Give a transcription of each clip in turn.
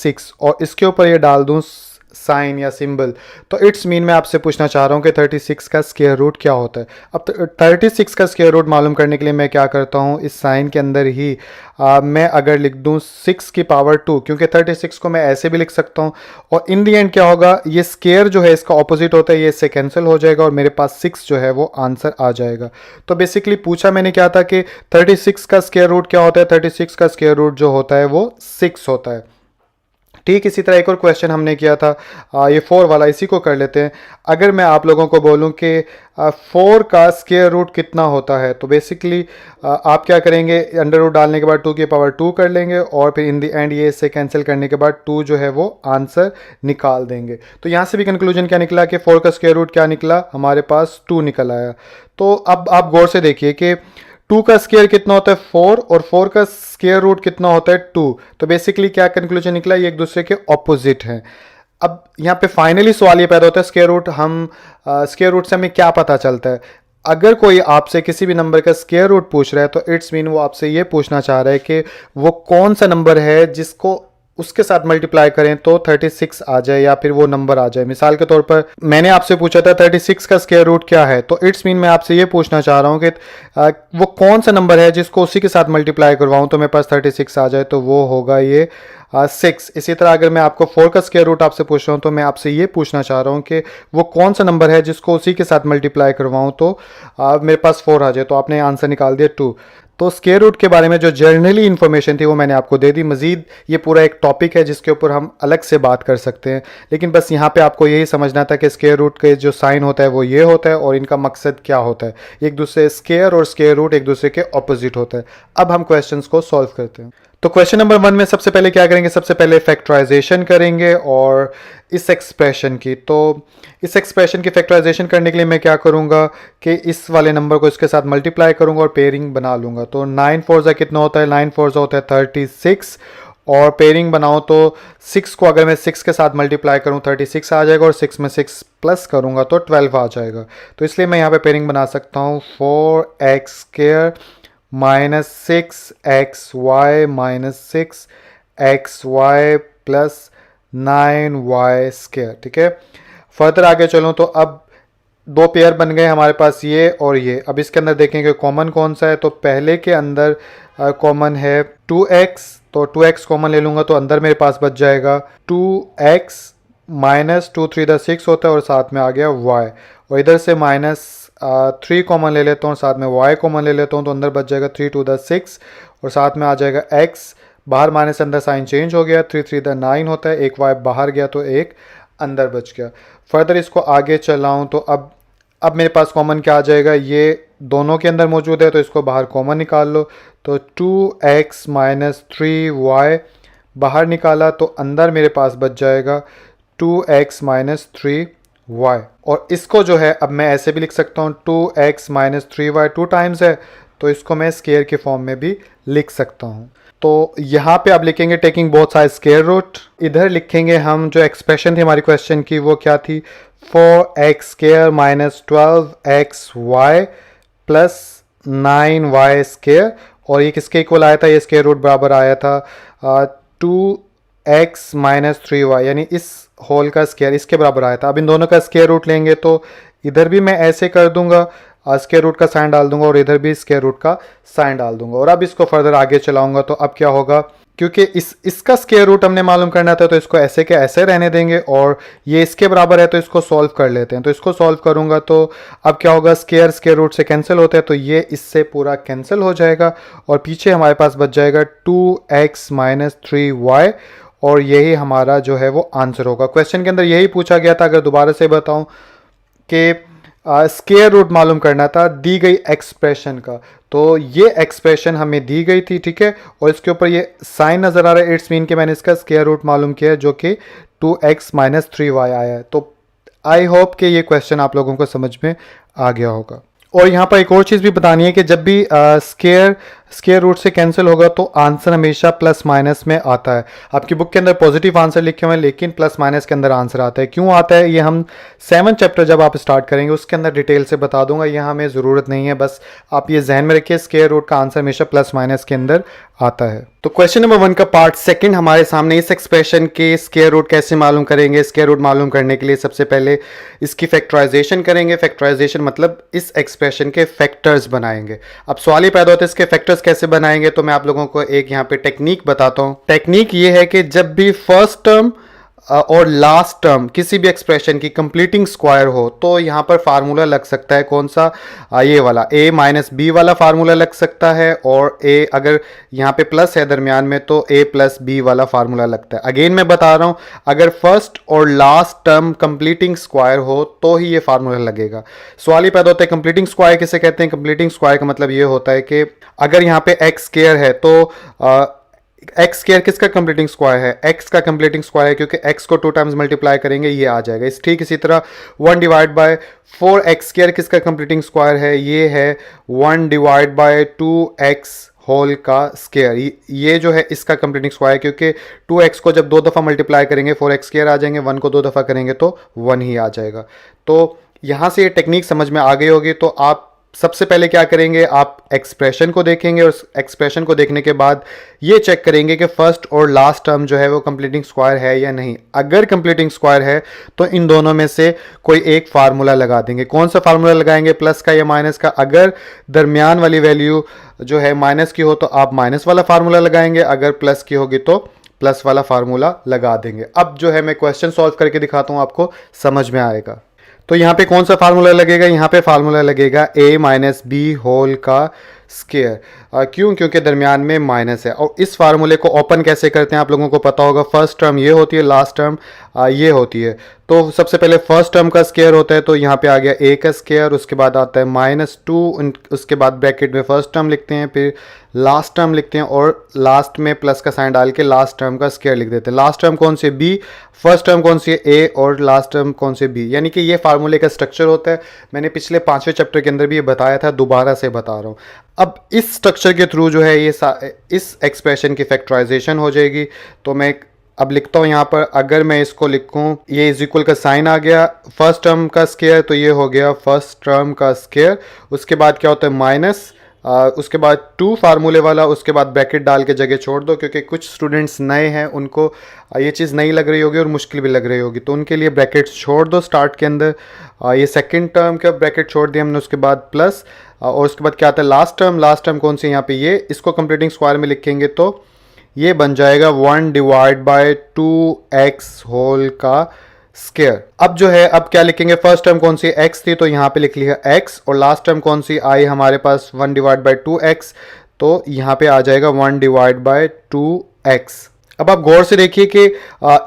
36 और इसके ऊपर ये डाल दूँ साइन या सिंबल, तो इट्स मीन मैं आपसे पूछना चाह रहा हूँ कि 36 का स्क्वायर रूट क्या होता है। अब 36 का स्क्वायर रूट मालूम करने के लिए मैं क्या करता हूँ, इस साइन के अंदर ही मैं अगर लिख दूँ 6 की पावर 2, क्योंकि 36 को मैं ऐसे भी लिख सकता हूँ, और इन दी एंड क्या होगा, ये स्क्वायर जो है इसका ऑपोजिट होता है, ये इससे कैंसिल हो जाएगा और मेरे पास 6 जो है वो आंसर आ जाएगा। तो बेसिकली पूछा मैंने क्या था कि 36 का स्क्वायर रूट क्या होता है, 36 का स्क्वायर रूट जो होता है वो 6 होता है। ठीक इसी तरह एक और क्वेश्चन हमने किया था, ये 4 वाला, इसी को कर लेते हैं। अगर मैं आप लोगों को बोलूं कि 4 का स्क्वायर रूट कितना होता है, तो बेसिकली आप क्या करेंगे, अंडर रूट डालने के बाद 2 की पावर 2 कर लेंगे और फिर इन द एंड ये इससे कैंसिल करने के बाद 2 जो है वो आंसर निकाल देंगे। तो यहाँ से भी कंक्लूजन क्या निकला कि 4 का स्क्वायर रूट क्या निकला, हमारे पास 2 निकल आया। तो अब आप गौर से देखिए कि 2 का स्क्वायर कितना होता है 4, और 4 का स्क्वायर रूट कितना होता है 2। तो बेसिकली क्या कंक्लूजन निकला, ये एक दूसरे के ऑपोजिट हैं। अब यहाँ पे फाइनली सवाल ये पैदा होता है, स्क्वायर रूट हम स्क्वायर रूट से हमें क्या पता चलता है। अगर कोई आपसे किसी भी नंबर का स्क्वायर रूट पूछ रहा है तो इट्स मीन वो आपसे ये पूछना चाह रहा है कि वो कौन सा नंबर है जिसको उसके साथ मल्टीप्लाई करें तो 36 आ जाए या फिर वो नंबर आ जाए। मिसाल के तौर पर मैंने आपसे पूछा था 36 का स्क्वायर रूट क्या है, तो इट्स मीन मैं आपसे ये पूछना चाह रहा हूँ कि वो कौन सा नंबर है जिसको उसी के साथ मल्टीप्लाई करवाऊँ तो मेरे पास 36 आ जाए, तो वो होगा ये 6। इसी तरह अगर मैं आपको 4 का स्क्वायर रूट आपसे पूछ रहा हूँ तो मैं आपसे ये पूछना चाह रहा हूँ कि वो कौन सा नंबर है जिसको उसी के साथ मल्टीप्लाई करवाऊँ तो मेरे पास 4 आ जाए, तो आपने आंसर निकाल दिया 2। तो स्क्वायर रूट के बारे में जो जनरली इन्फॉर्मेशन थी वो मैंने आपको दे दी। मजीद ये पूरा एक टॉपिक है जिसके ऊपर हम अलग से बात कर सकते हैं, लेकिन बस यहाँ पे आपको यही समझना था कि स्क्वायर रूट के जो साइन होता है वो ये होता है और इनका मकसद क्या होता है। एक दूसरे स्क्वायर और स्क्वायर रूट एक दूसरे के ऑपोजिट होता है। अब हम क्वेश्चंस को सॉल्व करते हैं। तो क्वेश्चन नंबर 1 में सबसे पहले क्या करेंगे, सबसे पहले फैक्टराइजेशन करेंगे और इस एक्सप्रेशन की। तो इस एक्सप्रेशन की फैक्टराइजेशन करने के लिए मैं क्या करूँगा कि इस वाले नंबर को इसके साथ मल्टीप्लाई करूँगा और पेयरिंग बना लूँगा। तो 9 4 कितना होता है, 9 4 होता है 36, और पेयरिंग बनाओ तो 6 को अगर मैं 6 के साथ मल्टीप्लाई करूँ 36 आ जाएगा, और 6 में 6 प्लस करूँगा तो 12 आ जाएगा। तो इसलिए मैं यहाँ पे पेयरिंग बना सकता हूँ 4x square minus 6xy minus 6xy plus 9y square. ठीक है, फर्दर आगे चलूँ तो अब 2 पेयर बन गए हमारे पास, ये और ये। अब इसके अंदर देखेंगे कॉमन कौन सा है, तो पहले के अंदर कॉमन है 2x, तो 2x कॉमन ले लूँगा तो अंदर मेरे पास बच जाएगा 2x माइनस 2 3 6 होता है और साथ में आ गया y, और इधर से माइनस 3 कॉमन ले लेता हूँ, साथ में y कॉमन ले लेता हूँ, तो अंदर बच जाएगा 3 2 6 और साथ में आ जाएगा x, बाहर माइनस अंदर साइन चेंज हो गया, 3 3 9 होता है, एक y बाहर गया तो एक अंदर बच गया। फर्दर इसको आगे चलाऊँ तो अब मेरे पास कॉमन क्या आ जाएगा, ये दोनों के अंदर मौजूद है तो इसको बाहर कॉमन निकाल लो। तो 2x माइनस 3y बाहर निकाला तो अंदर मेरे पास बच जाएगा 2x माइनस 3y, और इसको जो है अब मैं ऐसे भी लिख सकता हूँ 2x माइनस 3y 2 टाइम्स है तो इसको मैं स्क्वायर के फॉर्म में भी लिख सकता हूँ। तो यहाँ पे आप लिखेंगे taking both side square root, इधर लिखेंगे हम जो एक्सप्रेशन थी हमारी क्वेश्चन की वो क्या थी, 4x square minus 12xy plus 9y square, और ये किसके इक्वल आया था, ये स्क्वायर रूट बराबर आया था 2x माइनस 3y, यानी इस होल का स्क्वायर इसके बराबर आया था। अब इन दोनों का स्क्वायर रूट लेंगे तो इधर भी मैं ऐसे कर दूंगा, स्क्वायर रूट का साइन डाल दूंगा और इधर भी स्क्वायर रूट का साइन डाल दूंगा, और अब इसको फर्दर आगे चलाऊंगा तो अब क्या होगा, क्योंकि इसका स्क्वायर रूट हमने मालूम करना था तो इसको ऐसे के ऐसे रहने देंगे, और ये इसके बराबर है तो इसको सॉल्व कर लेते हैं। तो इसको सॉल्व करूंगा तो अब क्या होगा, स्क्वायर रूट से कैंसिल होता है तो ये इससे पूरा कैंसिल हो जाएगा, और पीछे हमारे पास बच जाएगा 2x माइनस 3y, और यही हमारा जो है वो आंसर होगा। क्वेश्चन के अंदर यही पूछा गया था, अगर दोबारा से बताऊं कि स्क्वायर रूट मालूम करना था दी गई एक्सप्रेशन का, तो ये एक्सप्रेशन हमें दी गई थी। ठीक है, और इसके ऊपर ये साइन नज़र आ रहा है, इट्स मीन कि मैंने इसका स्क्वायर रूट मालूम किया है जो कि 2x माइनस 3y आया है। तो आई होप कि ये क्वेश्चन आप लोगों को समझ में आ गया होगा। और यहाँ पर एक और चीज़ भी बतानी है कि जब भी स्क्वायर रूट से कैंसिल होगा तो आंसर हमेशा प्लस माइनस में आता है। आपकी बुक के अंदर पॉजिटिव आंसर लिखे हुए हैं लेकिन प्लस माइनस के अंदर आंसर आता है। क्यों आता है ये हम 7 चैप्टर जब आप स्टार्ट करेंगे उसके अंदर डिटेल से बता दूंगा, यहाँ हमें ज़रूरत नहीं है, बस आप ये जहन में रखिए स्क्वायर रूट का आंसर हमेशा प्लस माइनस के अंदर आता है। तो क्वेश्चन नंबर 1 का पार्ट सेकंड हमारे सामने, इस एक्सप्रेशन के स्क्वायर रूट कैसे मालूम करेंगे। स्क्वायर रूट मालूम करने के लिए सबसे पहले इसकी फैक्टराइजेशन करेंगे। फैक्टराइजेशन मतलब इस एक्सप्रेशन के फैक्टर्स बनाएंगे। अब सवाल ही पैदा होता है इसके फैक्टर्स कैसे बनाएंगे, तो मैं आप लोगों को एक यहाँ पे टेक्निक बताता हूँ। टेक्निक ये है कि जब भी फर्स्ट टर्म और लास्ट टर्म किसी भी एक्सप्रेशन की कंप्लीटिंग स्क्वायर हो तो यहाँ पर फार्मूला लग सकता है कौन सा, ये वाला a माइनस बी वाला फार्मूला लग सकता है, और a अगर यहाँ पे प्लस है दरमियान में तो a प्लस बी वाला फार्मूला लगता है। अगेन मैं बता रहा हूँ, अगर फर्स्ट और लास्ट टर्म कंप्लीटिंग स्क्वायर हो तो ही ये फार्मूला लगेगा। सवाल ही पैदा होता है कंप्लीटिंग स्क्वायर किसे कहते हैं। कंप्लीटिंग स्क्वायर का मतलब ये होता है कि अगर यहाँ पे एक्स स्क्वायर है तो एक्स स्क्वायर किसका कंप्लीटिंग स्क्वायर है, एक्स का कंप्लीटिंग स्क्वायर है, क्योंकि एक्स को 2 टाइम्स मल्टीप्लाई करेंगे ये आ जाएगा। ठीक इसी तरह 1 डिवाइड बाय 4x स्क्वायर किसका कंप्लीटिंग स्क्वायर है, ये है 1 डिवाइड बाय 2x होल का स्क्वायर। ये जो है इसका कंप्लीटिंग स्क्वायर, क्योंकि 2x को जब 2 दफ़ा मल्टीप्लाई करेंगे 4x स्क्वायर आ जाएंगे, 1 को 2 दफ़ा करेंगे तो 1 ही आ जाएगा। तो यहाँ से ये टेक्निक समझ में आ गई होगी। तो आप सबसे पहले क्या करेंगे, आप एक्सप्रेशन को देखेंगे और एक्सप्रेशन को देखने के बाद ये चेक करेंगे कि फर्स्ट और लास्ट टर्म जो है वो कंप्लीटिंग स्क्वायर है या नहीं। अगर कंप्लीटिंग स्क्वायर है तो इन दोनों में से कोई एक फार्मूला लगा देंगे। कौन सा फार्मूला लगाएंगे, प्लस का या माइनस का। अगर दरमियान वाली वैल्यू जो है माइनस की हो तो आप माइनस वाला फार्मूला लगाएंगे, अगर प्लस की होगी तो प्लस वाला फार्मूला लगा देंगे। अब जो है मैं क्वेश्चन सॉल्व करके दिखाता हूँ, आपको समझ में आएगा। तो यहाँ पे कौन सा फार्मूला लगेगा, यहाँ पे फार्मूला लगेगा a माइनस बी होल का स्क्वायर। क्यों, क्योंकि दरमियान में माइनस है। और इस फार्मूले को ओपन कैसे करते हैं आप लोगों को पता होगा। फर्स्ट टर्म ये होती है, लास्ट टर्म ये होती है। तो सबसे पहले फर्स्ट टर्म का स्क्वायर होता है, तो यहाँ पे आ गया a का स्क्वायर, उसके बाद आता है -2, उसके बाद ब्रैकेट में फर्स्ट टर्म लिखते हैं, फिर लास्ट टर्म लिखते हैं और लास्ट में प्लस का साइन डाल के लास्ट टर्म का स्क्वायर लिख देते हैं। लास्ट टर्म कौन सी है, b, फर्स्ट टर्म कौन सी है, a, और लास्ट टर्म कौन सी है, b। यानी कि ये फार्मूले का स्ट्रक्चर होता है। मैंने पिछले 5वें चैप्टर के अंदर भी ये बताया था, दोबारा से बता रहा हूँ। अब इस स्ट्रक्चर के थ्रू जो है ये इस एक्सप्रेशन की फैक्टराइजेशन हो जाएगी। तो मैं अब लिखता हूँ यहाँ पर, अगर मैं इसको लिखूँ, ये इज इक्वल का साइन आ गया, फर्स्ट टर्म का स्क्वायर, तो ये हो गया फर्स्ट टर्म का स्क्वायर। उसके बाद क्या होता है माइनस, उसके बाद 2 फार्मूले वाला, उसके बाद ब्रैकेट डाल के जगह छोड़ दो, क्योंकि कुछ स्टूडेंट्स नए हैं उनको ये चीज़ नहीं लग रही होगी और मुश्किल भी लग रही होगी, तो उनके लिए ब्रैकेट छोड़ दो स्टार्ट के अंदर। ये सेकंड टर्म का ब्रैकेट छोड़ दिया हमने, उसके बाद प्लस, और उसके बाद क्या आता है लास्ट टर्म। लास्ट टर्म कौन सी, यहाँ पे ये, इसको कंप्लीटिंग स्क्वायर में लिखेंगे तो ये बन जाएगा 1 डिवाइड बाय 2x होल का स्क्वायर। अब जो है अब क्या लिखेंगे, फर्स्ट टर्म कौन सी x थी तो यहाँ पे लिख लिया x, और लास्ट टर्म कौन सी आई हमारे पास 1 डिवाइड बाय 2x, तो यहाँ पे आ जाएगा 1 डिवाइड बाय 2x। अब आप गौर से देखिए कि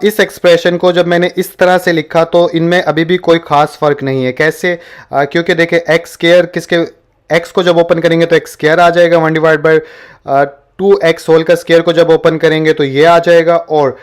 इस एक्सप्रेशन को जब मैंने इस तरह से लिखा तो इनमें अभी भी कोई खास फर्क नहीं है। कैसे, क्योंकि देखिए एक्स स्क्वायर किसके, एक्स को जब ओपन करेंगे तो एक्स स्क्वायर आ जाएगा, 1 डिवाइड बाय 2x होल का स्क्वायर को जब ओपन करेंगे तो ये आ जाएगा, और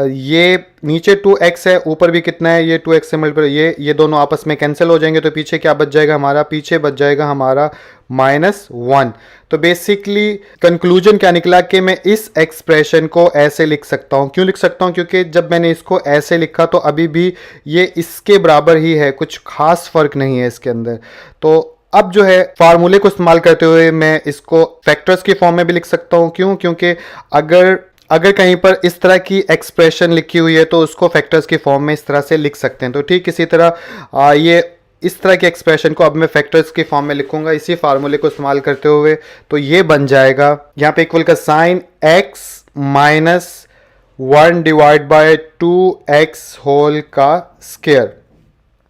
ये नीचे 2x है, ऊपर भी कितना है, ये 2x से मल्टीप्लाई, ये दोनों आपस में कैंसिल हो जाएंगे, तो पीछे क्या बच जाएगा हमारा, पीछे बच जाएगा हमारा -1। तो बेसिकली कंक्लूजन क्या निकला कि मैं इस एक्सप्रेशन को ऐसे लिख सकता हूँ। क्यों लिख सकता हूँ, क्योंकि जब मैंने इसको ऐसे लिखा तो अभी भी ये इसके बराबर ही है, कुछ खास फर्क नहीं है इसके अंदर। तो अब जो है फार्मूले को इस्तेमाल करते हुए मैं इसको फैक्टर्स की फॉर्म में भी लिख सकता हूँ। क्यों, क्योंकि अगर कहीं पर इस तरह की एक्सप्रेशन लिखी हुई है तो उसको फैक्टर्स की फॉर्म में इस तरह से लिख सकते हैं। तो ठीक इसी तरह ये इस तरह के एक्सप्रेशन को अब मैं फैक्टर्स की फॉर्म में लिखूंगा इसी फार्मूले को इस्तेमाल करते हुए। तो ये बन जाएगा यहाँ पे इक्वल का sign x minus 1 divide by 2x whole का स्क्वायर।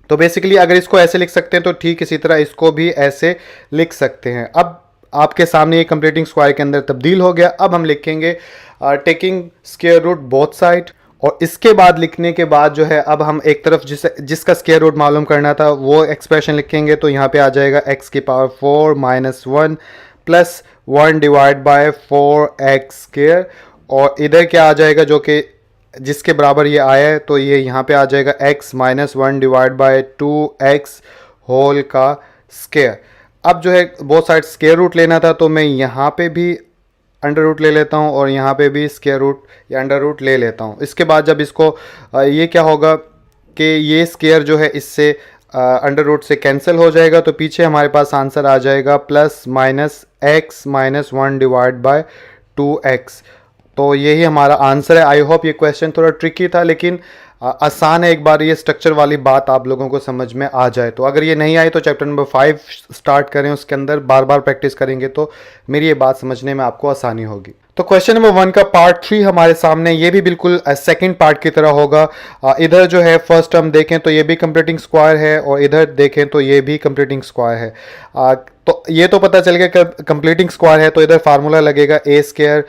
तो बेसिकली अगर इसको ऐसे लिख सकते हैं तो ठीक इसी तरह इसको भी ऐसे लिख सकते हैं। अब आपके सामने ये कंप्लीटिंग स्क्वायर के अंदर तब्दील हो गया। अब हम लिखेंगे taking square root both side, और इसके बाद लिखने के बाद जो है अब हम एक तरफ जिसका स्क्वायर रूट मालूम करना था वो एक्सप्रेशन लिखेंगे। तो यहाँ पे आ जाएगा x की power 4 minus 1 plus 1 divide bye 4x square, और इधर क्या आ जाएगा जो कि जिसके बराबर ये आया है, तो ये यहाँ पे आ जाएगा x minus 1 divide by 2x whole का स्क्वायर। अब जो है बोथ साइड स्क्वायर रूट लेना था, तो मैं यहाँ पे भी अंडर रूट ले लेता हूँ और यहाँ पे भी स्क्वायर रूट या अंडर रूट ले लेता हूँ। इसके बाद जब इसको ये क्या होगा कि ये स्क्वायर जो है इससे अंडर रूट से कैंसिल हो जाएगा, तो पीछे हमारे पास आंसर आ जाएगा plus minus x minus 1 divide by 2x। तो यही हमारा आंसर है। आई होप ये क्वेश्चन थोड़ा ट्रिकी था, लेकिन आसान है। एक बार ये स्ट्रक्चर वाली बात आप लोगों को समझ में आ जाए तो, अगर ये नहीं आई तो चैप्टर नंबर 5 स्टार्ट करें, उसके अंदर बार बार प्रैक्टिस करेंगे तो मेरी ये बात समझने में आपको आसानी होगी। तो क्वेश्चन नंबर 1 का पार्ट 3 हमारे सामने, ये भी बिल्कुल सेकंड पार्ट की तरह होगा। इधर जो है फर्स्ट टर्म देखें तो ये भी कंप्लीटिंग स्क्वायर है और इधर देखें तो ये भी कंप्लीटिंग स्क्वायर है। तो ये तो पता चल गया कंप्लीटिंग स्क्वायर है, तो इधर फार्मूला लगेगा ए स्क्वायर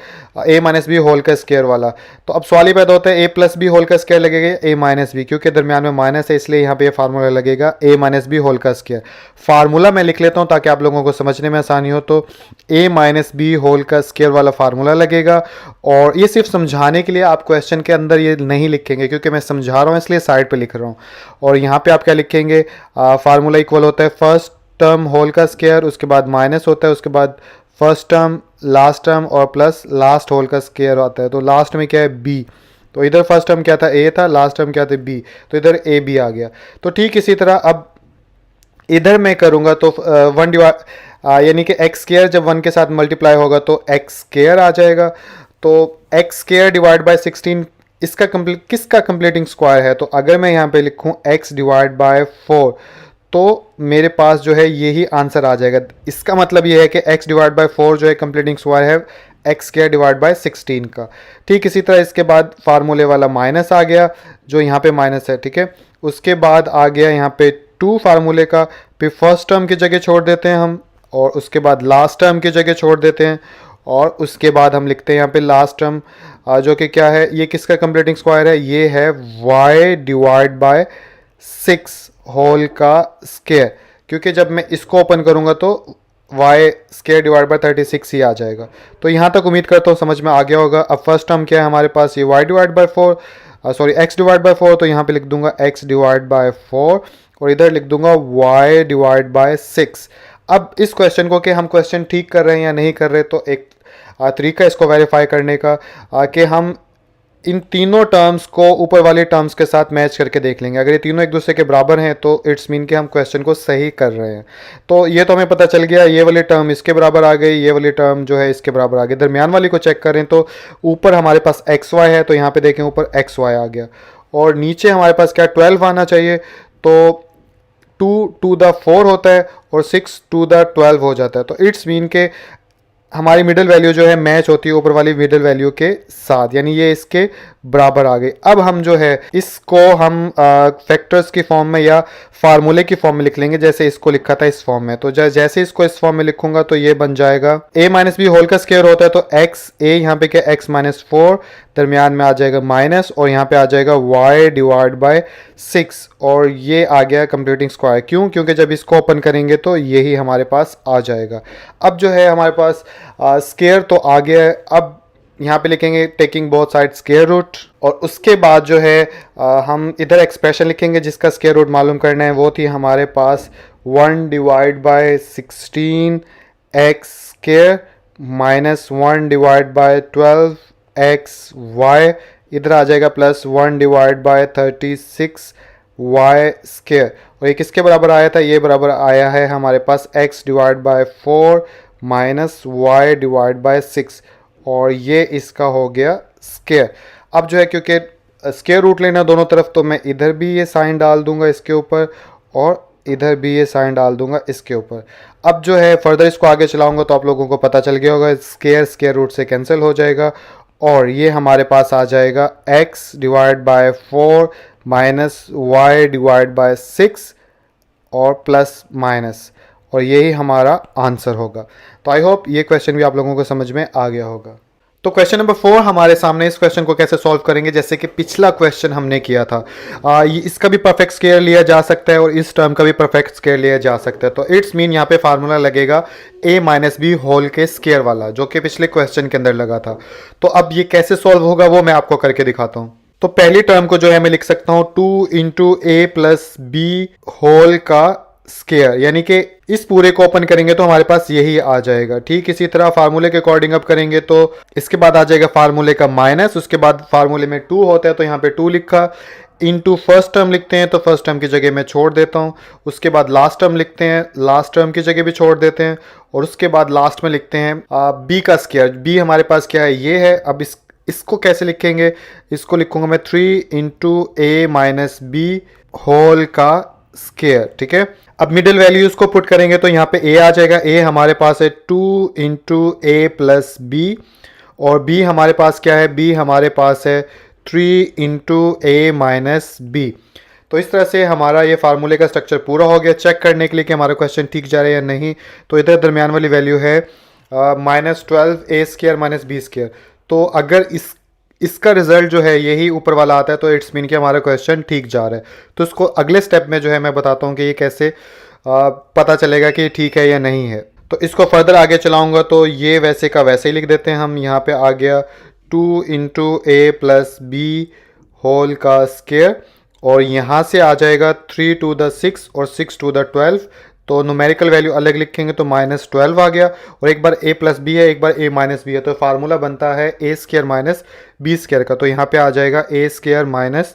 ए माइनस बी होल का स्क्वायर वाला। तो अब सवाल ही पैदा होता है ए प्लस बी होल का स्क्वायर लगेगा ए माइनस बी, क्योंकि दरमियान में माइनस है इसलिए यहाँ पे फार्मूला लगेगा ए माइनस बी होल का स्क्वायर। फार्मूला मैं लिख लेता हूँ ताकि आप लोगों को समझने में आसानी हो। तो ए माइनस बी होल का स्क्वायर वाला फार्मूला लगेगा, और ये सिर्फ समझाने के लिए, आप क्वेश्चन के अंदर ये नहीं लिखेंगे क्योंकि मैं समझा रहा हूँ इसलिए साइड पे लिख रहा हूँ। और यहाँ पे आप क्या लिखेंगे, फार्मूला इक्वल होता है फर्स्ट टर्म होल का स्क्वायर, उसके बाद माइनस होता है, उसके बाद फर्स्ट टर्म लास्ट टर्म और प्लस लास्ट होल का स्क्वायर आता है। तो लास्ट में क्या है बी, तो इधर फर्स्ट टर्म क्या था ए था, लास्ट टर्म क्या था बी, तो इधर ए बी आ गया। तो ठीक इसी तरह अब इधर मैं करूँगा तो 1 डिवाइड यानी कि एक्स स्क्वायर जब 1 के साथ मल्टीप्लाई होगा तो एक्स स्क्वायर आ जाएगा। तो एक्स स्क्वायर डिवाइड बाय 16 इसका किसका कंप्लीटिंग स्क्वायर है, तो अगर मैं यहाँ पे लिखूँ एक्स डिवाइड बाय 4 तो मेरे पास जो है यही आंसर आ जाएगा। इसका मतलब ये है कि x डिवाइड बाय 4 जो है कंप्लीटिंग स्क्वायर है एक्स स्क्वायर डिवाइड बाय 16 का। ठीक इसी तरह इसके बाद फार्मूले वाला माइनस आ गया, जो यहाँ पे माइनस है, ठीक है। उसके बाद आ गया यहाँ पे 2 फार्मूले का, फिर फर्स्ट टर्म की जगह छोड़ देते हैं हम, और उसके बाद लास्ट टर्म की जगह छोड़ देते हैं, और उसके बाद हम लिखते हैं यहाँ पे लास्ट टर्म जो कि क्या है, ये किसका कंप्लीटिंग स्क्वायर है, ये है y डिवाइड बाय 6 होल का स्क्वायर, क्योंकि जब मैं इसको ओपन करूंगा तो y स्क्वायर डिवाइड बाय 36 ही आ जाएगा। तो यहाँ तक उम्मीद करता हूँ समझ में आ गया होगा। अब फर्स्ट टर्म क्या है हमारे पास, ये y divide by 4 sorry x divide by 4, तो यहाँ पे लिख दूंगा x डिवाइड बाय 4 और इधर लिख दूंगा y डिवाइड बाय 6। अब इस क्वेश्चन को कि हम क्वेश्चन ठीक कर रहे हैं या नहीं कर रहे, तो एक तरीका इसको वेरीफाई करने का कि हम इन तीनों टर्म्स को ऊपर वाले टर्म्स के साथ मैच करके देख लेंगे। अगर ये तीनों एक दूसरे के बराबर हैं तो इट्स मीन कि हम क्वेश्चन को सही कर रहे हैं। तो ये तो हमें पता चल गया, ये वाली टर्म इसके बराबर आ गई, ये वाली टर्म जो है इसके बराबर आ गई। दरमियान वाली को चेक करें तो ऊपर हमारे पास एक्स वाई है, तो यहाँ पे देखें ऊपर एक्स वाई आ गया, और नीचे हमारे पास क्या 12 आना चाहिए, तो 2 टू द 4 होता है और 6 टू द 12 हो जाता है। तो इट्स मीन के हमारी मिडिल वैल्यू जो है मैच होती है ऊपर वाली मिडिल वैल्यू के साथ, यानी ये इसके बराबर आ गई। अब हम जो है इसको हम फैक्टर्स की फॉर्म में या फार्मूले की फॉर्म में लिख लेंगे, जैसे इसको लिखा था इस फॉर्म में। तो जैसे इसको इस फॉर्म में लिखूंगा तो ये बन जाएगा a माइनस बी होल का स्क्वायर होता है, तो एक्स ए यहाँ पे क्या x माइनस 4, दरमियान में आ जाएगा माइनस, और यहाँ पे आ जाएगा y डिवाइड बाय 6, और ये आ गया कंप्लीटिंग स्क्वायर। क्यों, क्योंकि जब इसको ओपन करेंगे तो यही हमारे पास आ जाएगा। अब जो है हमारे पास स्क्वायर तो आ गया है। अब यहाँ पे लिखेंगे taking both side square root, और उसके बाद जो है हम इधर एक्सप्रेशन लिखेंगे जिसका स्क्वायर रूट मालूम करना है। वो थी हमारे पास 1 divide by 16 x square minus 1 divide by 12 x y, इधर आ जाएगा plus 1 divide by 36 y square. और ये किसके बराबर आया था, ये बराबर आया है हमारे पास x divide by 4 minus y divide by 6, और ये इसका हो गया स्क्वायर। अब जो है क्योंकि स्क्वायर रूट लेना दोनों तरफ, तो मैं इधर भी ये साइन डाल दूंगा इसके ऊपर और इधर भी ये साइन डाल दूंगा इसके ऊपर। अब जो है फर्दर इसको आगे चलाऊंगा तो आप लोगों को पता चल गया होगा, स्क्वायर रूट से कैंसिल हो जाएगा, और ये हमारे पास आ जाएगा x divide by 4 minus y divide by 6 और प्लस माइनस, और यही हमारा आंसर होगा। तो आई होप ये क्वेश्चन भी आप लोगों को समझ में आ गया होगा। तो क्वेश्चन नंबर 4 हमारे सामने, इस क्वेश्चन को कैसे सॉल्व करेंगे, जैसे कि पिछला क्वेश्चन हमने किया था। इसका भी परफेक्ट स्क्वायर लिया जा सकता है और इस टर्म का भी परफेक्ट स्क्वायर लिया जा सकता है। तो इट्स मीन यहाँ पे फार्मूला लगेगा a माइनस बी होल के स्क्वायर वाला, जो कि पिछले क्वेश्चन के अंदर लगा था। तो अब ये कैसे सॉल्व होगा वो मैं आपको करके दिखाता हूँ। तो पहली टर्म को जो है मैं लिख सकता हूँ 2 इंटू ए प्लस बी होल का स्केयर, यानी कि इस पूरे को ओपन करेंगे तो हमारे पास यही आ जाएगा। ठीक इसी तरह फार्मूले के अकॉर्डिंग अब करेंगे तो इसके बाद आ जाएगा फार्मूले का माइनस, उसके बाद फार्मूले में 2 होता है तो यहाँ पे 2 लिखा, इनटू फर्स्ट टर्म लिखते हैं तो फर्स्ट टर्म की जगह मैं छोड़ देता हूँ, उसके बाद लास्ट टर्म लिखते हैं, लास्ट टर्म की जगह भी छोड़ देते हैं, और उसके बाद लास्ट में लिखते हैं बी का स्केयर। बी हमारे पास क्या है, ये है। अब इसको कैसे लिखेंगे, इसको लिखूंगा मैं 3 इंटू ए माइनस बी होल का स्केयर। ठीक है, अब मिडिल वैल्यूज को पुट करेंगे तो यहाँ पे ए आ जाएगा। ए हमारे पास है 2 इंटू ए प्लस बी, और बी हमारे पास क्या है, बी हमारे पास है 3 इंटू ए माइनस बी। तो इस तरह से हमारा ये फार्मूले का स्ट्रक्चर पूरा हो गया। चेक करने के लिए कि हमारा क्वेश्चन ठीक जा रहा है या नहीं, तो इधर दरमियान वाली वैल्यू है -12 ए स्केयर माइनस बी स्केयर। तो अगर इसका रिजल्ट जो है यही ऊपर वाला आता है तो इट्स मीन कि हमारा क्वेश्चन ठीक जा रहा है। तो इसको अगले स्टेप में जो है मैं बताता हूँ कि ये कैसे पता चलेगा कि ठीक है या नहीं है। तो इसको फर्दर आगे चलाऊंगा तो ये वैसे का वैसे ही लिख देते हैं हम। यहाँ पे आ गया 2 इंटू ए प्लस बी होल का स्केयर, और यहाँ से आ जाएगा 3 टू द 6 और 6 टू द 12। तो न्यूमेरिकल वैल्यू अलग लिखेंगे तो -12 आ गया, और एक बार a प्लस बी है, एक बार a माइनस बी है, तो फार्मूला बनता है ए स्केयर माइनस बी स्केयर का। तो यहाँ पे आ जाएगा ए स्केयर माइनस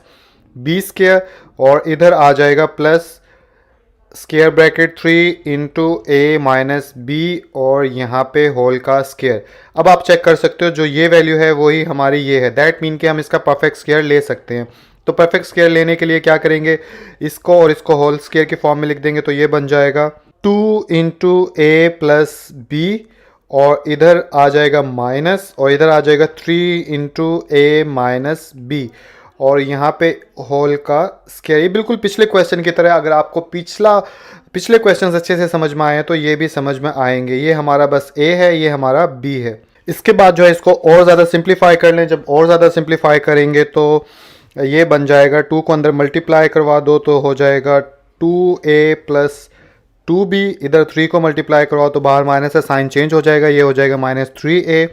बी स्केयर, और इधर आ जाएगा प्लस स्केयर ब्रैकेट 3 इंटू ए माइनस बी, और यहाँ पे होल का स्केयर। अब आप चेक कर सकते हो जो ये वैल्यू है वही हमारी ये है। दैट मीन कि हम इसका परफेक्ट स्केयर ले सकते हैं। तो परफेक्ट स्केयर लेने के लिए क्या करेंगे, इसको और इसको होल स्केयर के फॉर्म में लिख देंगे तो ये बन जाएगा 2 इंटू ए प्लस बी, और इधर आ जाएगा माइनस, और इधर आ जाएगा 3 इंटू ए माइनस बी, और यहाँ पे होल का स्केयर। ये बिल्कुल पिछले क्वेश्चन की तरह, अगर आपको पिछले क्वेश्चन अच्छे से समझ में आए तो ये भी समझ में आएंगे। ये हमारा बस ए है, ये हमारा बी है। इसके बाद जो है इसको और ज़्यादा सिंप्लीफाई कर लें। जब और ज़्यादा सिंप्लीफाई करेंगे तो ये बन जाएगा, 2 को अंदर मल्टीप्लाई करवा दो तो हो जाएगा 2a प्लस 2b, इधर 3 को मल्टीप्लाई करवाओ तो बाहर माइनस है, साइन चेंज हो जाएगा, ये हो जाएगा -3a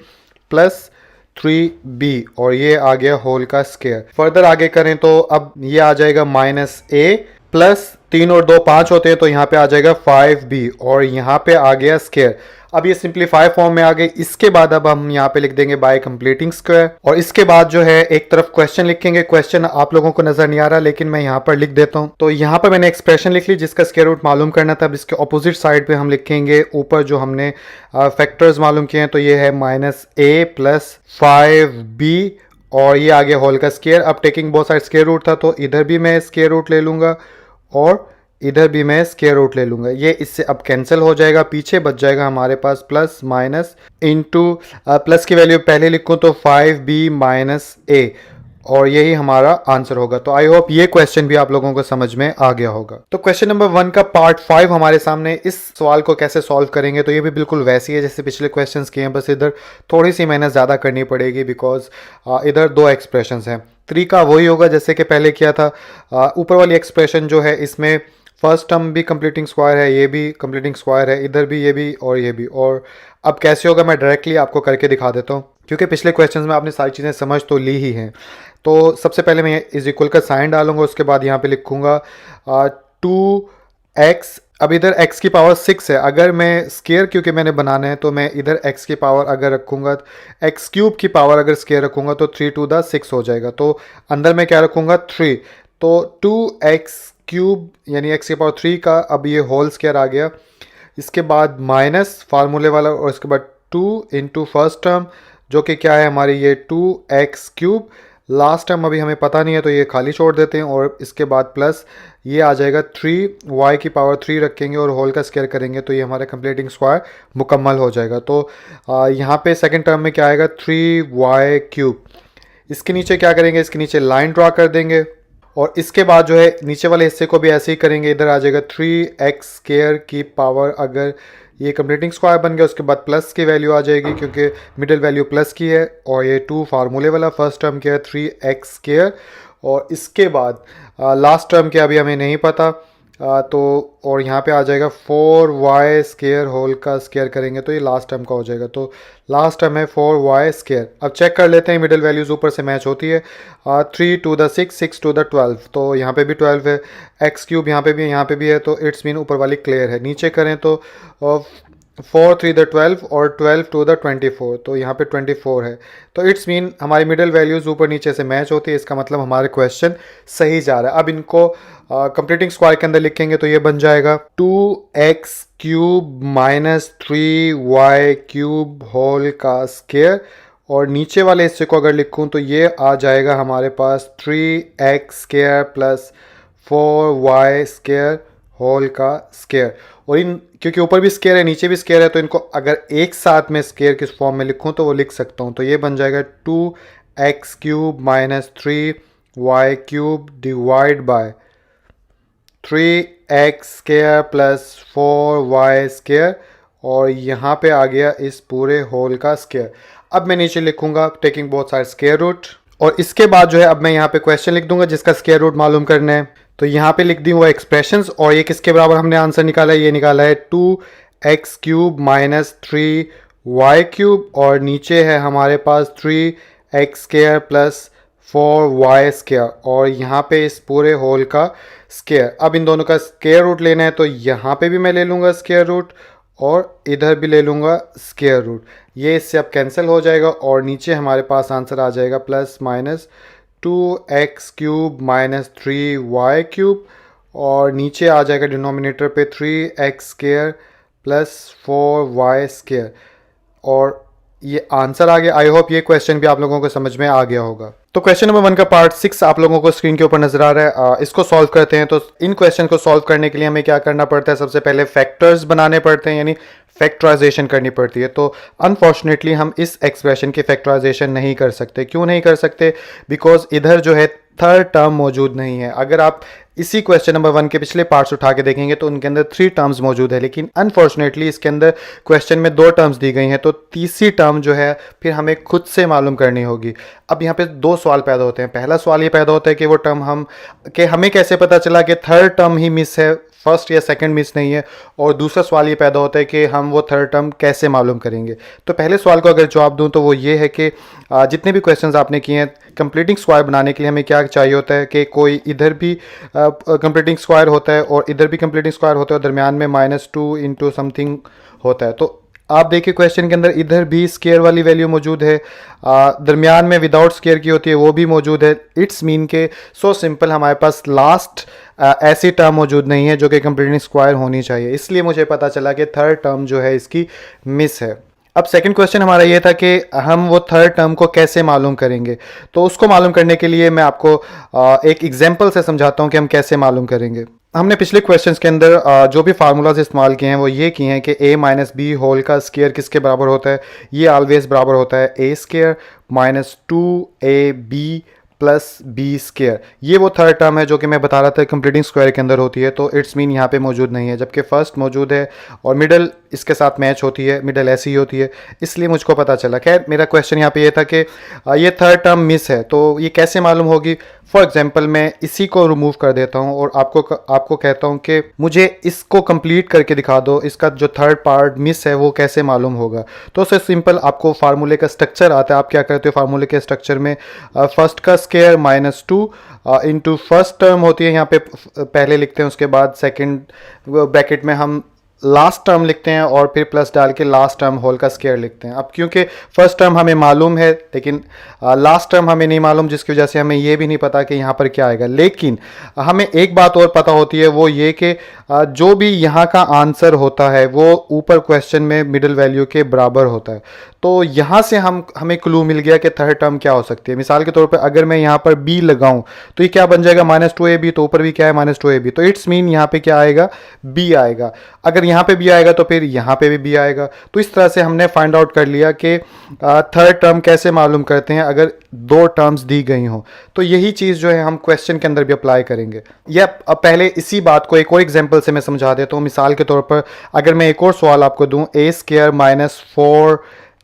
प्लस 3b, और ये आ गया होल का स्केयर। फर्दर आगे करें तो अब ये आ जाएगा -a प्लस 3 और 2 5 होते हैं तो यहाँ पे आ जाएगा 5b, और यहाँ पे आ गया स्केयर। अब ये सिंप्लीफाई फॉर्म में आ गई। इसके बाद अब हम यहाँ पे लिख देंगे बाय कंप्लीटिंग स्क्वायर, और इसके बाद जो है एक तरफ क्वेश्चन लिखेंगे। क्वेश्चन आप लोगों को नजर नहीं आ रहा लेकिन मैं यहाँ पर लिख देता हूँ। तो यहाँ पर मैंने एक्सप्रेशन लिख ली जिसका स्क्वायर रूट मालूम करना था। अब इसके ऑपोजिट साइड पे हम लिखेंगे ऊपर जो हमने फैक्टर्स मालूम किए हैं, तो ये है -a प्लस 5b, और ये आ गया होल का स्क्वायर। अब taking both side square root था तो इधर भी मैं स्क्वायर रूट ले लूंगा और इधर भी मैं स्क्वायर रूट ले लूंगा। ये इससे अब कैंसिल हो जाएगा, पीछे बच जाएगा हमारे पास प्लस माइनस इंटू प्लस की वैल्यू पहले लिखूं तो 5b माइनस a, और यही हमारा आंसर होगा। तो आई होप ये क्वेश्चन भी आप लोगों को समझ में आ गया होगा। तो क्वेश्चन नंबर 1 का पार्ट 5 हमारे सामने। इस सवाल को कैसे सॉल्व करेंगे, तो ये भी बिल्कुल वैसी है जैसे पिछले क्वेश्चंस किए हैं, बस इधर थोड़ी सी मेहनत ज़्यादा करनी पड़ेगी बिकॉज इधर 2 एक्सप्रेशंस हैं। तरीका वही होगा जैसे कि पहले किया था। ऊपर वाली एक्सप्रेशन जो है इसमें फर्स्ट टर्म भी कंप्लीटिंग स्क्वायर है, ये भी कंप्लीटिंग स्क्वायर है, इधर भी ये भी और ये भी। और अब कैसे होगा मैं डायरेक्टली आपको करके दिखा देता हूँ, क्योंकि पिछले क्वेश्चंस में आपने सारी चीज़ें समझ तो ली ही हैं। तो सबसे पहले मैं इज इक्वल का साइन डालूंगा, उसके बाद यहाँ पे लिखूंगा 2x। अब इधर x की पावर 6 है, अगर मैं स्केयर क्योंकि मैंने बनाना है तो मैं इधर x की पावर अगर रखूंगा, x क्यूब की पावर अगर स्केयर रखूंगा तो 3 टू द 6 हो जाएगा। तो अंदर मैं क्या रखूंगा 3, तो 2x क्यूब यानी x की पावर 3 का अब ये होल स्केयर आ गया। इसके बाद माइनस फार्मूले वाला, और इसके बाद 2 इंटू फर्स्ट टर्म जो कि क्या है हमारी ये 2x क्यूब। लास्ट टर्म अभी हमें पता नहीं है तो ये खाली छोड़ देते हैं, और इसके बाद प्लस ये आ जाएगा 3y की पावर 3 रखेंगे और होल का स्केयर करेंगे तो ये हमारा कंप्लीटिंग स्क्वायर मुकम्मल हो जाएगा। तो यहाँ पे सेकंड टर्म में क्या आएगा 3y क्यूब। इसके नीचे क्या करेंगे, इसके नीचे लाइन ड्रा कर देंगे, और इसके बाद जो है नीचे वाले हिस्से को भी ऐसे ही करेंगे। इधर आ जाएगा 3x स्केयर की पावर, अगर ये कंप्लीटिंग स्क्वायर बन गया उसके बाद प्लस की वैल्यू आ जाएगी क्योंकि मिडिल वैल्यू प्लस की है, और ये 2 फार्मूले वाला फर्स्ट टर्म क्या है 3x स्केयर, और इसके बाद लास्ट टर्म क्या अभी हमें नहीं पता। तो और यहाँ पे आ जाएगा 4y स्केयर होल का स्केयर करेंगे तो ये लास्ट टर्म का हो जाएगा। तो लास्ट टर्म है 4y स्केयर। अब चेक कर लेते हैं मिडिल वैल्यूज़ ऊपर से मैच होती है। 3 टू द 6, 6 टू द 12, तो यहाँ पे भी 12 है। एक्स क्यूब यहाँ पे भी है, तो इट्स मीन ऊपर वाली क्लियर है। नीचे करें तो 4 3 द 12 और 12 टू द 24, तो यहाँ पे 24 है। तो इट्स मीन हमारी मिडिल वैल्यूज़ ऊपर नीचे से मैच होती है, इसका मतलब हमारे क्वेश्चन सही जा रहा है। अब इनको कंप्लीटिंग स्क्वायर के अंदर लिखेंगे तो ये बन जाएगा 2x cube minus 3y cube whole का स्केयर, और नीचे वाले हिस्से को अगर लिखूं तो ये आ जाएगा हमारे पास 3x square plus 4y square whole का स्केयर। और इन क्योंकि ऊपर भी स्केयर है नीचे भी स्केयर है, तो इनको अगर एक साथ में स्केयर किस फॉर्म में लिखूं तो वो लिख सकता हूं। तो ये बन जाएगा 2x cube minus 3y cube divide by 3x square plus 4y square, और यहाँ पे आ गया इस पूरे होल का स्केयर। अब मैं नीचे लिखूंगा taking both side square root, और इसके बाद जो है अब मैं यहाँ पे क्वेश्चन लिख दूंगा जिसका स्केयर रूट मालूम करना है। तो यहाँ पे लिख दी वो एक्सप्रेशंस, और ये किसके बराबर हमने आंसर निकाला है, ये निकाला है 2x cube minus 3y cube, और नीचे है हमारे पास 3x square plus 4y square, और यहाँ पे इस पूरे होल का स्केयर। अब इन दोनों का स्केयर रूट लेना है, तो यहाँ पे भी मैं ले लूँगा स्केयर रूट और इधर भी ले लूँगा स्केयर रूट। ये इससे अब कैंसिल हो जाएगा, और नीचे हमारे पास आंसर आ जाएगा plus minus 2x cube minus 3y cube, और नीचे आ जाएगा डिनोमिनेटर पे 3x square plus 4y square, और ये आंसर आ गया। आई होप ये क्वेश्चन भी आप लोगों को समझ में आ गया होगा। तो क्वेश्चन नंबर 1 का पार्ट 6 आप लोगों को स्क्रीन के ऊपर नजर आ रहा है। इसको सॉल्व करते हैं। तो इन क्वेश्चन को सॉल्व करने के लिए हमें क्या करना पड़ता है, सबसे पहले फैक्टर्स बनाने पड़ते हैं, यानी फैक्टराइजेशन करनी पड़ती है। तो अनफॉर्चुनेटली हम इस एक्सप्रेशन की फैक्टराइजेशन नहीं कर सकते। क्यों नहीं कर सकते? बिकॉज इधर जो है थर्ड टर्म मौजूद नहीं है। अगर आप इसी क्वेश्चन नंबर 1 के पिछले पार्ट्स उठा के देखेंगे तो उनके अंदर 3 टर्म्स मौजूद है, लेकिन अनफॉर्चुनेटली इसके अंदर क्वेश्चन में 2 टर्म्स दी गई हैं, तो तीसरी टर्म जो है फिर हमें खुद से मालूम करनी होगी। अब यहाँ पे 2 सवाल पैदा होते हैं। पहला सवाल ये पैदा होता है कि वो टर्म हमें कैसे पता चला कि थर्ड टर्म ही मिस है, फर्स्ट या सेकंड मिस नहीं है। और दूसरा सवाल ये पैदा होता है कि हम वो थर्ड टर्म कैसे मालूम करेंगे। तो पहले सवाल को अगर जवाब दूं तो वो ये है कि जितने भी क्वेश्चंस आपने किए हैं, कंप्लीटिंग स्क्वायर बनाने के लिए हमें क्या चाहिए होता है कि कोई इधर भी कंप्लीटिंग स्क्वायर होता है और इधर भी कंप्लीटिंग स्क्वायर होता है, और दरमियान में -2 इंटू समथिंग होता है। तो आप देखिए क्वेश्चन के अंदर इधर भी स्केयर वाली वैल्यू मौजूद है, दरमियान में विदाउट स्केयर की होती है वो भी मौजूद है। इट्स मीन के सो सिंपल हमारे पास लास्ट ऐसी टर्म मौजूद नहीं है जो कि कंप्लीटिंग स्क्वायर होनी चाहिए। इसलिए मुझे पता चला कि थर्ड टर्म जो है इसकी मिस है। अब सेकंड क्वेश्चन हमारा ये था कि हम वो थर्ड टर्म को कैसे मालूम करेंगे। तो उसको मालूम करने के लिए मैं आपको एक एग्जांपल से समझाता हूँ कि हम कैसे मालूम करेंगे। हमने पिछले क्वेश्चंस के अंदर जो भी फार्मूलाज इस्तेमाल किए हैं वो ये किए हैं कि a माइनस बी होल का स्केयर किसके बराबर होता है, ये ऑलवेज बराबर होता है a square minus 2ab plus b square. ये वो थर्ड टर्म है जो कि मैं बता रहा था कंप्लीटिंग स्क्वायर के अंदर होती है। तो इट्स मीन यहाँ पे मौजूद नहीं है, जबकि फर्स्ट मौजूद है और मिडल इसके साथ मैच होती है, मिडल ऐसी ही होती है, इसलिए मुझको पता चला। खैर मेरा क्वेश्चन यहाँ पे ये था कि ये थर्ड टर्म मिस है, तो ये कैसे मालूम होगी। फॉर एग्जाम्पल मैं इसी को रिमूव कर देता हूँ और आपको कहता हूँ कि मुझे इसको कंप्लीट करके दिखा दो, इसका जो थर्ड पार्ट मिस है वो कैसे मालूम होगा। तो उससे सिंपल आपको फार्मूले का स्ट्रक्चर आता है। आप क्या करते हो, फार्मूले के स्ट्रक्चर में फर्स्ट का स्केयर -2 इंटू फर्स्ट टर्म होती है, यहाँ पे पहले लिखते हैं, उसके बाद सेकेंड ब्रैकेट में हम लास्ट टर्म लिखते हैं और फिर प्लस डाल के लास्ट टर्म होल का स्केयर लिखते हैं। अब क्योंकि फर्स्ट टर्म हमें मालूम है लेकिन लास्ट टर्म हमें नहीं मालूम, जिसकी वजह से हमें ये भी नहीं पता कि यहाँ पर क्या आएगा। लेकिन हमें एक बात और पता होती है, वो ये कि जो भी यहाँ का आंसर होता है वो ऊपर क्वेश्चन में मिडिल वैल्यू के बराबर होता है। तो यहाँ से हमें क्लू मिल गया कि थर्ड टर्म क्या हो सकती है। मिसाल के तौर पर अगर मैं यहाँ पर b लगाऊं तो ये क्या बन जाएगा, -2ab, तो ऊपर भी क्या है -2ab, तो इट्स मीन यहाँ पे क्या आएगा, b आएगा। अगर यहाँ पे b आएगा तो फिर यहाँ पे भी b आएगा। तो इस तरह से हमने फाइंड आउट कर लिया कि थर्ड टर्म कैसे मालूम करते हैं अगर 2 टर्म्स दी गई हों। तो यही चीज़ जो है हम क्वेश्चन के अंदर भी अप्लाई करेंगे। या अब पहले इसी बात को एक और एग्जाम्पल से मैं समझा देता हूँ। मिसाल के तौर पर अगर मैं एक और सवाल आपको दूँ, a स्केयर -4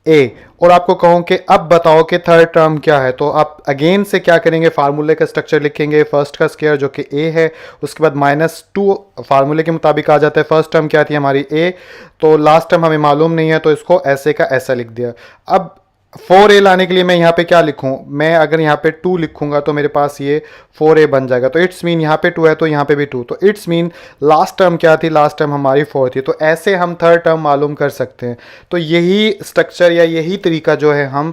ए, और आपको कहूँ कि अब बताओ कि थर्ड टर्म क्या है, तो आप अगेन से क्या करेंगे, फार्मूले का स्ट्रक्चर लिखेंगे, फर्स्ट का स्क्वायर जो कि ए है, उसके बाद -2 फार्मूले के मुताबिक आ जाता है। फर्स्ट टर्म क्या थी हमारी ए, तो लास्ट टर्म हमें मालूम नहीं है, तो इसको ऐसे का ऐसा लिख दिया। अब 4a लाने के लिए मैं यहाँ पे क्या लिखूँ, मैं अगर यहाँ पे 2 लिखूंगा तो मेरे पास ये 4a बन जाएगा। तो इट्स मीन यहाँ पे 2 है तो यहाँ पे भी 2, तो इट्स मीन लास्ट टर्म क्या थी, लास्ट टर्म हमारी 4 थी। तो ऐसे हम थर्ड टर्म मालूम कर सकते हैं। तो यही स्ट्रक्चर या यही तरीका जो है हम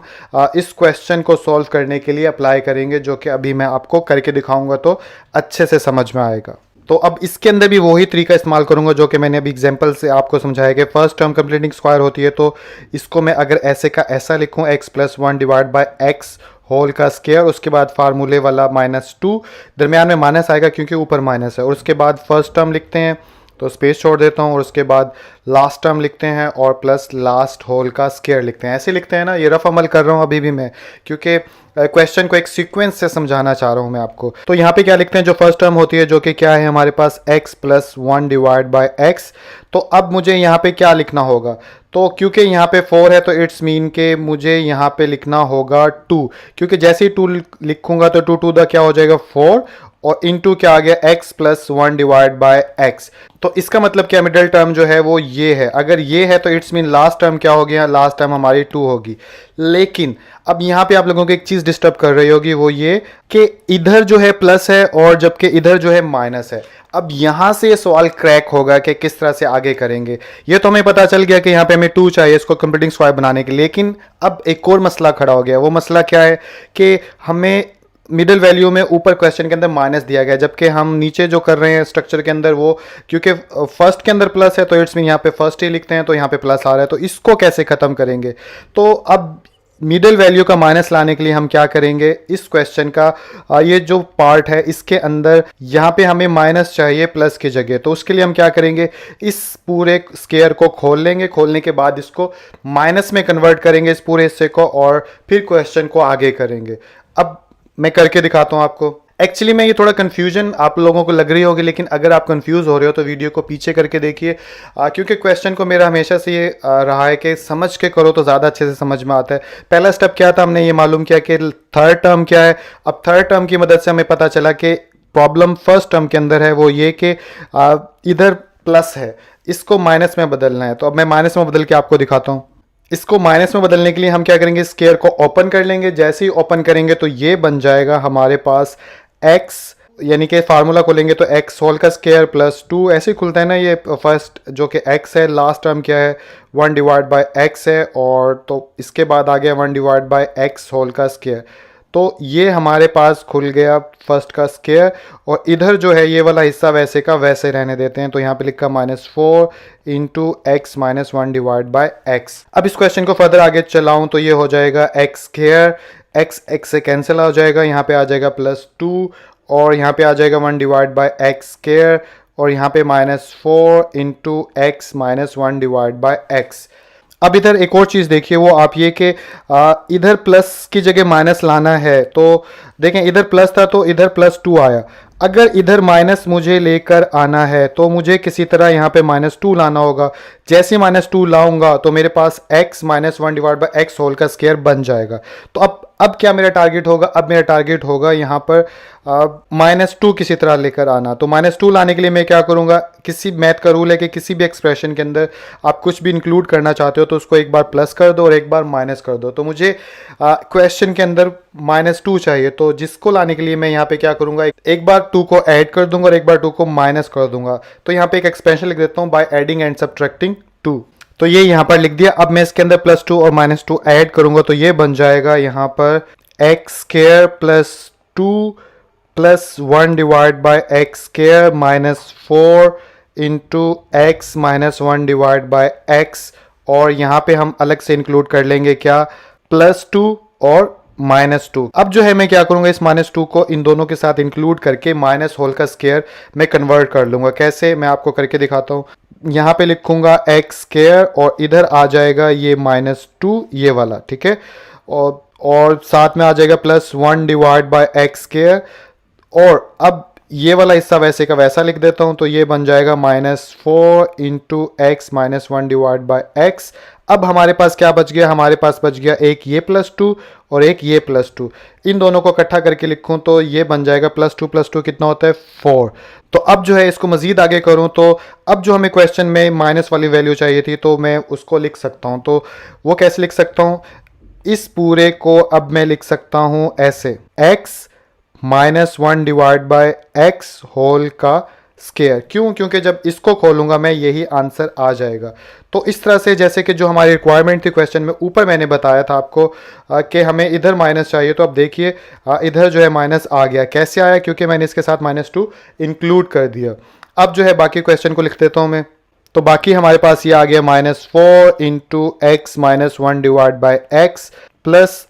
इस क्वेश्चन को सॉल्व करने के लिए अप्लाई करेंगे, जो कि अभी मैं आपको करके दिखाऊंगा तो अच्छे से समझ में आएगा। तो अब इसके अंदर भी वही तरीका इस्तेमाल करूंगा जो कि मैंने अभी एग्जांपल से आपको समझाया कि फर्स्ट टर्म कंप्लीटिंग स्क्वायर होती है, तो इसको मैं अगर ऐसे का ऐसा लिखूं x+1 divide by x whole का स्क्वायर, उसके बाद फार्मूले वाला -2, दरमियान में माइनस आएगा क्योंकि ऊपर माइनस है, और उसके बाद फर्स्ट टर्म लिखते हैं तो स्पेस छोड़ देता हूँ, और उसके बाद लास्ट टर्म लिखते हैं और प्लस लास्ट होल का स्क्वायर लिखते हैं। ऐसे लिखते हैं ना, ये रफ अमल कर रहा हूँ अभी भी मैं, क्योंकि क्वेश्चन को एक सीक्वेंस से समझाना चाह रहा हूँ मैं आपको। तो यहाँ पे क्या लिखते हैं, जो फर्स्ट टर्म होती है जो कि क्या है हमारे पास x+1 डिवाइड बाय x। तो अब मुझे यहाँ पे क्या लिखना होगा, तो क्योंकि यहाँ पे 4 है तो इट्स मीन के मुझे यहाँ पे लिखना होगा 2, क्योंकि जैसे ही 2 लिखूंगा तो 2 टू द क्या हो जाएगा 4, और इनटू क्या आ गया x+1 डिवाइड बाय x। तो इसका मतलब क्या, मिडिल टर्म जो है वो ये है। अगर ये है तो इट्स मीन लास्ट टर्म क्या हो गया, लास्ट टर्म हमारी 2 होगी। लेकिन अब यहाँ पे आप लोगों को एक चीज डिस्टर्ब कर रही होगी, वो ये कि इधर जो है प्लस है और जबकि इधर जो है माइनस है। अब यहां से ये सवाल क्रैक होगा कि किस तरह से आगे करेंगे। ये तो हमें पता चल गया कि यहाँ पे हमें 2 चाहिए इसको कंप्लीटिंग स्क्वायर बनाने के लिए, लेकिन अब एक और मसला खड़ा हो गया। वो मसला क्या है कि हमें मिडिल वैल्यू में ऊपर क्वेश्चन के अंदर माइनस दिया गया, जबकि हम नीचे जो कर रहे हैं स्ट्रक्चर के अंदर वो, क्योंकि फर्स्ट के अंदर प्लस है तो इट्स मीन यहाँ पे फर्स्ट ही लिखते हैं, तो यहाँ पे प्लस आ रहा है, तो इसको कैसे ख़त्म करेंगे। तो अब मिडिल वैल्यू का माइनस लाने के लिए हम क्या करेंगे, इस क्वेश्चन का ये जो पार्ट है इसके अंदर यहाँ पे हमें माइनस चाहिए प्लस की जगह। तो उसके लिए हम क्या करेंगे, इस पूरे स्क्वायर को खोल लेंगे, खोलने के बाद इसको माइनस में कन्वर्ट करेंगे इस पूरे हिस्से को, और फिर क्वेश्चन को आगे करेंगे। अब मैं करके दिखाता हूं आपको। एक्चुअली में ये थोड़ा कंफ्यूजन आप लोगों को लग रही होगी, लेकिन अगर आप कंफ्यूज हो रहे हो तो वीडियो को पीछे करके देखिए, क्योंकि क्वेश्चन को मेरा हमेशा से ये रहा है कि समझ के करो तो ज़्यादा अच्छे से समझ में आता है। पहला स्टेप क्या था, हमने ये मालूम किया कि थर्ड टर्म क्या है। अब थर्ड टर्म की मदद से हमें पता चला कि प्रॉब्लम फर्स्ट टर्म के अंदर है, वो ये कि इधर प्लस है, इसको माइनस में बदलना है। तो अब मैं माइनस में बदल के आपको दिखाता हूँ। इसको माइनस में बदलने के लिए हम क्या करेंगे, स्क्वायर को ओपन कर लेंगे। जैसे ही ओपन करेंगे तो ये बन जाएगा हमारे पास x, यानी कि फार्मूला खोलेंगे तो x होल का स्क्वायर प्लस 2, ऐसे ही खुलता है ना। ये फर्स्ट जो कि x है, लास्ट टर्म क्या है 1 डिवाइड बाय x है, और तो इसके बाद आ गया 1 डिवाइड बाय x होल का स्क्वायर। तो ये हमारे पास खुल गया फर्स्ट का स्क्वायर, और इधर जो है ये वाला हिस्सा वैसे का वैसे रहने देते हैं। तो यहाँ पे लिखा -4 into x -1 divide by x। अब इस क्वेश्चन को फर्दर आगे चलाऊं तो ये हो जाएगा x स्क्वायर, x से कैंसिल हो जाएगा, यहाँ पे आ जाएगा +2, और यहाँ पे आ जाएगा 1 डिवाइड बाय x स्क्वायर, और यहाँ पे -4 into x -1 divide by x। अब इधर एक और चीज़ देखिए, वो आप ये कि इधर प्लस की जगह माइनस लाना है। तो देखें इधर प्लस था तो इधर +2 आया। अगर इधर माइनस मुझे लेकर आना है तो मुझे किसी तरह यहाँ पे -2 लाना होगा। जैसे -2 लाऊंगा तो मेरे पास x -1 divide by x whole का स्क्वायर बन जाएगा। तो अब क्या मेरा टारगेट होगा, अब मेरा टारगेट होगा यहाँ पर -2 किसी तरह लेकर आना। तो -2 लाने के लिए मैं क्या करूँगा, किसी मैथ का रूल है कि किसी भी एक्सप्रेशन के अंदर आप कुछ भी इंक्लूड करना चाहते हो तो उसको एक बार प्लस कर दो और एक बार माइनस कर दो। तो मुझे क्वेश्चन के अंदर -2 चाहिए, तो जिसको लाने के लिए मैं यहाँ पे क्या करूँगा, एक बार 2 को ऐड कर दूंगा और एक बार 2 को माइनस कर दूंगा। तो यहाँ पे एक एक्सप्रेशन लिख देता हूँ, बाय एडिंग एंड सब्ट्रैक्टिंग 2। तो ये यहाँ पर लिख दिया। अब मैं इसके अंदर +2 और -2 ऐड करूंगा तो ये बन जाएगा यहाँ पर x square +2 plus 1 divide by x square -4 into x -1 divide by x, और यहाँ पे हम अलग से इंक्लूड कर लेंगे क्या, +2 और -2। अब जो है मैं क्या करूंगा, इस -2 को इन दोनों के साथ इंक्लूड करके माइनस होल का स्क्वायर मैं कन्वर्ट कर लूंगा। कैसे, मैं आपको करके दिखाता हूँ। यहाँ पे लिखूंगा x स्क्वायर और इधर आ जाएगा ये -2 ये वाला, ठीक है, और साथ में आ जाएगा +1 डिवाइड बाय x स्क्वायर। और अब ये वाला हिस्सा वैसे का वैसा लिख देता हूँ, तो ये बन जाएगा -4 into x minus one divide by x. अब हमारे पास क्या बच गया, हमारे पास बच गया एक ये +2 और एक ये +2। इन दोनों को इकट्ठा करके लिखूं तो ये बन जाएगा +2 कितना होता है 4। तो अब जो है इसको मजीद आगे करूं तो अब जो हमें क्वेश्चन में माइनस वाली वैल्यू चाहिए थी तो मैं उसको लिख सकता हूं। तो वो कैसे लिख सकता हूं, इस पूरे को अब मैं लिख सकता हूं ऐसे, x -1 divide by x whole का स्केयर। क्यों, क्योंकि जब इसको खोलूंगा मैं यही आंसर आ जाएगा। तो इस तरह से जैसे कि जो हमारी रिक्वायरमेंट थी क्वेश्चन में, ऊपर मैंने बताया था आपको कि हमें इधर माइनस चाहिए, तो अब देखिए इधर जो है माइनस आ गया। कैसे आया, क्योंकि मैंने इसके साथ -2 इंक्लूड कर दिया। अब जो है बाकी क्वेश्चन को लिख देता हूँ मैं। तो बाकी हमारे पास ये आ गया -4 into x minus one divide by x plus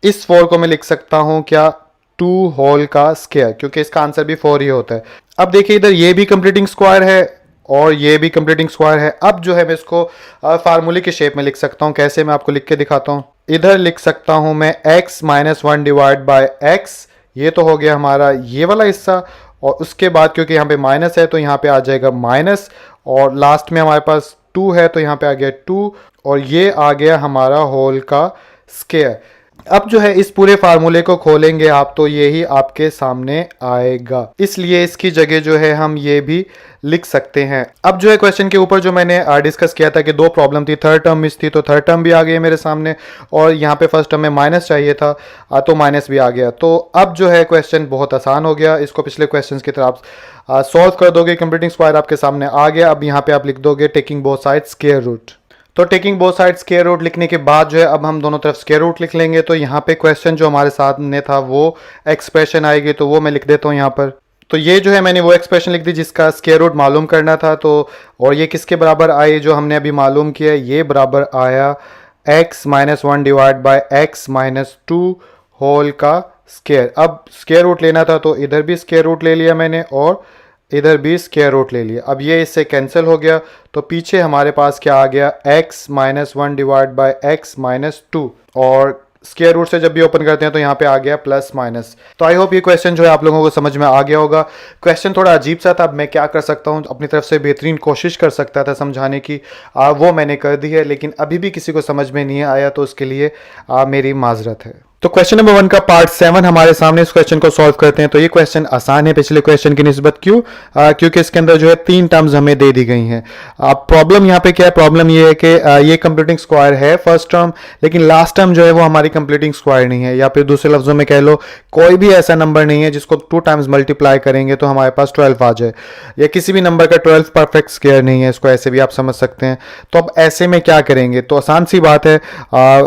इस 4 को मैं लिख सकता हूँ क्या, 2 होल का स्क्वायर, क्योंकि इसका आंसर भी 4 ही होता है। अब देखिए इधर ये भी कंप्लीटिंग स्क्वायर है और ये भी कंप्लीटिंग स्क्वायर है। अब जो है मैं इसको फार्मूले के शेप में लिख सकता हूँ। कैसे, मैं आपको लिख के दिखाता हूँ। इधर लिख सकता हूँ मैं x -1 डिवाइड बाय एक्स, ये तो हो गया हमारा ये वाला हिस्सा, और उसके बाद क्योंकि यहाँ पे माइनस है तो यहाँ पे आ जाएगा माइनस, और लास्ट में हमारे पास 2 है तो यहाँ पे आ गया 2, और ये आ गया हमारा होल का स्क्वायर। अब जो है इस पूरे फार्मूले को खोलेंगे आप तो यही आपके सामने आएगा, इसलिए इसकी जगह जो है हम ये भी लिख सकते हैं। अब जो है क्वेश्चन के ऊपर जो मैंने डिस्कस किया था कि 2 प्रॉब्लम थी, थर्ड टर्म मिस थी, तो थर्ड टर्म भी आ गई मेरे सामने, और यहाँ पे फर्स्ट टर्म में माइनस चाहिए था तो माइनस भी आ गया। तो अब जो है क्वेश्चन बहुत आसान हो गया, इसको पिछले क्वेश्चन की तरह आप सॉल्व कर दोगे। कंप्लीटिंग स्क्वायर आपके सामने आ गया। अब यहाँ पे आप लिख दोगे taking both side square root. तो taking both side square root लिखने के बाद जो है अब हम दोनों तरफ स्क्वायर रूट लिख लेंगे। तो यहाँ पे क्वेश्चन जो हमारे सामने था वो एक्सप्रेशन आएगी, तो वो मैं लिख देता हूँ यहाँ पर। तो ये जो है मैंने वो एक्सप्रेशन लिख दी जिसका स्क्वायर रूट मालूम करना था। तो और ये किसके बराबर आई, जो हमने अभी मालूम किया, ये बराबर आया x -1 divide by x -2 whole का स्क्वायर। अब स्क्वायर रूट लेना था तो इधर भी स्क्वायर रूट ले लिया मैंने और इधर भी स्क्वायर रूट ले लिया। अब ये इससे कैंसिल हो गया, तो पीछे हमारे पास क्या आ गया, x -1 डिवाइड बाय x -2, और स्क्वायर रूट से जब भी ओपन करते हैं तो यहाँ पे आ गया प्लस माइनस। तो आई होप ये क्वेश्चन जो है आप लोगों को समझ में आ गया होगा। क्वेश्चन थोड़ा अजीब सा था, अब मैं क्या कर सकता हूँ, अपनी तरफ से बेहतरीन कोशिश कर सकता था समझाने की, वो मैंने कर दी है, लेकिन अभी भी किसी को समझ में नहीं आया तो उसके लिए मेरी माजरत है। तो क्वेश्चन नंबर 1 का पार्ट 7 हमारे सामने, इस क्वेश्चन को सॉल्व करते हैं। तो ये क्वेश्चन आसान है पिछले क्वेश्चन की निस्बत। क्यों, क्योंकि इसके अंदर जो है 3 टर्म्स हमें दे दी गई हैं। प्रॉब्लम यहाँ पे क्या है, प्रॉब्लम ये है कि ये कंप्लीटिंग स्क्वायर है फर्स्ट टर्म, लेकिन लास्ट टर्म जो है वो हमारी कंप्लीटिंग स्क्वायर नहीं है, या फिर दूसरे लफ्जों में कह लो कोई भी ऐसा नंबर नहीं है जिसको 2 टाइम्स मल्टीप्लाई करेंगे तो हमारे पास 12 आ जाए, या किसी भी नंबर का 12 परफेक्ट स्क्वायर नहीं है, इसको ऐसे भी आप समझ सकते हैं। तो अब ऐसे में क्या करेंगे, तो आसान सी बात है,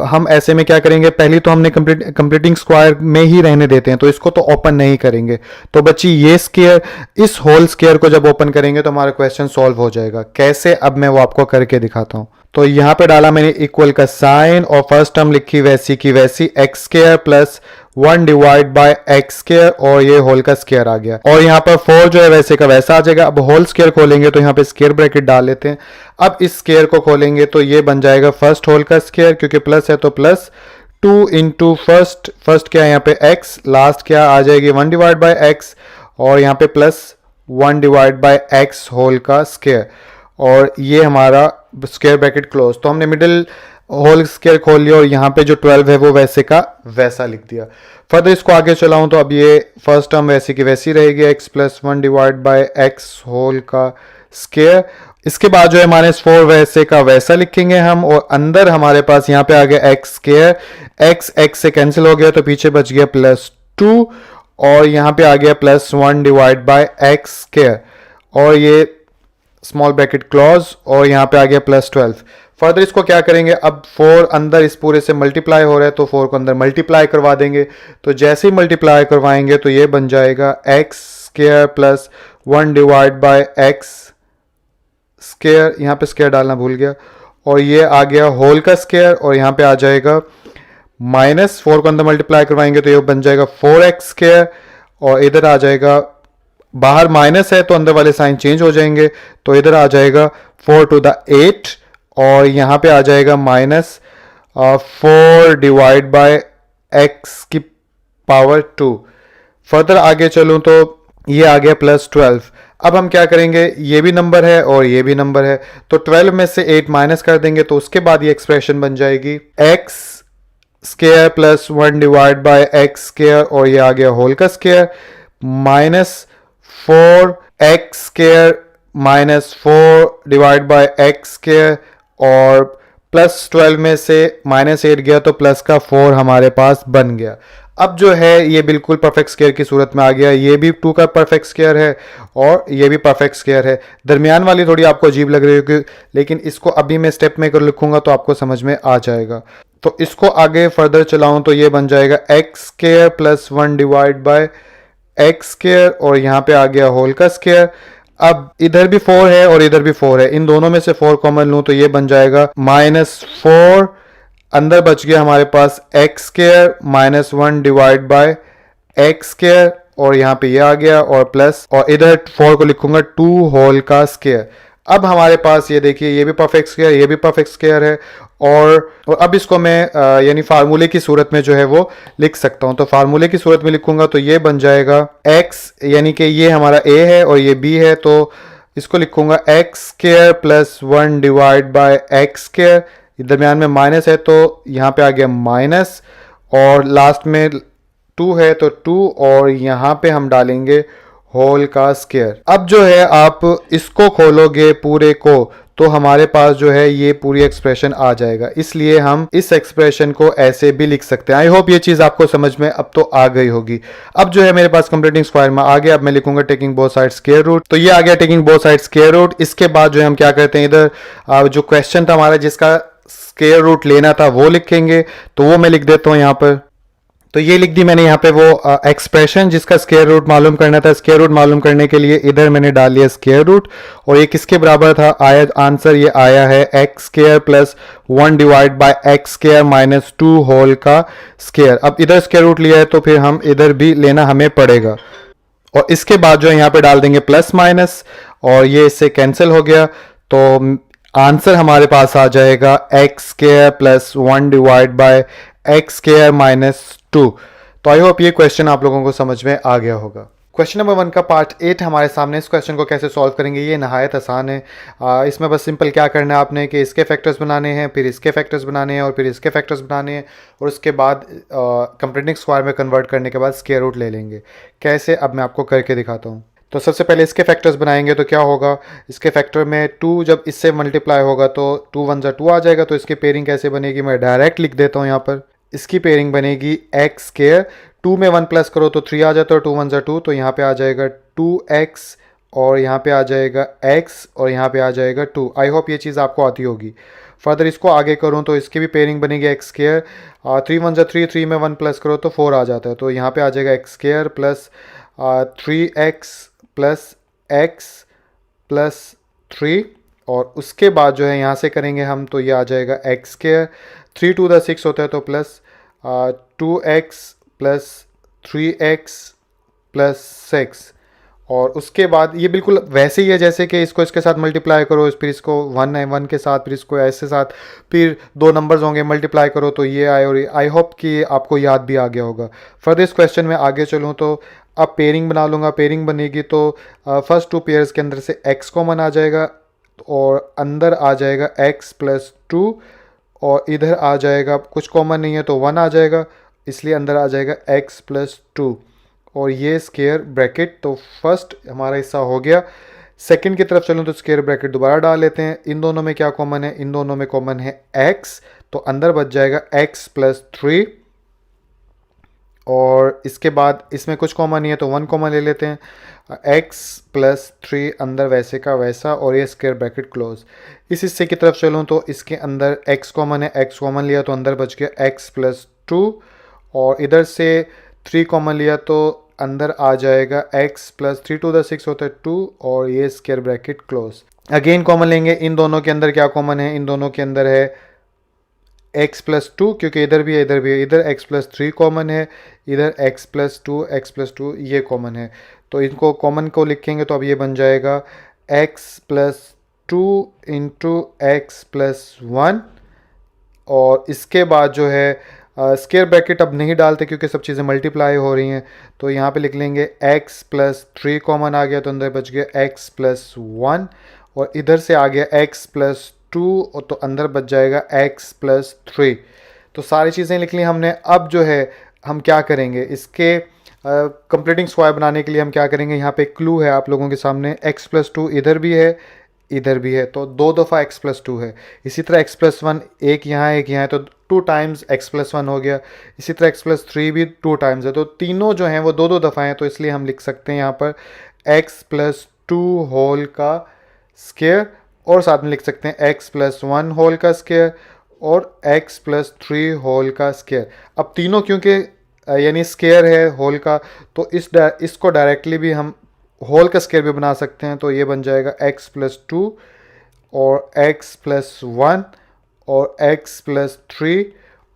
हम ऐसे में क्या करेंगे, पहली तो हमने कंप्लीटिंग स्क्वायर में ही रहने देते हैं, तो इसको तो ओपन नहीं करेंगे। तो बच्ची ये स्क्वायर, इस होल स्क्वायर को जब ओपन करेंगे तो हमारा क्वेश्चन सॉल्व हो जाएगा। कैसे, अब मैं वो आपको करके दिखाता हूं। तो यहां पे डाला मैंने इक्वल का साइन और फर्स्ट टर्म लिखी वैसी की वैसी x square plus 1 divide by x square, और ये होल का स्क्वायर आ गया, और यहाँ पर 4 जो है वैसे का वैसा आ जाएगा। अब होल स्क्वायर खोलेंगे तो यहाँ पे स्क्वायर ब्रैकेट डाल लेते हैं। अब इस स्क्वायर को खोलेंगे तो ये बन जाएगा फर्स्ट होल का स्क्वायर, क्योंकि प्लस है तो प्लस 2 इंटू फर्स्ट क्या है यहाँ पे x, लास्ट क्या आ जाएगी 1 डिवाइड बाय x, और यहाँ पे plus 1 divide by x whole का स्क्वायर, और ये हमारा स्क्वायर ब्रैकेट क्लोज। तो हमने मिडिल होल स्क्वायर खोल लिया और यहाँ पे जो 12 है वो वैसे का वैसा लिख दिया। फर्दर इसको आगे चलाऊं तो अब ये फर्स्ट टर्म वैसे की वैसी रहेगी, x plus 1 divide by x whole का स्क्वायर। इसके बाद जो है -4 वैसे का वैसा लिखेंगे हम, और अंदर हमारे पास यहाँ पे आ गया x स्क्वायर, x से कैंसिल हो गया तो पीछे बच गया +2, और यहाँ पे आ गया +1 डिवाइड बाय x स्क्वायर, और ये स्मॉल ब्रैकेट क्लोज, और यहाँ पे आ गया +12। फर्दर इसको क्या करेंगे, अब 4 अंदर इस पूरे से मल्टीप्लाई हो रहा है तो 4 को अंदर मल्टीप्लाई करवा देंगे। तो जैसे ही मल्टीप्लाई करवाएंगे तो ये बन जाएगा x square plus 1 divide by x square, यहाँ पे स्क्वायर डालना भूल गया, और ये आ गया होल का स्क्वायर, और यहाँ पे आ जाएगा -4 को अंदर मल्टीप्लाई करवाएंगे तो ये बन जाएगा 4x स्क्वायर, और इधर आ जाएगा, बाहर माइनस है तो अंदर वाले साइन चेंज हो जाएंगे, तो इधर आ जाएगा 4 टू द 8, और यहाँ पे आ जाएगा -4 डिवाइड बाय x की पावर 2। फर्दर आगे चलूँ तो ये आ गया +12। अब हम क्या करेंगे, ये भी नंबर है और ये भी नंबर है, तो 12 में से 8 माइनस कर देंगे तो उसके बाद ये एक्सप्रेशन बन जाएगी x square plus 1 divide by x square, और ये आ गया होल का square, -4x square -4 divide by x square, और +12 में से -8 गया तो प्लस का 4 हमारे पास बन गया। अब जो है ये बिल्कुल परफेक्ट स्क्वायर की सूरत में आ गया, ये भी 2 का परफेक्ट स्क्वायर है और ये भी परफेक्ट स्क्वायर है। दरमियान वाली थोड़ी आपको अजीब लग रही होगी, लेकिन इसको अभी मैं स्टेप में कर लिखूंगा तो आपको समझ में आ जाएगा। तो इसको आगे फर्दर चलाऊं तो ये बन जाएगा x square plus 1 divide by x square, और यहाँ पे आ गया होल का स्क्वायर। अब इधर भी 4 है और इधर भी 4 है, इन दोनों में से 4 कॉमन लूं तो ये बन जाएगा -4, अंदर बच गया हमारे पास x square -1 divide by x square, और यहाँ पे ये आ गया और प्लस, और इधर 4 को लिखूंगा 2 होल का स्क्वायर। अब हमारे पास ये देखिए ये भी परफेक्ट स्क्वायर, ये भी परफेक्ट स्क्वायर है, और अब इसको मैं यानी फार्मूले की सूरत में जो है वो लिख सकता हूं। तो फार्मूले की सूरत में लिखूंगा तो ये बन जाएगा x, यानी कि ये हमारा a है और ये b है, तो इसको लिखूंगा x square plus 1 divide by x square, दरमियान में माइनस है तो यहाँ पे आ गया माइनस, और लास्ट में 2 है तो 2, और यहाँ पे हम डालेंगे होल का स्क्वायर। अब जो है आप इसको खोलोगे पूरे को तो हमारे पास जो है ये पूरी एक्सप्रेशन आ जाएगा, इसलिए हम इस एक्सप्रेशन को ऐसे भी लिख सकते हैं। आई होप ये चीज़ आपको समझ में अब तो आ गई होगी। अब जो है मेरे पास कंप्लीटिंग स्क्वायर में आ गया, अब मैं लिखूंगा taking both side square root, तो ये आ गया taking both side square root. इसके बाद जो है हम क्या करते हैं, इधर जो क्वेश्चन था हमारा जिसका स्क्वायर रूट लेना था वो लिखेंगे, तो वो मैं लिख देता हूँ यहाँ पर। तो ये लिख दी मैंने यहाँ पे वो एक्सप्रेशन जिसका स्क्वायर रूट मालूम करना था। स्क्वायर रूट मालूम करने के लिए इधर मैंने डाल लिया स्क्वायर रूट, और ये किसके बराबर था, आया आंसर ये आया है x square plus 1 divide by x square -2 whole का स्क्वायर। अब इधर स्क्वायर रूट लिया है तो फिर हम इधर भी लेना हमें पड़ेगा, और इसके बाद जो है यहाँ पे डाल देंगे प्लस माइनस, और ये इससे कैंसिल हो गया, तो आंसर हमारे पास आ जाएगा x square plus 1 divide by x square -2। तो आई होप ये क्वेश्चन आप लोगों को समझ में आ गया होगा। क्वेश्चन नंबर 1 का पार्ट 8 हमारे सामने। इस क्वेश्चन को कैसे सॉल्व करेंगे, ये नहायत आसान है। इसमें बस सिंपल क्या करना है आपने कि इसके फैक्टर्स बनाने हैं, फिर इसके फैक्टर्स बनाने हैं, और फिर इसके फैक्टर्स बनाने हैं, और उसके बाद कंप्लीटिंग स्क्वायर में कन्वर्ट करने के बाद स्क्वायर रूट ले लेंगे। कैसे, अब मैं आपको करके दिखाता हूँ। तो सबसे पहले इसके फैक्टर्स बनाएंगे तो क्या होगा, इसके फैक्टर में 2 जब इससे मल्टीप्लाई होगा तो 2 1 जा 2 आ जाएगा, तो इसकी पेयरिंग कैसे बनेगी, मैं डायरेक्ट लिख देता हूँ यहाँ पर। इसकी पेयरिंग बनेगी एक्स स्क्वायर, 2 में 1 प्लस करो तो 3 आ जाता है, 2 1 जा 2, तो यहाँ पे आ जाएगा 2x, और यहाँ पे आ जाएगा x, और यहाँ पे आ जाएगा 2। आई होप ये चीज़ आपको आती होगी। फर्दर इसको आगे करूँ तो इसकी भी पेयरिंग बनेगी एक्स स्क्वायर, 3 1 जा 3, 3 में 1 प्लस करो तो 4 आ जाता है, तो यहाँ पे आ जाएगा x square plus 3x plus x plus 3, और उसके बाद जो है यहाँ से करेंगे हम तो ये आ जाएगा एक्स स्क्वायर, 3 2 द 6 होता है तो plus 2x plus 3x plus 6, और उसके बाद ये बिल्कुल वैसे ही है जैसे कि इसको इसके साथ मल्टीप्लाई करो, फिर इसको 1 है 1 के साथ, फिर इसको ऐसे साथ, फिर 2 नंबर्स होंगे मल्टीप्लाई करो तो ये आए, और आई होप कि आपको याद भी आ गया होगा। फर्दर इस क्वेश्चन में आगे चलूँ तो अब पेयरिंग बना लूँगा। पेयरिंग बनेगी तो फर्स्ट 2 पेयर्स के अंदर से x कॉमन आ जाएगा, और अंदर आ जाएगा x प्लस 2, और इधर आ जाएगा कुछ कॉमन नहीं है तो 1 आ जाएगा, इसलिए अंदर आ जाएगा x प्लस 2, और ये स्क्वायर ब्रैकेट। तो फर्स्ट हमारा हिस्सा हो गया। सेकंड की तरफ चलूँ तो स्क्वायर ब्रैकेट दोबारा डाल लेते हैं। इन दोनों में क्या कॉमन है, इन दोनों में कॉमन है x, तो अंदर बच जाएगा x प्लस 3, और इसके बाद इसमें कुछ कॉमन नहीं है तो 1 कॉमन ले लेते हैं, x प्लस 3 अंदर वैसे का वैसा, और ये स्क्वायर ब्रैकेट क्लोज। इस हिस्से की तरफ चलूँ तो इसके अंदर x कॉमन है, x कॉमन लिया तो अंदर बच गया x प्लस 2, और इधर से 3 कॉमन लिया तो अंदर आ जाएगा x प्लस 3 टू द 6 होता है 2, और ये square bracket close. Again common लेंगे, इन दोनों के अंदर क्या कॉमन है, इन दोनों के अंदर है x प्लस 2, क्योंकि इधर भी है इधर भी है, इधर x प्लस 3 कॉमन है, इधर x प्लस 2 ये कॉमन है, तो इनको कॉमन को लिखेंगे तो अब ये बन जाएगा x plus 2 into x plus 1, और इसके बाद जो है स्क्वायर ब्रैकेट अब नहीं डालते क्योंकि सब चीज़ें मल्टीप्लाई हो रही हैं, तो यहाँ पे लिख लेंगे x प्लस 3 कॉमन आ गया तो अंदर बच गया x प्लस 1, और इधर से आ गया x प्लस 2 और तो अंदर बच जाएगा x प्लस 3। तो सारी चीज़ें लिख ली हमने। अब जो है हम क्या करेंगे, इसके कंप्लीटिंग स्क्वायर बनाने के लिए हम क्या करेंगे, यहाँ पे क्लू है आप लोगों के सामने, x प्लस 2 इधर भी है इधर भी है, तो 2 दफ़ा x प्लस 2 है। इसी तरह x प्लस 1 एक यहाँ है तो 2 टाइम्स x प्लस 1 हो गया। इसी तरह x प्लस 3 भी 2 टाइम्स है, तो तीनों जो हैं वो 2 दफ़ा हैं, तो इसलिए हम लिख सकते हैं यहाँ पर x प्लस 2 होल का स्क्वायर, और साथ में लिख सकते हैं x प्लस 1 होल का स्क्वायर और x प्लस 3 होल का स्क्वायर। अब तीनों क्योंकि यानी स्क्वायर है होल का, तो इसको डायरेक्टली भी हम होल का स्क्वायर भी बना सकते हैं, तो ये बन जाएगा x प्लस 2 और x प्लस 1 और x प्लस 3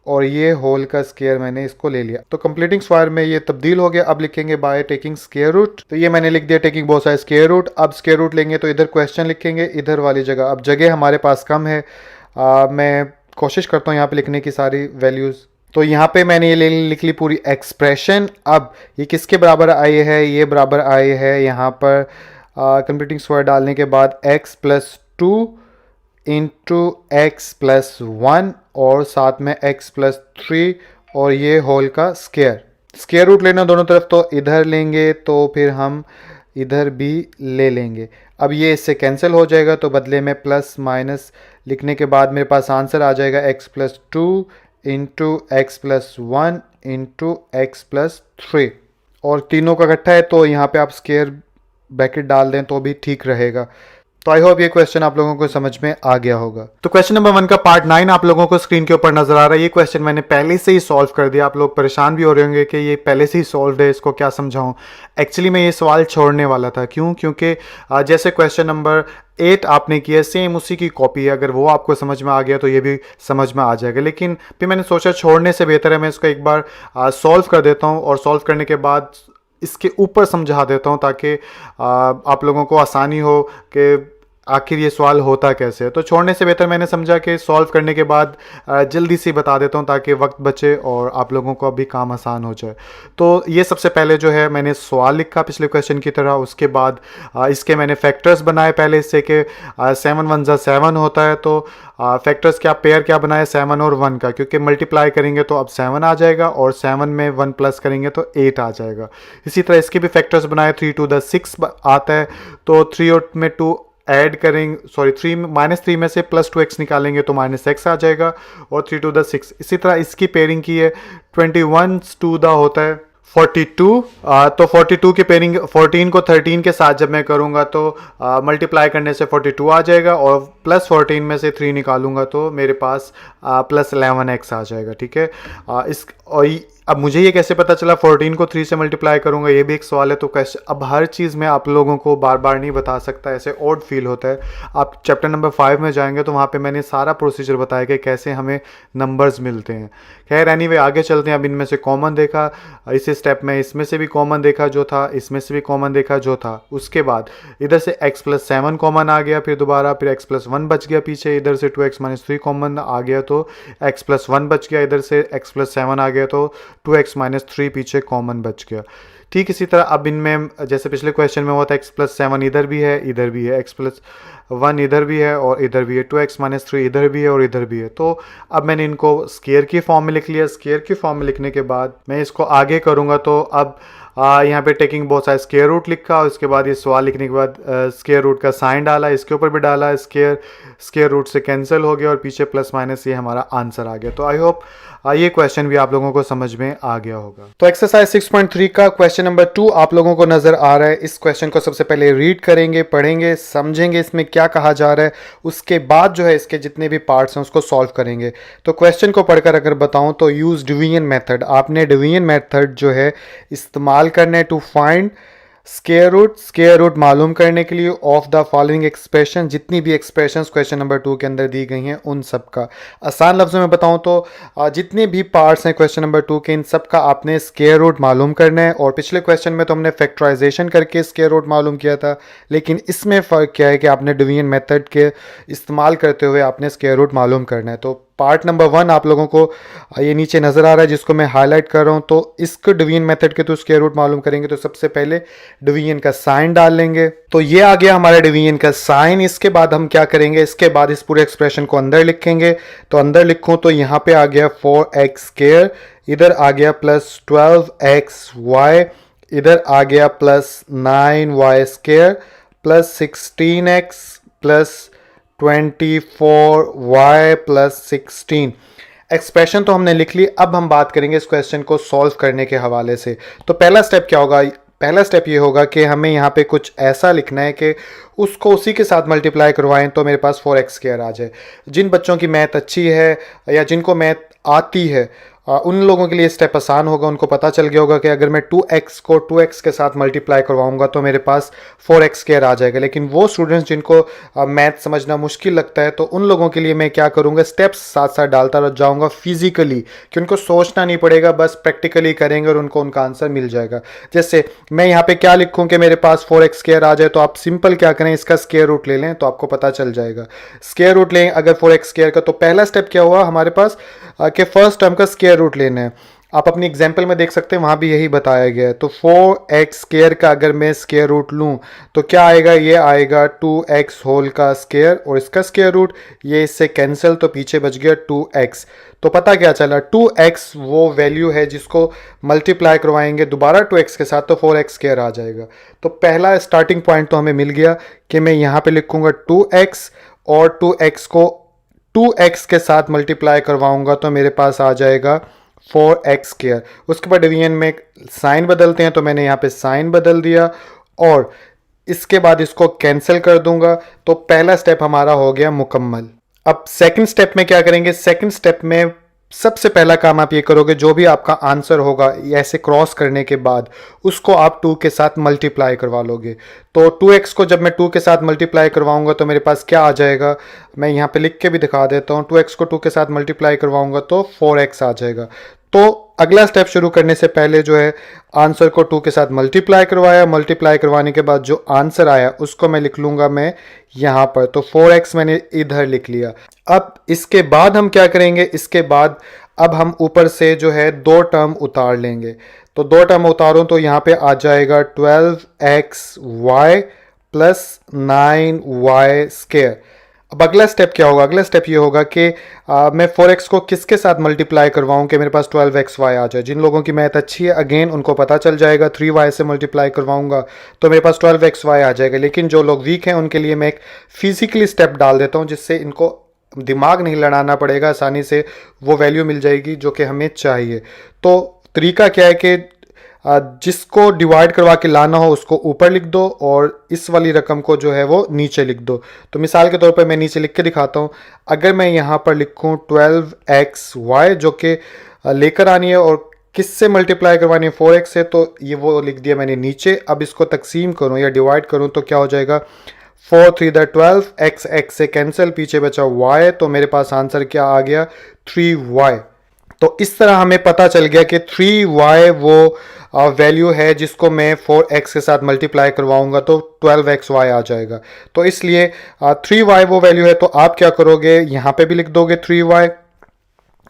और ये होल का स्क्वायर मैंने इसको ले लिया। तो कंप्लीटिंग स्क्वायर में ये तब्दील हो गया। अब लिखेंगे बाय टेकिंग स्क्वायर रूट, तो ये मैंने लिख दिया taking both side square root. अब स्क्वायर रूट लेंगे तो इधर क्वेश्चन लिखेंगे इधर वाली जगह। अब जगह हमारे पास कम है, मैं कोशिश करता हूँ यहाँ पे लिखने की सारी वैल्यूज़। तो यहाँ पे मैंने ये लिख ली पूरी एक्सप्रेशन। अब ये किसके बराबर आई है, ये बराबर आई है यहाँ पर कंप्लीटिंग स्क्वायर डालने के बाद x plus 2 into x plus 1 और साथ में x प्लस 3 और ये होल का स्क्वायर। स्क्वायर रूट लेना दोनों तरफ, तो इधर लेंगे तो फिर हम इधर भी ले लेंगे। अब ये इससे कैंसिल हो जाएगा, तो बदले में प्लस माइनस लिखने के बाद मेरे पास आंसर आ जाएगा x plus 2 into x plus 1 into x plus 3, और तीनों का इकट्ठा है तो यहाँ पे आप स्क्वायर ब्रैकेट डाल दें तो भी ठीक रहेगा। तो आई होप ये क्वेश्चन आप लोगों को समझ में आ गया होगा। तो क्वेश्चन नंबर 1 का पार्ट 9 आप लोगों को स्क्रीन के ऊपर नजर आ रहा है। ये क्वेश्चन मैंने पहले से ही सॉल्व कर दिया। आप लोग परेशान भी हो रहे होंगे कि ये पहले से ही सॉल्व है, इसको क्या समझाऊं। एक्चुअली मैं ये सवाल छोड़ने वाला था। क्यों? क्योंकि जैसे क्वेश्चन नंबर 8 आपने किया सेम उसी की कॉपी है। अगर वो आपको समझ में आ गया तो ये भी समझ में आ जाएगा, लेकिन फिर मैंने सोचा छोड़ने से बेहतर है मैं इसको एक बार सॉल्व कर देता हूँ, और सॉल्व करने के बाद इसके ऊपर समझा देता हूँ ताकि आप लोगों को आसानी हो कि आखिर ये सवाल होता कैसे है। तो छोड़ने से बेहतर मैंने समझा कि सॉल्व करने के बाद जल्दी से बता देता हूँ ताकि वक्त बचे और आप लोगों को अभी काम आसान हो जाए। तो ये सबसे पहले जो है मैंने सवाल लिखा पिछले क्वेश्चन की तरह, उसके बाद इसके मैंने फैक्टर्स बनाए पहले इससे कि 7 1 जा 7 होता है, तो फैक्टर्स क्या पेयर क्या बनाए 7 और 1 का, क्योंकि मल्टीप्लाई करेंगे तो अब 7 आ जाएगा और 7 में 1 प्लस करेंगे तो 8 आ जाएगा। इसी तरह इसके भी फैक्टर्स बनाए 3 टू द 6 आता है, तो 3 और में 2 ऐड करेंगे, सॉरी 3 -3 में से प्लस 2x निकालेंगे तो -x आ जाएगा, और 3 टू द 6। इसी तरह इसकी पेयरिंग की है 21 टू द होता है 42, तो 42 की पेयरिंग 14 को 13 के साथ जब मैं करूँगा तो मल्टीप्लाई करने से 42 आ जाएगा, और प्लस 14 में से 3 निकालूंगा तो मेरे पास प्लस 11x आ जाएगा। ठीक है, अब मुझे ये कैसे पता चला 14 को 3 से मल्टीप्लाई करूंगा, ये भी एक सवाल है। तो कैसे, अब हर चीज़ में आप लोगों को बार बार नहीं बता सकता, ऐसे ऑड फील होता है। आप चैप्टर नंबर 5 में जाएंगे तो वहाँ पे मैंने सारा प्रोसीजर बताया कि कैसे हमें नंबर्स मिलते हैं। खैर एनीवे आगे चलते हैं। अब इनमें से कॉमन देखा, इस स्टेप में इसमें से भी कॉमन देखा जो था, इसमें से भी कॉमन देखा जो था। उसके बाद इधर से x प्लस 7 कॉमन आ गया, फिर दोबारा फिर x प्लस 1 बच गया पीछे, इधर से 2x माइनस 3 कॉमन आ गया तो x प्लस 1 बच गया, इधर से x प्लस 7 आ गया तो 2x माइनस 3 पीछे कॉमन बच गया। ठीक इसी तरह अब इनमें जैसे पिछले क्वेश्चन में हुआ था x प्लस 7 इधर भी है इधर भी है, x प्लस 1 इधर भी है और इधर भी है, 2x माइनस 3 इधर भी है और इधर भी है। तो अब मैंने इनको स्क्वायर की फॉर्म में लिख लिया। स्क्वायर की फॉर्म में लिखने के बाद मैं इसको आगे करूँगा, तो अब यहाँ पे taking both side square root लिखा, और उसके बाद ये सवाल लिखने के बाद स्क्वायर रूट का साइन डाला, इसके ऊपर भी डाला, स्क्वायर रूट से कैंसिल हो गया और पीछे प्लस माइनस ये हमारा आंसर आ गया। तो आई होप ये क्वेश्चन भी आप लोगों को समझ में आ गया होगा। तो एक्सरसाइज 6.3 का क्वेश्चन नंबर 2 आप लोगों को नजर आ रहा है। इस क्वेश्चन को सबसे पहले रीड करेंगे, पढ़ेंगे, समझेंगे इसमें क्या कहा जा रहा है, उसके बाद जो है इसके जितने भी पार्ट्स हैं उसको सॉल्व करेंगे। तो क्वेश्चन को पढ़कर अगर बताऊं तो यूज डिवीजन मेथड, आपने डिवीजन मेथड जो है इस्तेमाल करना है टू फाइंड स्क्वायर रूट मालूम करने के लिए ऑफ द फॉलोइंग एक्सप्रेशन। जितनी भी एक्सप्रेशंस क्वेश्चन नंबर 2 के अंदर दी गई हैं उन सब का, आसान लफ्ज़ों में बताऊं तो जितने भी पार्ट्स हैं क्वेश्चन नंबर 2 के, इन सब का आपने स्क्वायर रूट मालूम करना है। और पिछले क्वेश्चन में तो हमने फैक्टराइजेशन करके स्क्वायर रूट मालूम किया था, लेकिन इसमें फ़र्क क्या है कि आपने डिवीजन मेथड के इस्तेमाल करते हुए आपने स्क्वायर रूट मालूम करना है। तो पार्ट नंबर 1 आप लोगों को ये नीचे नज़र आ रहा है जिसको मैं हाईलाइट कर रहा हूँ। तो इसको डिवीजन मेथड के थ्रू स्क्वायर रूट मालूम करेंगे। तो सबसे पहले डिवीजन का साइन डाल लेंगे। तो ये आ गया हमारा डिवीजन का साइन। इसके बाद हम क्या करेंगे, इसके बाद इस पूरे एक्सप्रेशन को अंदर लिखेंगे। तो अंदर लिखूँ तो यहाँ पे आ गया 4x स्क्वायर, इधर आ गया प्लस 12xy, इधर आ गया plus 9y square plus 16x plus 24y plus 16। Expression तो हमने लिख ली। अब हम बात करेंगे इस क्वेश्चन को सॉल्व करने के हवाले से। तो पहला स्टेप क्या होगा, पहला स्टेप ये होगा कि हमें यहाँ पे कुछ ऐसा लिखना है कि उसको उसी के साथ मल्टीप्लाई करवाएं तो मेरे पास 4x स्क्वायर आ जाए। जिन बच्चों की मैथ अच्छी है या जिनको मैथ आती है उन लोगों के लिए स्टेप आसान होगा। उनको पता चल गया होगा कि अगर मैं 2x को 2x के साथ मल्टीप्लाई करवाऊंगा तो मेरे पास 4x स्क्वायर आ जाएगा। लेकिन वो स्टूडेंट्स जिनको मैथ समझना मुश्किल लगता है तो उन लोगों के लिए मैं क्या करूंगा, स्टेप्स साथ साथ डालता जाऊंगा फिजिकली, कि उनको सोचना नहीं पड़ेगा, बस प्रैक्टिकली करेंगे और उनको उनका आंसर मिल जाएगा। जैसे मैं यहाँ पे क्या लिखूँ कि मेरे पास 4x स्क्वायर आ जाए, तो आप सिंपल क्या करें, इसका स्क्वायर रूट ले लें तो आपको पता चल जाएगा। स्क्वायर रूट लें अगर 4x स्क्वायर का, तो पहला स्टेप क्या हुआ हमारे पास कि फर्स्ट टर्म का स्क्वायर रूट लेना है। आप अपनी एग्जाम्पल में देख सकते हैं, वहाँ भी यही बताया गया है। तो 4x स्क्वायर का अगर मैं स्क्वायर रूट लूँ तो क्या आएगा, ये आएगा 2x होल का स्क्वायर और इसका स्क्वायर रूट, ये इससे कैंसिल, तो पीछे बच गया 2x। तो पता क्या चला, 2x वो वैल्यू है जिसको मल्टीप्लाई करवाएंगे दोबारा 2x के साथ तो 4x स्क्वायर आ जाएगा। तो पहला स्टार्टिंग पॉइंट तो हमें मिल गया कि मैं यहाँ पे लिखूँगा 2x और 2x को 2x के साथ मल्टीप्लाई करवाऊंगा तो मेरे पास आ जाएगा 4x स्क्वायर। उसके बाद डिवीजन में साइन बदलते हैं, तो मैंने यहाँ पे साइन बदल दिया और इसके बाद इसको कैंसिल कर दूंगा। तो पहला स्टेप हमारा हो गया मुकम्मल। अब सेकंड स्टेप में क्या करेंगे, सेकंड स्टेप में सबसे पहला काम आप ये करोगे, जो भी आपका आंसर होगा ऐसे क्रॉस करने के बाद उसको आप 2 के साथ मल्टीप्लाई करवा लोगे। तो 2x को जब मैं 2 के साथ मल्टीप्लाई करवाऊंगा तो मेरे पास क्या आ जाएगा, मैं यहाँ पे लिख के भी दिखा देता हूँ। 2x को 2 के साथ मल्टीप्लाई करवाऊंगा तो 4x आ जाएगा। तो अगला स्टेप शुरू करने से पहले जो है आंसर को 2 के साथ मल्टीप्लाई करवाया, मल्टीप्लाई करवाने के बाद जो आंसर आया उसको मैं लिख लूँगा मैं यहाँ पर। तो 4x मैंने इधर लिख लिया। अब इसके बाद हम क्या करेंगे, इसके बाद अब हम ऊपर से जो है 2 टर्म उतार लेंगे। तो 2 टर्म उतारूँ तो यहाँ पे आ जाएगा 12xy प्लस 9y स्क्वायर। अब अगला स्टेप क्या होगा, अगला स्टेप ये होगा कि मैं 4x को किसके साथ मल्टीप्लाई करवाऊँ कि मेरे पास 12xy आ जाए। जिन लोगों की मैथ अच्छी है अगेन उनको पता चल जाएगा, 3y से मल्टीप्लाई करवाऊँगा तो मेरे पास 12xy आ जाएगा। लेकिन जो लोग वीक हैं उनके लिए मैं एक फिजिकली स्टेप डाल देता हूँ जिससे इनको दिमाग नहीं लड़ाना पड़ेगा, आसानी से वो वैल्यू मिल जाएगी जो कि हमें चाहिए। तो तरीका क्या है कि जिसको डिवाइड करवा के लाना हो उसको ऊपर लिख दो और इस वाली रकम को जो है वो नीचे लिख दो। तो मिसाल के तौर पर मैं नीचे लिख के दिखाता हूँ। अगर मैं यहाँ पर लिखूँ 12xy जो कि लेकर आनी है और किससे मल्टीप्लाई करवानी है 4x से, तो ये वो लिख दिया मैंने नीचे। अब इसको तकसीम करूँ या डिवाइड करूँ तो क्या हो जाएगा, 4 3 12, x से कैंसिल, पीछे बचा y, तो मेरे पास आंसर क्या आ गया 3y। तो इस तरह हमें पता चल गया कि 3y वो वैल्यू है जिसको मैं 4x के साथ मल्टीप्लाई करवाऊंगा तो 12xy आ जाएगा। तो इसलिए 3y वो वैल्यू है। तो आप क्या करोगे, यहाँ पे भी लिख दोगे 3y,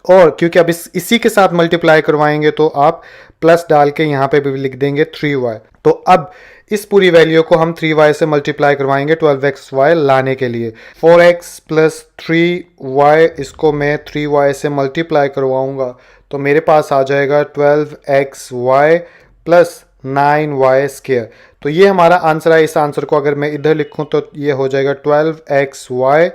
और क्योंकि अब इसी के साथ मल्टीप्लाई करवाएंगे तो आप प्लस डाल के यहाँ पे भी लिख देंगे 3y। तो अब इस पूरी वैल्यू को हम 3y से मल्टीप्लाई करवाएंगे 12xy लाने के लिए। 4x प्लस 3y, इसको मैं 3y से मल्टीप्लाई करवाऊंगा तो मेरे पास आ जाएगा 12xy प्लस 9y स्क्वायर। तो ये हमारा आंसर है। इस आंसर को अगर मैं इधर लिखूं तो ये हो जाएगा 12xy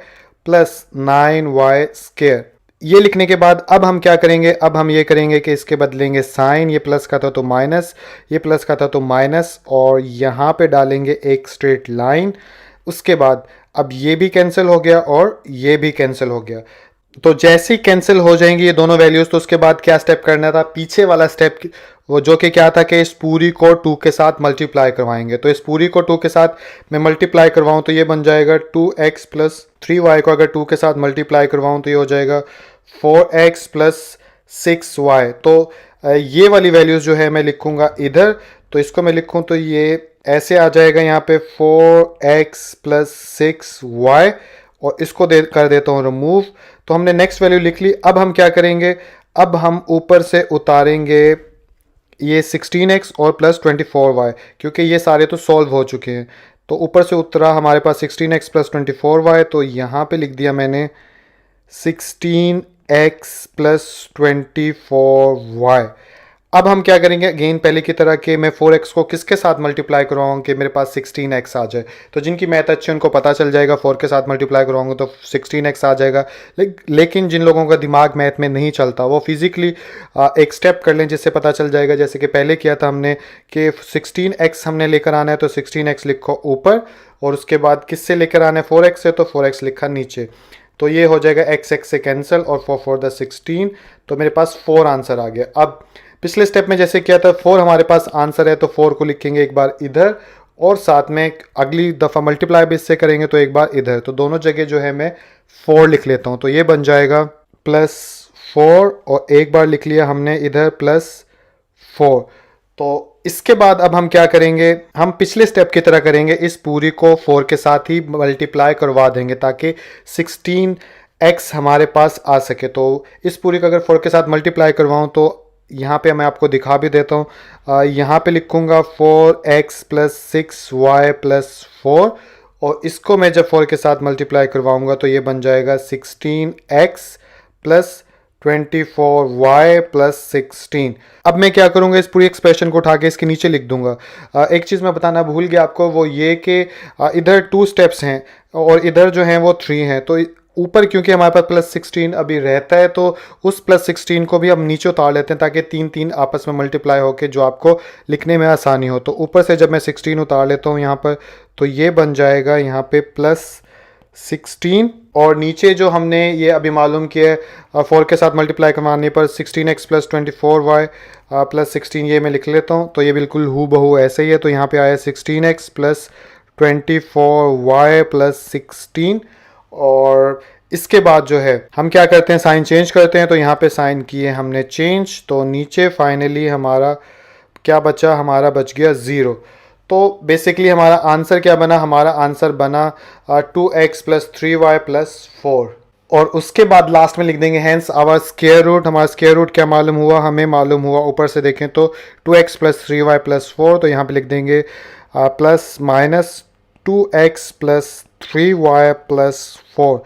प्लस 9y स्क्वायर। ये लिखने के बाद अब हम क्या करेंगे, अब हम ये करेंगे कि इसके बदलेंगे साइन, ये प्लस का था तो माइनस, ये प्लस का था तो माइनस, और यहाँ पे डालेंगे एक स्ट्रेट लाइन। उसके बाद अब ये भी कैंसिल हो गया और ये भी कैंसिल हो गया। तो जैसे ही कैंसिल हो जाएंगी ये दोनों वैल्यूज, तो उसके बाद क्या स्टेप करना था, पीछे वाला स्टेप वो जो कि क्या था कि इस पूरी को 2 के साथ मल्टीप्लाई करवाएंगे। तो इस पूरी को 2 के साथ मैं मल्टीप्लाई करवाऊँ तो ये बन जाएगा 2x प्लस 3y को अगर 2 के साथ मल्टीप्लाई करवाऊँ तो ये हो जाएगा 4x प्लस 6y। तो ये वाली वैल्यूज़ जो है मैं लिखूँगा इधर। तो इसको मैं लिखूँ तो ये ऐसे आ जाएगा यहाँ पे 4x प्लस 6y, और इसको कर देता हूँ रिमूव। तो हमने नेक्स्ट वैल्यू लिख ली। अब हम क्या करेंगे, अब हम ऊपर से उतारेंगे ये 16x और प्लस 24y, क्योंकि ये सारे तो सॉल्व हो चुके हैं। तो ऊपर से उतरा हमारे पास 16x प्लस 24y, तो यहाँ पे लिख दिया मैंने 16x प्लस 24y। अब हम क्या करेंगे, अगेन पहले की तरह कि मैं 4x को किसके साथ मल्टीप्लाई करवाऊँ कि मेरे पास 16x आ जाए। तो जिनकी मैथ अच्छी उनको पता चल जाएगा 4 के साथ मल्टीप्लाई करवाऊंगा तो 16x आ जाएगा। लेकिन जिन लोगों का दिमाग मैथ में नहीं चलता वो फिजिकली एक स्टेप कर लें जिससे पता चल जाएगा। जैसे कि पहले किया था हमने कि 16x हमने लेकर आना है तो 16x लिखो ऊपर, और उसके बाद किससे लेकर आना है 4x से, तो 4x लिखा नीचे। तो ये हो जाएगा x से कैंसिल और 4 4 द 16, तो मेरे पास 4 आंसर आ गया। अब पिछले स्टेप में जैसे किया था 4 हमारे पास आंसर है तो 4 को लिखेंगे एक बार इधर, और साथ में अगली दफ़ा मल्टीप्लाई भी इससे करेंगे तो एक बार इधर। तो दोनों जगह जो है मैं 4 लिख लेता हूँ। तो ये बन जाएगा +4, और एक बार लिख लिया हमने इधर +4। तो इसके बाद अब हम क्या करेंगे, हम पिछले स्टेप की तरह करेंगे, इस पूरी को 4 के साथ ही मल्टीप्लाई करवा देंगे ताकि 16x हमारे पास आ सके। तो इस पूरी को अगर 4 के साथ मल्टीप्लाई करवाऊँ तो यहाँ पे मैं आपको दिखा भी देता हूँ। यहाँ पे लिखूँगा 4x प्लस 6y प्लस 4, और इसको मैं जब 4 के साथ मल्टीप्लाई करवाऊँगा तो ये बन जाएगा 16x प्लस 24y प्लस 16। अब मैं क्या करूँगा, इस पूरी एक्सप्रेशन को उठा के इसके नीचे लिख दूंगा। एक चीज़ मैं बताना भूल गया आपको, वो ये कि इधर 2 स्टेप्स हैं और इधर जो हैं वो 3 हैं। तो ऊपर क्योंकि हमारे पास +16 अभी रहता है तो उस +16 को भी हम नीचे उतार लेते हैं ताकि 3 3 आपस में मल्टीप्लाई होके जो आपको लिखने में आसानी हो। तो ऊपर से जब मैं 16 उतार लेता हूँ यहाँ पर, तो ये बन जाएगा यहाँ पे +16, और नीचे जो हमने ये अभी मालूम किया है 4 के साथ मल्टीप्लाई करवाने पर 16x प्लस 24y प्लस 16, ये मैं लिख लेता हूँ। तो ये बिल्कुल हू बहू ऐसे ही है। तो यहाँ पे आया 16x प्लस 24y प्लस 16, और इसके बाद जो है हम क्या करते हैं, साइन चेंज करते हैं। तो यहाँ पे साइन किए हमने चेंज, तो नीचे फाइनली हमारा क्या बचा, हमारा बच गया 0। तो बेसिकली हमारा आंसर क्या बना, हमारा आंसर बना 2x प्लस 3y प्लस 4, और उसके बाद लास्ट में लिख देंगे हैंस आवर स्क्वायर रूट। हमारा स्क्वायर रूट क्या मालूम हुआ, हमें मालूम हुआ ऊपर से देखें तो 2x प्लस 3y प्लस 4, तो यहाँ पे लिख देंगे plus minus 2x plus 3y plus 4।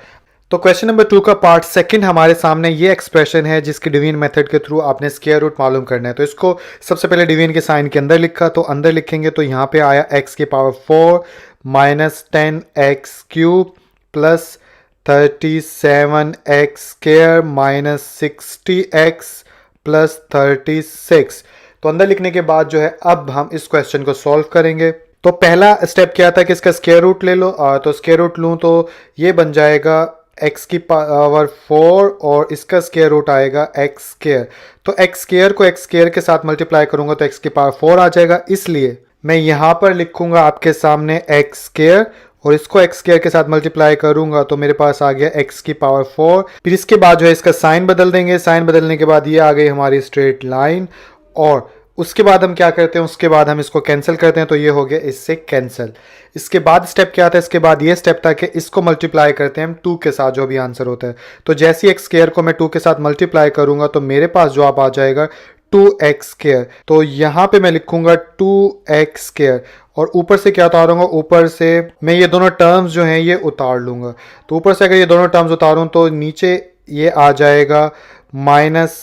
तो क्वेश्चन नंबर 2 का पार्ट सेकंड हमारे सामने ये एक्सप्रेशन है जिसकी डिवीजन मेथड के थ्रू आपने स्क्वायर रूट मालूम करना है। तो इसको सबसे पहले डिवीजन के साइन के अंदर लिखा, तो अंदर लिखेंगे तो यहाँ पे आया x की power 4 minus 10x cube plus 37x square minus 60x plus 36। तो अंदर लिखने के बाद जो है अब हम इस क्वेश्चन को सॉल्व करेंगे। तो पहला स्टेप क्या था कि इसका स्क्वायर रूट ले लो। तो स्क्वायर रूट लूँ तो ये बन जाएगा x की पावर 4 और इसका स्क्वायर रूट आएगा x स्क्वायर। तो x स्क्वायर को x स्क्वायर के साथ मल्टीप्लाई करूंगा तो x की पावर 4 आ जाएगा, इसलिए मैं यहाँ पर लिखूंगा आपके सामने x स्क्वायर और इसको x स्क्वायर के साथ मल्टीप्लाई करूंगा तो मेरे पास आ गया x की पावर 4। फिर इसके बाद जो है इसका साइन बदल देंगे, साइन बदलने के बाद ये आ गई हमारी स्ट्रेट लाइन, और उसके बाद हम क्या करते हैं, उसके बाद हम इसको कैंसिल करते हैं तो ये हो गया इससे कैंसिल। इसके बाद स्टेप क्या आता है, इसके बाद ये स्टेप था कि इसको मल्टीप्लाई करते हैं हम 2 के साथ जो भी आंसर होता है। तो जैसे ही x स्क्वायर को मैं 2 के साथ मल्टीप्लाई करूंगा तो मेरे पास जवाब आ जाएगा 2x स्क्वायर। तो यहाँ पे मैं लिखूंगा 2x स्क्वायर और ऊपर से क्या उतारूंगा, ऊपर से मैं ये दोनों टर्म्स जो हैं ये उतार लूंगा। तो ऊपर से अगर ये दोनों टर्म्स उतारूं तो नीचे ये आ जाएगा minus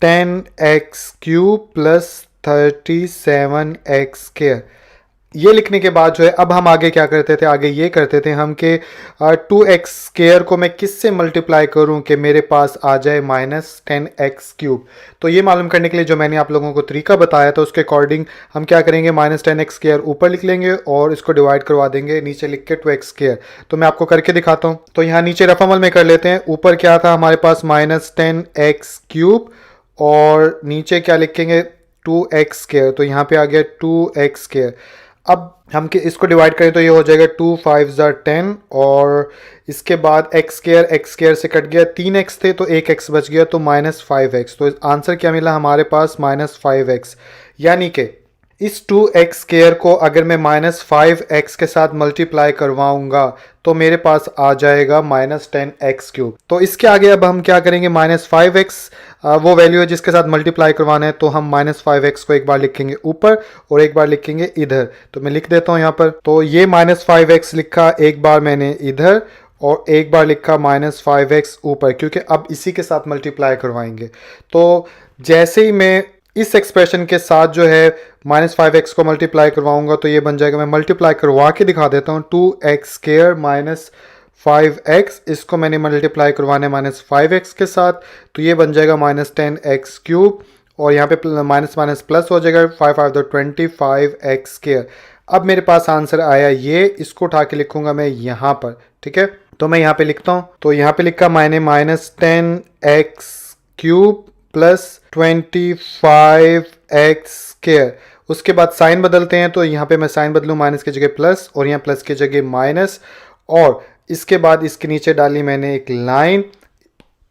10x cube plus 37x square. ये लिखने के बाद जो है अब हम आगे क्या करते थे, आगे ये करते थे हम कि 2x स्क्वायर को मैं किससे मल्टीप्लाई करूं कि मेरे पास आ जाए माइनस 10x क्यूब। तो ये मालूम करने के लिए जो मैंने आप लोगों को तरीका बताया था उसके अकॉर्डिंग हम क्या करेंगे, माइनस 10x स्क्वायर ऊपर लिख लेंगे और इसको डिवाइड करवा देंगे नीचे लिख के 2x स्क्वायर। तो मैं आपको करके दिखाता हूँ। तो यहाँ नीचे रफ अमल में कर लेते हैं। ऊपर क्या था हमारे पास माइनस 10x क्यूब और नीचे क्या लिखेंगे 2x स्क्वायर। तो यहाँ पे आ गया 2x स्क्वायर। अब हम इसको डिवाइड करें तो ये हो जाएगा 2 5 10 और इसके बाद x स्क्वायर से कट गया, 3x थे तो 1x बच गया तो माइनस 5x। तो आंसर क्या मिला हमारे पास माइनस 5x, यानी कि इस 2x स्क्वायर को अगर मैं -5x के साथ मल्टीप्लाई करवाऊंगा तो मेरे पास आ जाएगा -10x³ तो इसके आगे अब हम क्या करेंगे, -5x वो वैल्यू है जिसके साथ मल्टीप्लाई करवाना है, तो हम -5x को एक बार लिखेंगे ऊपर और एक बार लिखेंगे इधर। तो मैं लिख देता हूं यहां पर, तो ये -5x लिखा एक बार मैंने इधर और एक बार लिखा -5x ऊपर, क्योंकि अब इसी के साथ मल्टीप्लाई करवाएंगे। तो जैसे ही मैं इस एक्सप्रेशन के साथ जो है -5x को मल्टीप्लाई करवाऊंगा तो ये बन जाएगा, मैं मल्टीप्लाई करवा के दिखा देता हूँ, 2x² -5x, इसको मैंने मल्टीप्लाई करवाना है -5x के साथ, तो ये बन जाएगा -10x³ और यहाँ पे माइनस माइनस प्लस हो जाएगा, 5 5 तो 25x²। अब मेरे पास आंसर आया ये, इसको उठा के लिखूंगा मैं यहाँ पर, ठीक है। तो मैं यहाँ पे लिखता हूँ, तो यहाँ पे लिखा मैंने -10x³ प्लस 25x²। उसके बाद साइन बदलते हैं, तो यहाँ पे मैं साइन बदलूँ, माइनस की जगह प्लस और यहाँ प्लस की जगह माइनस, और इसके बाद इसके नीचे डाली मैंने एक लाइन,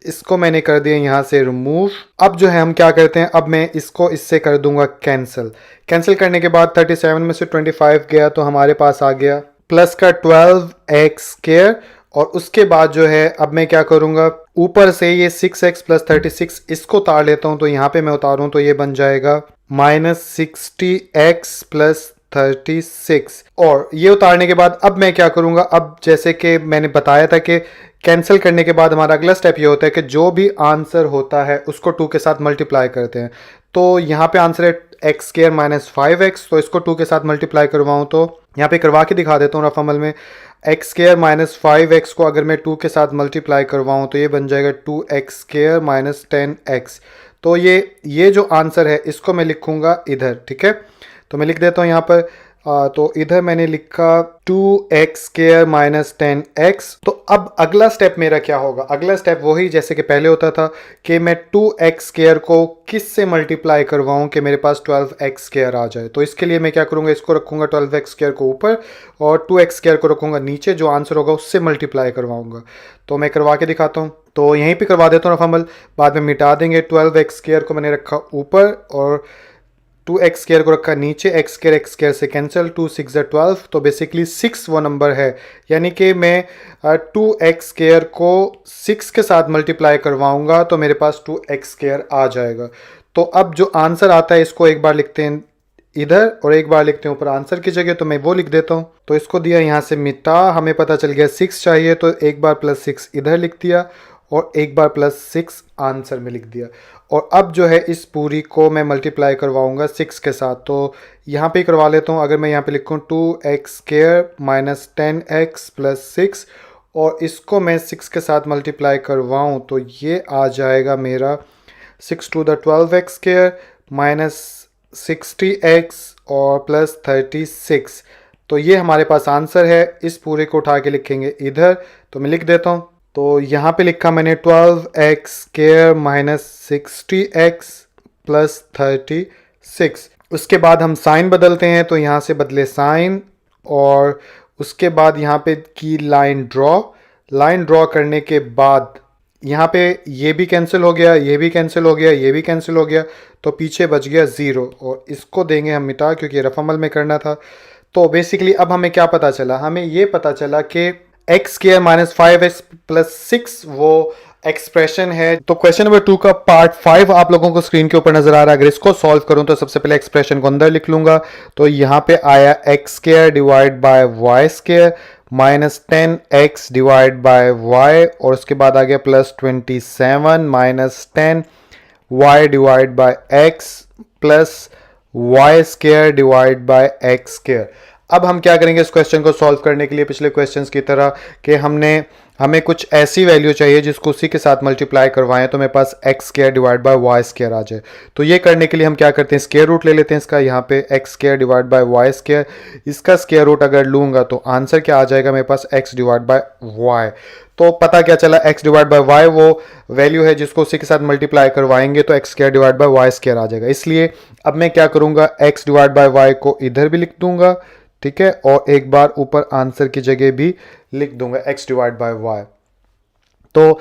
इसको मैंने कर दिया यहाँ से रिमूव। अब जो है हम क्या करते हैं, अब मैं इसको इससे कर दूंगा कैंसिल। कैंसिल करने के बाद 37 में से 25 गया तो हमारे पास आ गया प्लस का 12x²। और उसके बाद जो है अब मैं क्या करूंगा, ऊपर से ये 6x प्लस 36 इसको उतार लेता हूं, तो यहाँ पे मैं उतारूं तो ये बन जाएगा -60x प्लस 36। और ये उतारने के बाद अब मैं क्या करूंगा, अब जैसे कि मैंने बताया था कि कैंसिल करने के बाद हमारा अगला स्टेप ये होता है कि जो भी आंसर होता है उसको 2 के साथ मल्टीप्लाई करते हैं। तो यहाँ पे आंसर है x² -5x, तो इसको 2 के साथ मल्टीप्लाई करवाऊँ तो यहाँ पे करवा के दिखा देता हूँ रफ अमल में। x² -5x को अगर मैं 2 के साथ मल्टीप्लाई करवाऊँ तो ये बन जाएगा 2x² -10x। तो ये जो आंसर है इसको मैं लिखूँगा इधर, ठीक है। तो मैं लिख देता हूँ यहाँ पर, तो इधर मैंने लिखा 2x² -10x। तो अब अगला स्टेप मेरा क्या होगा, अगला स्टेप वही जैसे कि पहले होता था कि मैं 2x² को किस से मल्टीप्लाई करवाऊँ कि मेरे पास 12x² आ जाए। तो इसके लिए मैं क्या करूँगा, इसको रखूँगा 12x² को ऊपर और 2x² को रखूँगा नीचे, जो आंसर होगा उससे मल्टीप्लाई करवाऊँगा। तो मैं करवा के दिखाता हूँ, तो यहीं पर करवा देता हूँ रफ अमल, बाद में मिटा देंगे। 12x² को मैंने रखा ऊपर और 2x² को रखा नीचे, x² से कैंसिल, 2 6 12, तो बेसिकली 6 वो नंबर है, यानी कि मैं 2x² को 6 के साथ मल्टीप्लाई करवाऊंगा तो मेरे पास 2x² आ जाएगा। तो अब जो आंसर आता है इसको एक बार लिखते हैं इधर और एक बार लिखते हैं ऊपर आंसर की जगह, तो मैं वो लिख देता हूँ। तो इसको दिया यहाँ से मिटा, हमें पता चल गया 6 चाहिए, तो एक बार +6 इधर लिख दिया और एक बार +6 आंसर में लिख दिया। और अब जो है इस पूरी को मैं मल्टीप्लाई करवाऊंगा 6 के साथ, तो यहाँ पे करवा लेता हूँ। अगर मैं यहाँ पे लिखूँ 2x² -10x प्लस 6 और इसको मैं 6 के साथ मल्टीप्लाई करवाऊँ तो ये आ जाएगा मेरा 6 to the 12x² -60x और प्लस 36। तो ये हमारे पास आंसर है। इस पूरे को उठा के लिखेंगे इधर, तो मैं लिख देता हूँ। तो यहाँ पे लिखा मैंने 12x² -60x प्लस 36। उसके बाद हम साइन बदलते हैं, तो यहाँ से बदले साइन और उसके बाद यहाँ पे की लाइन ड्रॉ करने के बाद यहाँ पे ये भी कैंसिल हो गया, ये भी कैंसिल हो गया, ये भी कैंसिल हो गया, तो पीछे बच गया 0 और इसको देंगे हम मिटा क्योंकि रफ अमल में करना था। तो बेसिकली अब हमें क्या पता चला, हमें ये पता चला कि x² -5x प्लस 6 वो एक्सप्रेशन है। तो क्वेश्चन नंबर 2 का पार्ट 5 आप लोगों को स्क्रीन के ऊपर नजर आ रहा है। अगर इसको सॉल्व करूं तो सबसे पहले एक्सप्रेशन को अंदर लिख लूंगा, तो यहाँ पे आया x² divide by y² -10x divide bye y और उसके बाद आ गया +27 -10y divide by x plus y² divide by x²। अब हम क्या करेंगे इस क्वेश्चन को सॉल्व करने के लिए, पिछले क्वेश्चंस की तरह कि हमें कुछ ऐसी वैल्यू चाहिए जिसको उसी के साथ मल्टीप्लाई करवाएं तो मेरे पास x² डिवाइड बाय y² आ जाए। तो ये करने के लिए हम क्या करते हैं, स्क्वायर रूट ले लेते हैं इसका। यहाँ पे x² डिवाइड बाय y², इसका स्क्वायर रूट अगर लूंगा तो आंसर क्या आ जाएगा मेरे पास, x डिवाइड बाय y। तो पता क्या चला, x डिवाइड बाय y वो वैल्यू है जिसको उसी के साथ मल्टीप्लाई करवाएंगे तो x² डिवाइड बाय y² आ जाएगा। इसलिए अब मैं क्या करूंगा, x डिवाइड बाय y को इधर भी लिख दूंगा, ठीक है, और एक बार ऊपर आंसर की जगह भी लिख दूंगा x डिवाइड बाय y। तो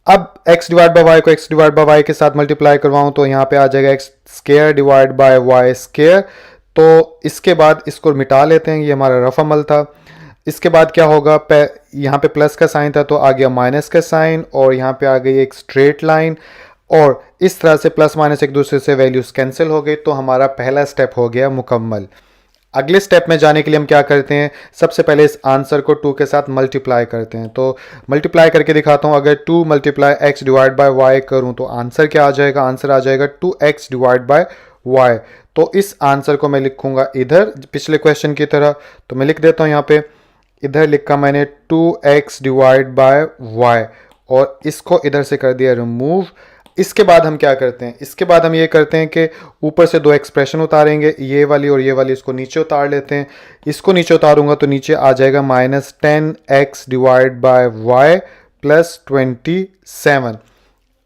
अब x डिवाइड बाय y को x डिवाइड बाय y के साथ मल्टीप्लाई करवाऊं तो यहाँ पे आ जाएगा x² डिवाइड बाय y²। तो इसके बाद इसको मिटा लेते हैं, ये हमारा रफ अमल था। इसके बाद क्या होगा, यहाँ पे प्लस का साइन था तो आ गया माइनस का साइन, और यहाँ पे आ गई एक स्ट्रेट लाइन, और इस तरह से प्लस माइनस एक दूसरे से वैल्यूज कैंसिल हो गई। तो हमारा पहला स्टेप हो गया मुकम्मल। अगले स्टेप में जाने के लिए हम क्या करते हैं, सबसे पहले इस आंसर को 2 के साथ मल्टीप्लाई करते हैं। तो मल्टीप्लाई करके दिखाता हूँ। अगर 2 multiply x divide by y करूँ तो आंसर क्या आ जाएगा, आंसर आ जाएगा 2x डिवाइड बाय वाई। तो इस आंसर को मैं लिखूंगा इधर पिछले क्वेश्चन की तरह। तो मैं लिख देता हूँ यहाँ पे, इधर लिखा मैंने 2x डिवाइड बाय वाई, और इसको इधर से कर दिया रिमूव। इसके बाद हम क्या करते हैं, इसके बाद हम ये करते हैं कि ऊपर से 2 एक्सप्रेशन उतारेंगे, ये वाली और ये वाली, इसको नीचे उतार लेते हैं। इसको नीचे उतारूंगा तो नीचे आ जाएगा -10x divide by Y plus 27।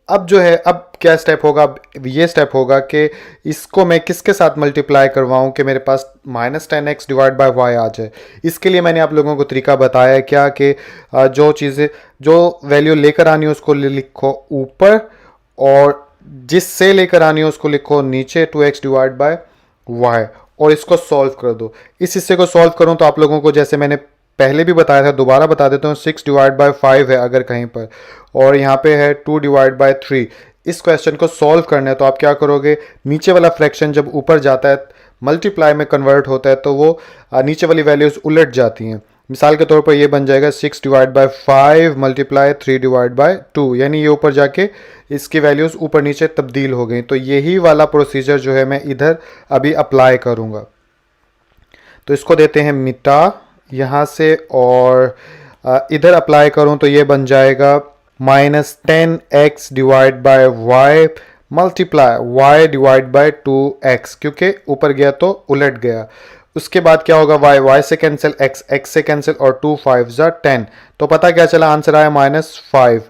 अब जो है, अब क्या स्टेप होगा, अब ये स्टेप होगा कि इसको मैं किसके साथ मल्टीप्लाई करवाऊं कि मेरे पास -10x डिवाइड बाय वाई आ जाए। इसके लिए मैंने आप लोगों को तरीका बताया क्या कि जो चीज़ें, जो वैल्यू लेकर आनी हो उसको लिखो ऊपर, और जिससे लेकर आनी हो उसको लिखो नीचे 2x डिवाइड बाय वाई, और इसको सॉल्व कर दो। इस हिस्से को सॉल्व करूं तो आप लोगों को जैसे मैंने पहले भी बताया था, दोबारा बता देता हूँ, 6 डिवाइड बाय 5 है अगर कहीं पर, और यहाँ पे है 2 डिवाइड बाय 3। इस क्वेश्चन को सॉल्व करना है तो आप क्या करोगे, नीचे वाला फ्रैक्शन जब ऊपर जाता है मल्टीप्लाई में कन्वर्ट होता है तो वो नीचे वाली वैल्यूज उलट जाती हैं। मिसाल के तौर पर ये बन जाएगा 6 divide by 5 multiply 3 divide by 2, यानी ये ऊपर जाके इसकी वैल्यूज ऊपर नीचे तब्दील हो गई। तो यही वाला प्रोसीजर जो है मैं इधर अभी अप्लाई करूँगा। तो इसको देते हैं मिटा यहाँ से, और इधर अप्लाई करूँ तो ये बन जाएगा -10x divide by y multiply y divide by 2x, क्योंकि ऊपर गया तो उलट गया। उसके बाद क्या होगा, y से कैंसिल, x से कैंसिल, और 2 5 10। तो पता क्या चला, आंसर आया -5।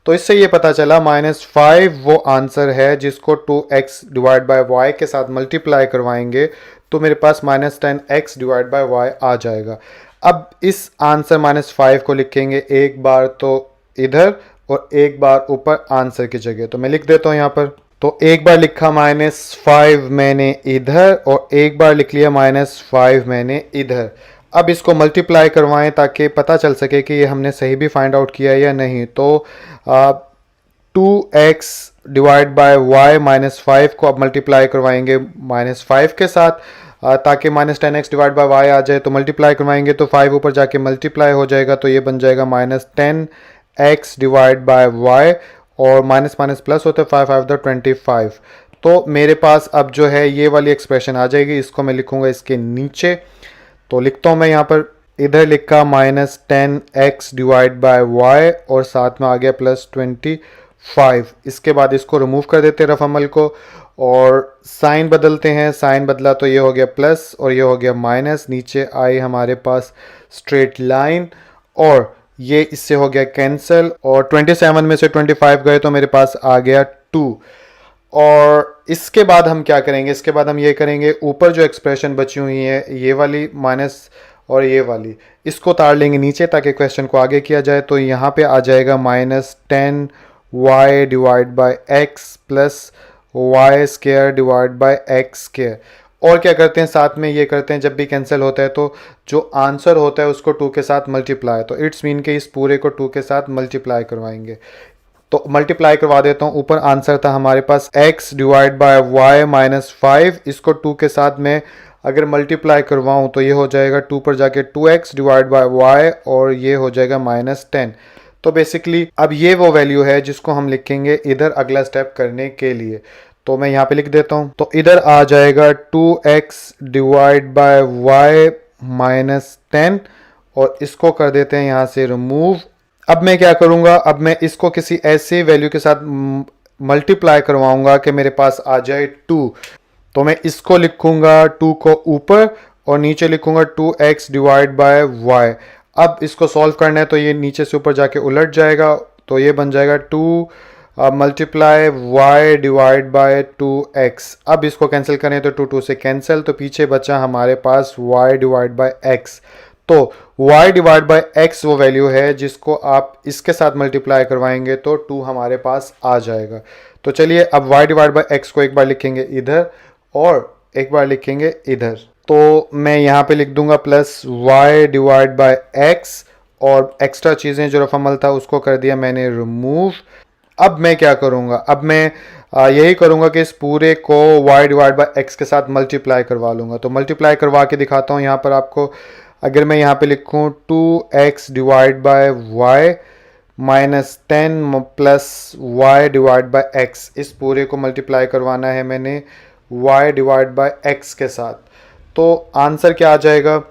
तो इससे ये पता चला -5 वो आंसर है जिसको 2x डिवाइड बाय वाई के साथ मल्टीप्लाई करवाएंगे तो मेरे पास -10x डिवाइड बाय वाई आ जाएगा। अब इस आंसर -5 को लिखेंगे एक बार तो इधर और एक बार ऊपर आंसर की जगह। तो मैं लिख देता हूँ यहाँ पर, तो एक बार लिखा -5 मैंने इधर, और एक बार लिख लिया -5 मैंने इधर। अब इसको मल्टीप्लाई करवाएं ताकि पता चल सके कि ये हमने सही भी फाइंड आउट किया या नहीं। तो 2x डिवाइड बाय वाई -5 को अब मल्टीप्लाई करवाएंगे -5 के साथ, ताकि -10x डिवाइड बाय वाई आ जाए। तो मल्टीप्लाई करवाएंगे तो 5 ऊपर जाके मल्टीप्लाई हो जाएगा, तो ये बन जाएगा -10x डिवाइड बाय वाई, और माइनस माइनस प्लस होता है 5 5 25। तो मेरे पास अब जो है ये वाली एक्सप्रेशन आ जाएगी। इसको मैं लिखूंगा इसके नीचे। तो लिखता हूँ मैं यहाँ पर, इधर लिखा -10x डिवाइड बाय वाई, और साथ में आ गया +25। इसके बाद इसको रिमूव कर देते हैं रफ अमल को, और साइन बदलते हैं। साइन बदला तो ये हो गया प्लस और ये हो गया माइनस। नीचे आई हमारे पास स्ट्रेट लाइन, और ये इससे हो गया कैंसिल, और 27 में से 25 गए तो मेरे पास आ गया 2। और इसके बाद हम क्या करेंगे, इसके बाद हम ये करेंगे, ऊपर जो एक्सप्रेशन बची हुई है ये वाली माइनस और ये वाली, इसको उतार लेंगे नीचे ताकि क्वेश्चन को आगे किया जाए। तो यहाँ पे आ जाएगा -10y divide by x plus y square divide by x square. और क्या करते हैं, साथ में ये करते हैं, जब भी कैंसिल होता है तो जो आंसर होता है उसको 2 के साथ मल्टीप्लाई। तो इट्स मीन के इस पूरे को 2 के साथ मल्टीप्लाई करवाएंगे। तो मल्टीप्लाई करवा देता हूँ। ऊपर आंसर था हमारे पास x डिवाइड बाय वाई -5, इसको 2 के साथ मैं अगर मल्टीप्लाई करवाऊँ तो ये हो जाएगा 2 पर जाके 2x डिवाइड बाय वाई, और ये हो जाएगा -10। तो बेसिकली अब ये वो वैल्यू है जिसको हम लिखेंगे इधर अगला स्टेप करने के लिए। तो मैं यहाँ पे लिख देता हूँ। तो इधर आ जाएगा 2x डिवाइड बाय वाई -10, और इसको कर देते हैं यहाँ से रिमूव। अब मैं क्या करूँगा, अब मैं इसको किसी ऐसे वैल्यू के साथ मल्टीप्लाई करवाऊँगा कि मेरे पास आ जाए 2। तो मैं इसको लिखूँगा 2 को ऊपर, और नीचे लिखूँगा 2x डिवाइड बाय वाई। अब इसको सॉल्व करना है तो ये नीचे से ऊपर जाके उलट जाएगा। तो ये बन जाएगा 2 multiply y divide by 2x। अब इसको कैंसिल करें तो 2 2 से कैंसिल, तो पीछे बचा हमारे पास y डिवाइड बाय x। तो y डिवाइड बाय x वो वैल्यू है जिसको आप इसके साथ मल्टीप्लाई करवाएंगे तो 2 हमारे पास आ जाएगा। तो चलिए अब y डिवाइड बाय x को एक बार लिखेंगे इधर और एक बार लिखेंगे इधर। तो मैं यहाँ पे लिख दूंगा plus y divide by x, और एक्स्ट्रा चीज़ें जो रफमल था उसको कर दिया मैंने रिमूव। अब मैं क्या करूँगा, अब मैं यही करूँगा कि इस पूरे को y डिवाइड बाई एक्स के साथ मल्टीप्लाई करवा लूँगा। तो मल्टीप्लाई करवा के दिखाता हूँ यहाँ पर आपको। अगर मैं यहाँ पे लिखूँ 2x divide by y minus 10 plus y divide by x, इस पूरे को मल्टीप्लाई करवाना है मैंने y डिवाइड बाय एक्स के साथ। तो आंसर क्या आ जाएगा।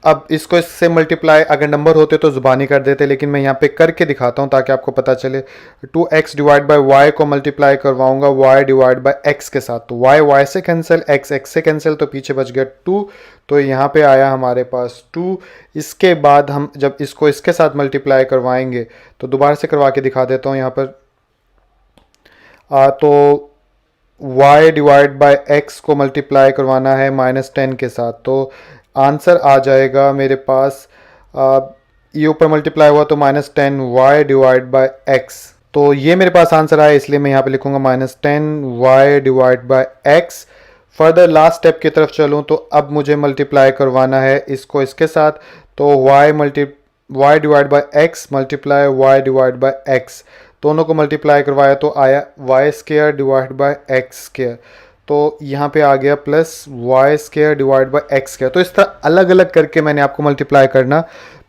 अब इसको इससे मल्टीप्लाई अगर नंबर होते तो ज़ुबानी कर देते, लेकिन मैं यहाँ पे करके दिखाता हूँ ताकि आपको पता चले। 2x डिवाइड बाय वाई को मल्टीप्लाई करवाऊँगा y डिवाइड बाय x के साथ। तो y से कैंसिल, x से कैंसिल, तो पीछे बच गया 2। तो यहाँ पे आया हमारे पास 2। इसके बाद हम जब इसको इसके साथ मल्टीप्लाई करवाएंगे तो दोबारा से करवा के दिखा देता हूँ यहाँ पर। तो y डिवाइड बाय एक्स को मल्टीप्लाई करवाना है -10 के साथ। तो आंसर आ जाएगा मेरे पास, ये ऊपर मल्टीप्लाई हुआ तो -10 y डिवाइड बाय एक्स। तो ये मेरे पास आंसर आया, इसलिए मैं यहाँ पे लिखूंगा -10 y divide by x. Further last step की तरफ चलूँ तो अब मुझे मल्टीप्लाई करवाना है इसको इसके साथ। तो y divide by x multiply y divide by x, दोनों को मल्टीप्लाई करवाया तो आया y square divide by x square. तो यहाँ पे आ गया plus y square divide by x square. तो इस तरह अलग अलग करके मैंने आपको मल्टीप्लाई करना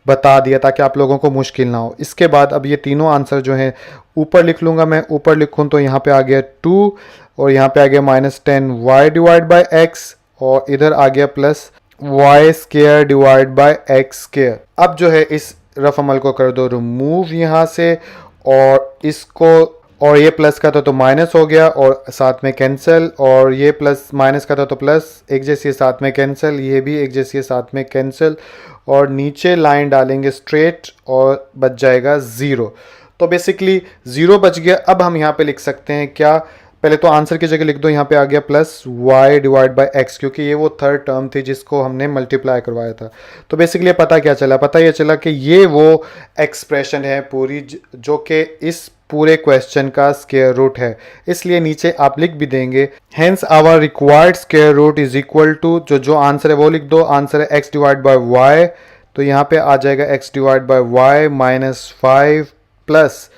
बता दिया ताकि आप लोगों को मुश्किल ना हो। इसके बाद अब ये तीनों आंसर जो हैं ऊपर लिख लूँगा मैं। ऊपर लिखूँ तो यहाँ पे आ गया 2 और यहाँ पे आ गया -10 वाई डिवाइड बाय एक्स, और इधर आ गया plus y square divide by x square. अब जो है इस रफ अमल को कर दो रिमूव यहाँ से, और इसको, और ये प्लस का था तो माइनस हो गया और साथ में कैंसिल, और ये प्लस माइनस का था तो प्लस एक जैसी साथ में कैंसिल, ये भी एक जैसी साथ में कैंसिल, और नीचे लाइन डालेंगे स्ट्रेट और बच जाएगा 0। तो बेसिकली 0 बच गया। अब हम यहाँ पे लिख सकते हैं क्या, पहले तो आंसर की जगह लिख दो, यहाँ पे आ गया plus y divide by x, क्योंकि ये वो थर्ड टर्म थी जिसको हमने मल्टीप्लाई करवाया था। तो बेसिकली पता क्या चला, पता ये चला कि ये वो एक्सप्रेशन है पूरी जो कि इस पूरे क्वेश्चन का स्क्वायर रूट है। इसलिए नीचे आप लिख भी देंगे hence our required square root is equal to, जो आंसर है वो लिख दो। आंसर है एक्स डिवाइड बाय वाई, तो यहाँ पे आ जाएगा x divide by y -5 plus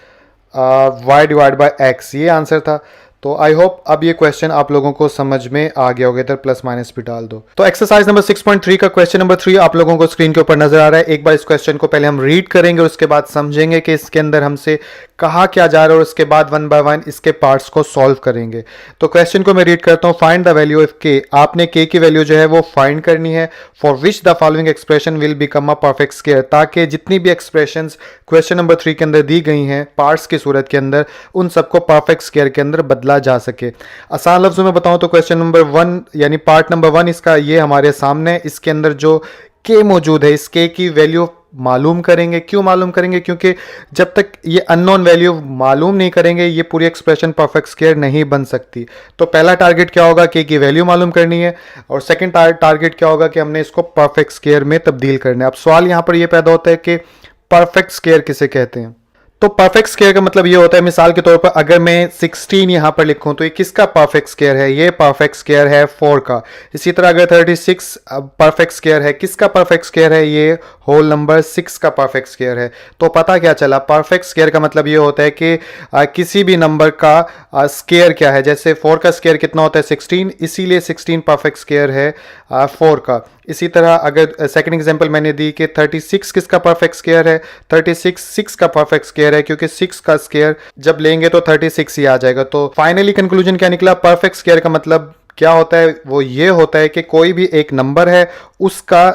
y divide by x, ये आंसर था। तो आई होप अब ये क्वेश्चन आप लोगों को समझ में आ गया होगा। इधर प्लस माइनस भी डाल दो। तो एक्सरसाइज नंबर 6.3 का क्वेश्चन नंबर 3 आप लोगों को स्क्रीन के ऊपर नजर आ रहा है। एक बार इस क्वेश्चन को पहले हम रीड करेंगे और उसके बाद समझेंगे कि इसके अंदर हमसे कहा क्या जा रहा है, और उसके बाद 1 बाय 1 इसके पार्ट्स को सॉल्व करेंगे। तो क्वेश्चन को मैं रीड करता हूँ। फाइंड द वैल्यू ऑफ के, आपने के की वैल्यू जो है वो फाइंड करनी है। For which the following expression will become a perfect square, ताकि जितनी भी एक्सप्रेशन क्वेश्चन नंबर 3 के अंदर दी गई हैं पार्ट्स की सूरत के अंदर, उन सबको परफेक्ट स्क्वायर के अंदर बदला जा सके। आसान लफ्जों में बताऊं तो क्वेश्चन नंबर 1 यानी पार्ट नंबर 1 इसका ये हमारे सामने, इसके अंदर जो के मौजूद है इस के की वैल्यू मालूम करेंगे। क्यों मालूम करेंगे, क्योंकि जब तक ये अननोन वैल्यू मालूम नहीं करेंगे ये पूरी एक्सप्रेशन परफेक्ट स्क्वायर नहीं बन सकती। तो पहला टारगेट क्या होगा, के की वैल्यू मालूम करनी है, और सेकंड टारगेट क्या होगा कि हमने इसको परफेक्ट स्क्वायर में तब्दील करना है। अब सवाल यहां पर यह पैदा होता है कि परफेक्ट स्क्वायर किसे कहते हैं। तो परफेक्ट स्क्वायर का मतलब ये होता है, मिसाल के तौर पर अगर मैं 16 यहां पर लिखूं तो ये किसका परफेक्ट स्क्वायर है, ये परफेक्ट स्क्वायर है 4 का। इसी तरह अगर 36 परफेक्ट स्क्वायर है, किसका परफेक्ट स्क्वायर है, ये होल नंबर 6 का परफेक्ट स्क्वायर है। तो पता क्या चला, परफेक्ट स्क्वायर का मतलब ये होता है कि किसी भी नंबर का स्क्वायर क्या है। जैसे 4 का स्क्वायर कितना होता है 16, इसीलिए 16 परफेक्ट स्क्वायर है 4 का। इसी तरह अगर सेकंड एग्जांपल मैंने दी कि 36 किसका परफेक्ट स्क्वायर है, 36 6 का परफेक्ट स्क्वायर है, क्योंकि 6 का स्क्वायर जब लेंगे तो 36 ही आ जाएगा। तो फाइनली कंक्लूजन क्या निकला, परफेक्ट स्क्वायर का मतलब क्या होता है, वो ये होता है कि कोई भी एक नंबर है उसका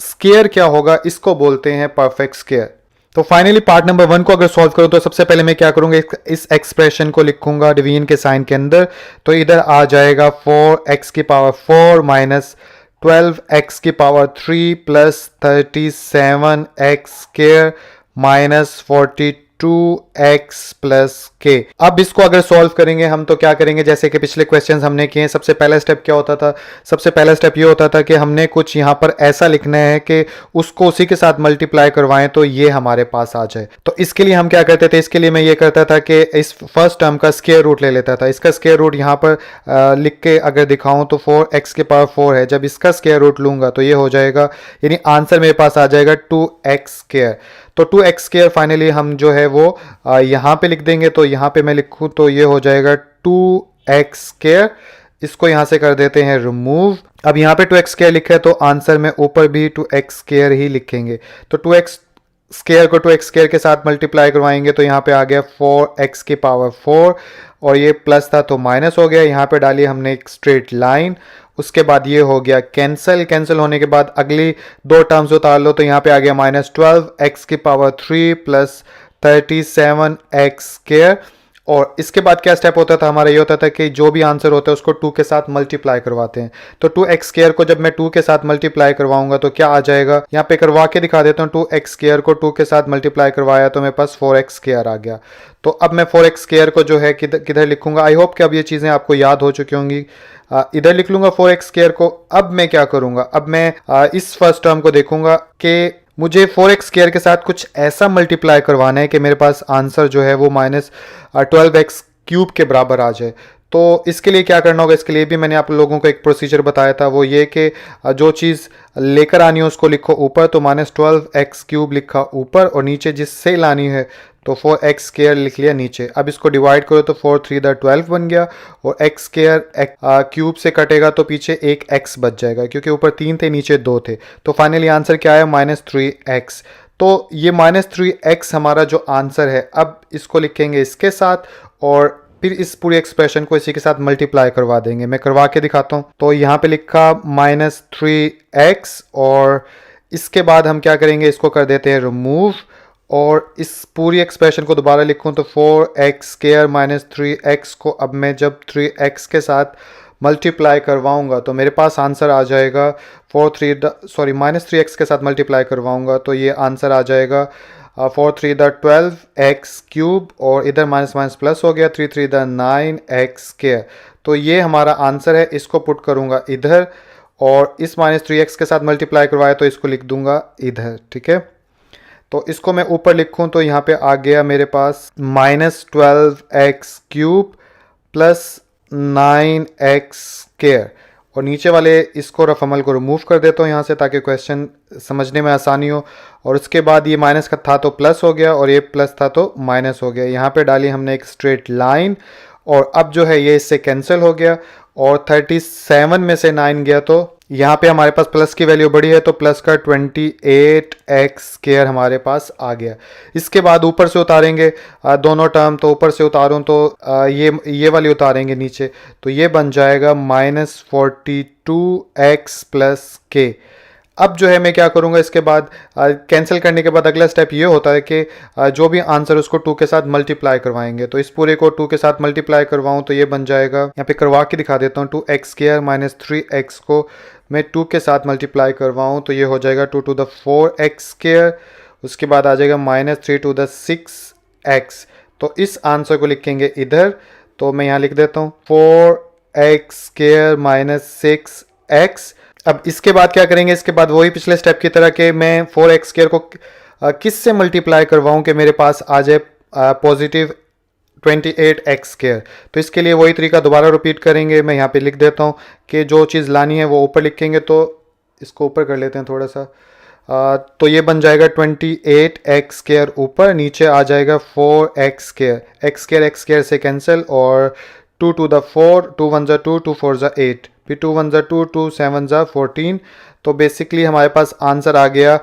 स्क्वायर क्या होगा, इसको बोलते हैं परफेक्ट स्क्वायर। तो फाइनली पार्ट नंबर 1 को अगर सॉल्व करूं तो सबसे पहले मैं क्या करूंगा, इस एक्सप्रेशन को लिखूंगा डिवीजन के साइन के अंदर। तो इधर आ जाएगा 4x की पावर 4 माइनस 12x की power 3 plus 37x square minus 42 2x plus के। अब इसको अगर सॉल्व करेंगे हम तो क्या करेंगे, जैसे कि पिछले क्वेश्चंस हमने किए, सबसे पहला स्टेप क्या होता था, सबसे पहला स्टेप ये होता था कि हमने कुछ यहाँ पर ऐसा लिखना है कि उसको उसी के साथ मल्टीप्लाई करवाएं तो ये हमारे पास आ जाए। तो इसके लिए हम क्या करते थे, इसके लिए मैं ये करता था कि इस फर्स्ट टर्म का स्क्वायर रूट ले लेता था। इसका स्क्वायर रूट यहाँ पर लिख के अगर दिखाऊं तो 4x की पावर 4 है। जब इसका स्क्वायर रूट लूंगा तो ये हो जाएगा, यानी आंसर मेरे पास आ जाएगा 2x स्क्वायर। तो 2x स्क्वायर फाइनली हम जो है वो यहाँ पे लिख देंगे। तो यहाँ पे मैं लिखूँ तो ये हो जाएगा 2x स्क्वायर। इसको यहाँ से कर देते हैं रिमूव। अब यहाँ पे 2x स्क्वायर लिखा है तो आंसर में ऊपर भी 2x स्क्वायर ही लिखेंगे। तो 2x स्क्वायर को 2x स्क्वायर के साथ मल्टीप्लाई करवाएंगे तो यहाँ पे आ गया 4x की पावर 4 और ये प्लस था तो माइनस हो गया। यहाँ पे डाली हमने एक स्ट्रेट लाइन, उसके बाद ये हो गया कैंसिल। कैंसिल होने के बाद अगली दो टर्म्स उतार लो तो यहाँ पे आ गया -12x की पावर 3 प्लस 37x स्क्वायर। और इसके बाद क्या स्टेप होता था हमारा, ये होता था कि जो भी आंसर होता है उसको 2 के साथ मल्टीप्लाई करवाते हैं। तो 2x स्क्वायर को जब मैं 2 के साथ मल्टीप्लाई करवाऊंगा तो क्या आ जाएगा, यहाँ पे करवा के दिखा देता हूँ। 2x स्क्वायर को 2 के साथ मल्टीप्लाई करवाया तो मेरे पास 4x स्क्वायर आ गया। तो अब मैं 4x स्क्वायर को जो है किधर लिखूंगा, आई होप कि अब ये चीज़ें आपको याद हो चुकी होंगी। इधर लिख लूंगा 4x स्क्वायर को। अब मैं क्या करूंगा, अब मैं इस फर्स्ट टर्म को देखूंगा कि मुझे 4x स्क्वायर के साथ कुछ ऐसा मल्टीप्लाई करवाना है कि मेरे पास आंसर जो है वो -12x क्यूब के बराबर आ जाए। तो इसके लिए क्या करना होगा, इसके लिए भी मैंने आप लोगों को एक प्रोसीजर बताया था, वो ये कि जो चीज़ लेकर आनी है उसको लिखो ऊपर, तो -12x क्यूब लिखा ऊपर और नीचे जिससे लानी है तो 4x स्क्वायर लिख लिया नीचे। अब इसको डिवाइड करो तो 4 3 12 बन गया और x स्क्वायर क्यूब से कटेगा तो पीछे एक x बच जाएगा क्योंकि ऊपर 3 थे नीचे 2 थे। तो फाइनली आंसर क्या आया, -3x। तो ये -3x हमारा जो आंसर है, अब इसको लिखेंगे इसके साथ और फिर इस पूरी एक्सप्रेशन को इसी के साथ मल्टीप्लाई करवा देंगे। मैं करवा के दिखाता हूँ। तो यहाँ पे लिखा -3x और इसके बाद हम क्या करेंगे, इसको कर देते हैं रिमूव और इस पूरी एक्सप्रेशन को दोबारा लिखूं तो 4x स्क्वायर -3x को अब मैं जब 3x के साथ मल्टीप्लाई करवाऊंगा तो मेरे पास आंसर आ जाएगा -3x के साथ मल्टीप्लाई करवाऊंगा तो ये आंसर आ जाएगा 4 3 12x क्यूब और इधर माइनस माइनस प्लस हो गया 3 3 9x स्क्वायर। तो ये हमारा आंसर है। इसको पुट करूंगा इधर और इस -3x के साथ मल्टीप्लाई करवाया तो इसको लिख दूंगा इधर, ठीक है। तो इसको मैं ऊपर लिखूं तो यहाँ पे आ गया मेरे पास -12x cube plus 9x square और नीचे वाले इसको रफ अमल को रिमूव कर देता हूँ यहाँ से ताकि क्वेश्चन समझने में आसानी हो। और उसके बाद ये माइनस का था तो प्लस हो गया और ये प्लस था तो माइनस हो गया। यहाँ पे डाली हमने एक स्ट्रेट लाइन और अब जो है ये इससे कैंसिल हो गया और 37 में से 9 गया तो यहाँ पे हमारे पास प्लस की वैल्यू बड़ी है तो प्लस का 28x स्क्वायर हमारे पास आ गया। इसके बाद ऊपर से उतारेंगे दोनों टर्म, तो ऊपर से उतारूं तो ये वाली उतारेंगे नीचे तो ये बन जाएगा -42x प्लस के। अब जो है मैं क्या करूंगा, इसके बाद कैंसिल करने के बाद अगला स्टेप ये होता है कि जो भी आंसर उसको 2 के साथ मल्टीप्लाई करवाएंगे। तो इस पूरे को 2 के साथ मल्टीप्लाई करवाऊं तो ये बन जाएगा, यहाँ पे करवा के दिखा देता हूँ, 2x स्क्वायर -3x को मैं 2 के साथ मल्टीप्लाई करवाऊं तो ये हो जाएगा 2 to the 4x स्क्वायर। उसके बाद आ जाएगा -3 to the 6x। तो इस आंसर को लिखेंगे इधर, तो मैं यहाँ लिख देता हूँ 4x स्क्वायर -6x। अब इसके बाद क्या करेंगे, इसके बाद वही पिछले स्टेप की तरह के मैं 4x स्क्वायर को किस से मल्टीप्लाई करवाऊं कि मेरे पास आ जाए पॉजिटिव 28x स्क्वायर। तो इसके लिए वही तरीका दोबारा रिपीट करेंगे। मैं यहाँ पे लिख देता हूँ कि जो चीज़ लानी है वो ऊपर लिखेंगे, तो इसको ऊपर कर लेते हैं थोड़ा सा। तो ये बन जाएगा 28x स्क्वायर ऊपर, नीचे आ जाएगा 4x स्क्वायर, x स्क्वायर से कैंसिल और 2 to the 4, 2 1 2, 2 4 8, फिर 2 1 2, 2 7 14। तो बेसिकली हमारे पास आंसर आ गया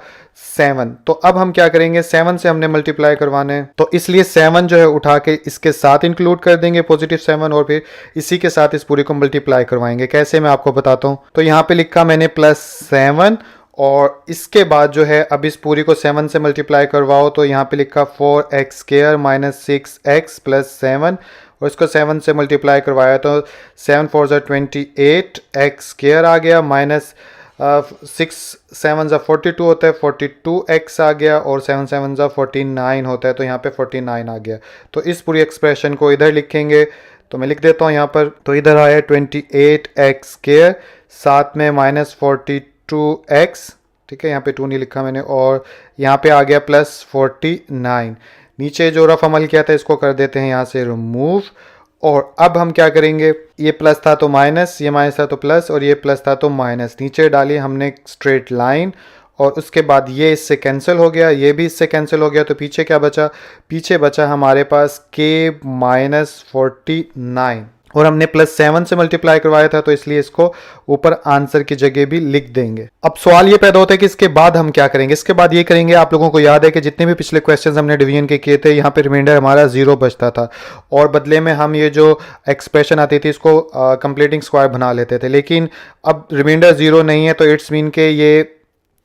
7। तो अब हम क्या करेंगे, 7 से हमने मल्टीप्लाई करवाना है तो इसलिए 7 जो है उठा के इसके साथ इंक्लूड कर देंगे पॉजिटिव 7 और फिर इसी के साथ इस पूरी को मल्टीप्लाई करवाएंगे। कैसे मैं आपको बताता हूँ। तो यहाँ पे लिखा मैंने +7 और इसके बाद जो है अब इस पूरी को 7 से मल्टीप्लाई करवाओ तो यहाँ पे लिखा 4x स्क्वायर -6x प्लस 7 और इसको 7 से मल्टीप्लाई करवाया तो 7 4 28x स्क्वायर आ गया 6 7 ज़ा 42 होता है, 42x आ गया, और 7 7 ज़ा 49 होता है, तो यहाँ पे 49 आ गया। तो इस पूरी एक्सप्रेशन को इधर लिखेंगे, तो मैं लिख देता हूँ यहाँ पर। तो इधर आया 28x स्क्वायर, साथ में -42x, ठीक है, यहाँ पे 2 नहीं लिखा मैंने, और यहाँ पे आ गया +49। नीचे जो रफ अमल किया था इसको कर देते हैं यहाँ से रिमूव। और अब हम क्या करेंगे, ये प्लस था तो माइनस, ये माइनस था तो प्लस, और ये प्लस था तो माइनस। नीचे डाली हमने स्ट्रेट लाइन, और उसके बाद ये इससे कैंसिल हो गया, ये भी इससे कैंसिल हो गया, तो पीछे क्या बचा, पीछे बचा हमारे पास k -49, और हमने +7 से मल्टीप्लाई करवाया था, तो इसलिए इसको ऊपर आंसर की जगह भी लिख देंगे। अब सवाल ये पैदा होता है कि इसके बाद हम क्या करेंगे। इसके बाद ये करेंगे, आप लोगों को याद है कि जितने भी पिछले क्वेश्चंस हमने डिवीजन के किए थे, यहाँ पे रिमाइंडर हमारा 0 बचता था, और बदले में हम ये जो एक्सप्रेशन आती थी इसको कंप्लीटिंग स्क्वायर बना लेते थे। लेकिन अब रिमाइंडर 0 नहीं है, तो इट्स मीन के ये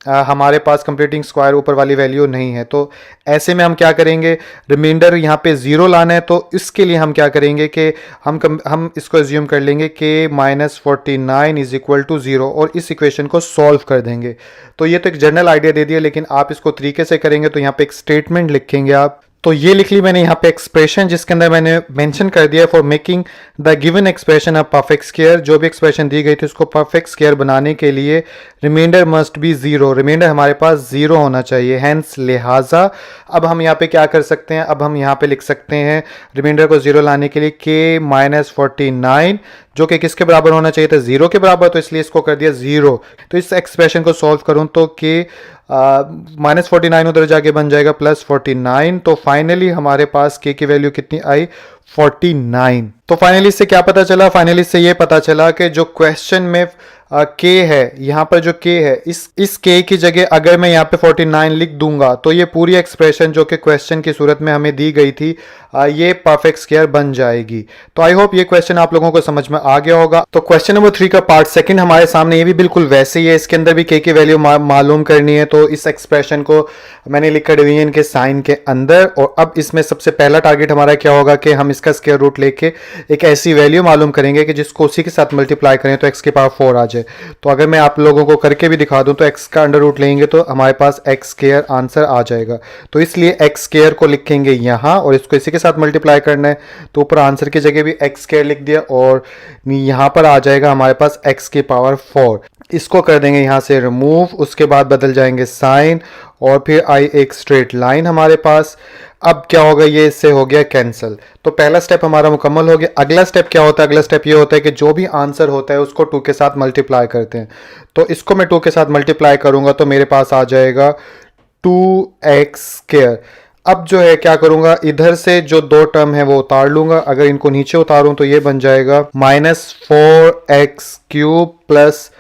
हमारे पास कंप्लीटिंग स्क्वायर ऊपर वाली वैल्यू नहीं है। तो ऐसे में हम क्या करेंगे, रिमाइंडर यहाँ पे 0 लाना है, तो इसके लिए हम क्या करेंगे कि हम इसको एज्यूम कर लेंगे कि -49 इज इक्वल टू 0, और इस इक्वेशन को सॉल्व कर देंगे। तो ये तो एक जनरल आइडिया दे दिया, लेकिन आप इसको तरीके से करेंगे तो यहाँ पे एक स्टेटमेंट लिखेंगे आप। तो ये लिख ली मैंने यहाँ पे एक्सप्रेशन, जिसके अंदर मैंने मेंशन कर दिया for making the given expression a perfect square. जो भी एक्सप्रेशन दी गई थी उसको परफेक्ट स्क्वायर बनाने के लिए रिमाइंडर मस्ट बी 0, रिमाइंडर हमारे पास 0 होना चाहिए। हैंस लिहाजा अब हम यहाँ पे क्या कर सकते हैं, अब हम यहाँ पे लिख सकते हैं रिमाइंडर को 0 लाने के लिए k -49, जो कि किसके बराबर होना चाहिए था, 0 के बराबर, तो इसलिए इसको कर दिया 0। तो इस एक्सप्रेशन को सॉल्व करूं तो k -49 उधर जाके बन जाएगा +49। तो फाइनली हमारे पास k की वैल्यू कितनी आई, 49। तो फाइनली इससे क्या पता चला, फाइनली इससे ये पता चला कि जो क्वेश्चन में k है, यहाँ पर जो k है, इस k की जगह अगर मैं यहाँ पे 49 लिख दूंगा तो ये पूरी एक्सप्रेशन जो कि क्वेश्चन की सूरत में हमें दी गई थी, ये परफेक्ट स्क्वायर बन जाएगी। तो आई होप ये क्वेश्चन आप लोगों को समझ में आ गया होगा। तो क्वेश्चन नंबर 3 का पार्ट सेकंड हमारे सामने, ये भी बिल्कुल वैसे ही है, इसके अंदर भी k की वैल्यू मालूम करनी है। तो इस एक्सप्रेशन को मैंने लिखा डिवीजन के साइन के अंदर, और अब इसमें सबसे पहला टारगेट हमारा क्या होगा कि हम इसका स्क्वायर रूट लेके एक ऐसी वैल्यू मालूम करेंगे कि जिसको उसी के साथ मल्टीप्लाई करें तो x की पावर 4 आ जाए। तो अगर मैं आप लोगों को करके भी दिखा दूं तो x का अंडर रूट लेंगे तो हमारे पास x स्क्वायर आंसर आ जाएगा। तो इसलिए x स्क्वायर को लिखेंगे यहाँ, और इसको इसी के साथ मल्टीप्लाई करना है, तो ऊपर आंसर की जगह भी x स्क्वायर लिख दिया, और यहाँ पर आ जाएगा हमारे पास x की पावर 4। इसको कर देंगे यहाँ से रिमूव, उसके बाद बदल जाएंगे साइन, और फिर आई एक स्ट्रेट लाइन हमारे पास। अब क्या होगा, ये इससे हो गया कैंसिल। तो पहला स्टेप हमारा मुकम्मल हो गया। अगला स्टेप क्या होता है, अगला स्टेप ये होता है कि जो भी आंसर होता है उसको 2 के साथ मल्टीप्लाई करते हैं। तो इसको मैं 2 के साथ मल्टीप्लाई करूंगा तो मेरे पास आ जाएगा 2x स्क्वायर। अब जो है क्या करूंगा, इधर से जो 2 टर्म है वो उतार लूंगा। अगर इनको नीचे उतारूं तो ये बन जाएगा -4x cube plus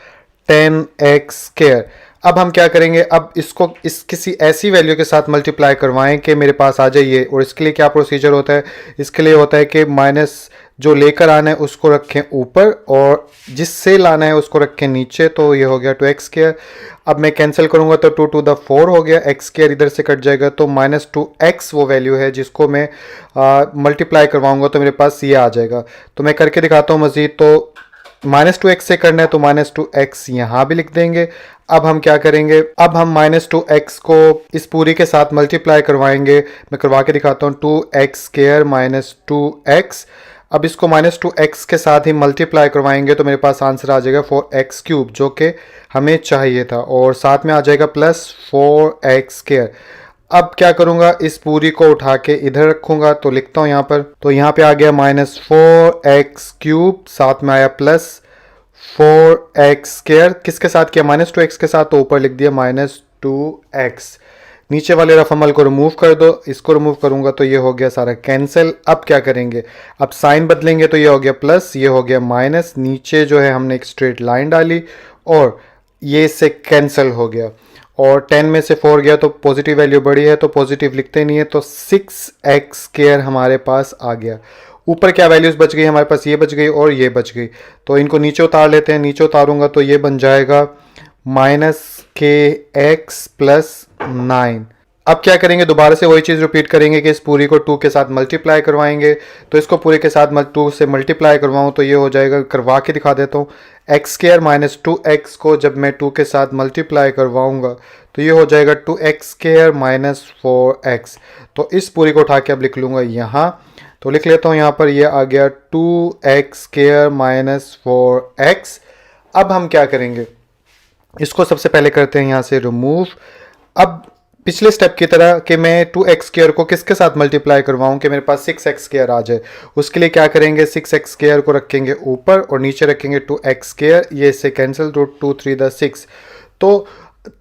10x square. अब हम क्या करेंगे, अब इसको इस किसी ऐसी वैल्यू के साथ मल्टीप्लाई करवाएं कि मेरे पास आ जाइए। और इसके लिए क्या प्रोसीजर होता है, इसके लिए होता है कि माइनस जो लेकर आना है उसको रखें ऊपर, और जिससे लाना है उसको रखें नीचे। तो ये हो गया 2x स्क्वायर। अब मैं कैंसिल करूंगा तो 2 to the 4 हो गया, x स्क्वायर इधर से कट जाएगा, तो -2x वो वैल्यू है जिसको मैं मल्टीप्लाई करवाऊंगा तो मेरे पास ये आ जाएगा। तो मैं करके दिखाता हूँ मजीद। तो -2x से करना है तो -2x यहाँ भी लिख देंगे। अब हम क्या करेंगे, अब हम -2x को इस पूरी के साथ मल्टीप्लाई करवाएंगे। मैं करवा के दिखाता हूँ, 2x स्क्वायर -2x। अब इसको -2x के साथ ही मल्टीप्लाई करवाएंगे तो मेरे पास आंसर आ जाएगा 4x क्यूब, जो कि हमें चाहिए था, और साथ में आ जाएगा +4x स्क्वायर। अब क्या करूंगा, इस पूरी को उठा के इधर रखूंगा, तो लिखता हूं यहाँ पर। तो यहाँ पे आ गया -4x क्यूब, साथ में आया +4x स्क्वायर। किसके साथ किया, -2x के साथ, तो ऊपर लिख दिया -2x। नीचे वाले रफ अमल को रिमूव कर दो, इसको रिमूव करूंगा तो ये हो गया सारा कैंसिल। अब क्या करेंगे, अब साइन बदलेंगे तो ये हो गया प्लस, ये हो गया माइनस। नीचे जो है हमने एक स्ट्रेट लाइन डाली और ये इससे कैंसिल हो गया, और 10 में से 4 गया तो पॉजिटिव वैल्यू बड़ी है तो पॉजिटिव लिखते नहीं है, तो 6x स्क्वायर हमारे पास आ गया। ऊपर क्या वैल्यूज बच गई हमारे पास, ये बच गई और ये बच गई। तो इनको नीचे उतार लेते हैं, नीचे उतारूंगा तो ये बन जाएगा -kx + 9। अब क्या करेंगे, दोबारा से वही चीज़ रिपीट करेंगे कि इस पूरी को 2 के साथ मल्टीप्लाई करवाएंगे। तो इसको पूरे के साथ 2 से मल्टीप्लाई करवाऊँ तो ये हो जाएगा, करवा के दिखा देता हूँ, एक्स स्केयर माइनस 2x को जब मैं 2 के साथ मल्टीप्लाई करवाऊंगा तो ये हो जाएगा 2x स्केयर माइनस 4x। तो इस पूरी को उठा के अब लिख लूँगा यहाँ, तो लिख लेता हूँ यहाँ पर, ये आ गया 2x स्केयर माइनस 4x। अब हम क्या करेंगे, इसको सबसे पहले करते हैं यहाँ से रिमूव। अब पिछले स्टेप की तरह कि मैं 2x स्क्वायर को किसके साथ मल्टीप्लाई करवाऊँ कि मेरे पास 6x स्क्वायर आ जाए, उसके लिए क्या करेंगे, 6x स्क्वायर को रखेंगे ऊपर और नीचे रखेंगे 2x स्क्वायर, ये इससे कैंसिल, रूट 2 3 द 6। तो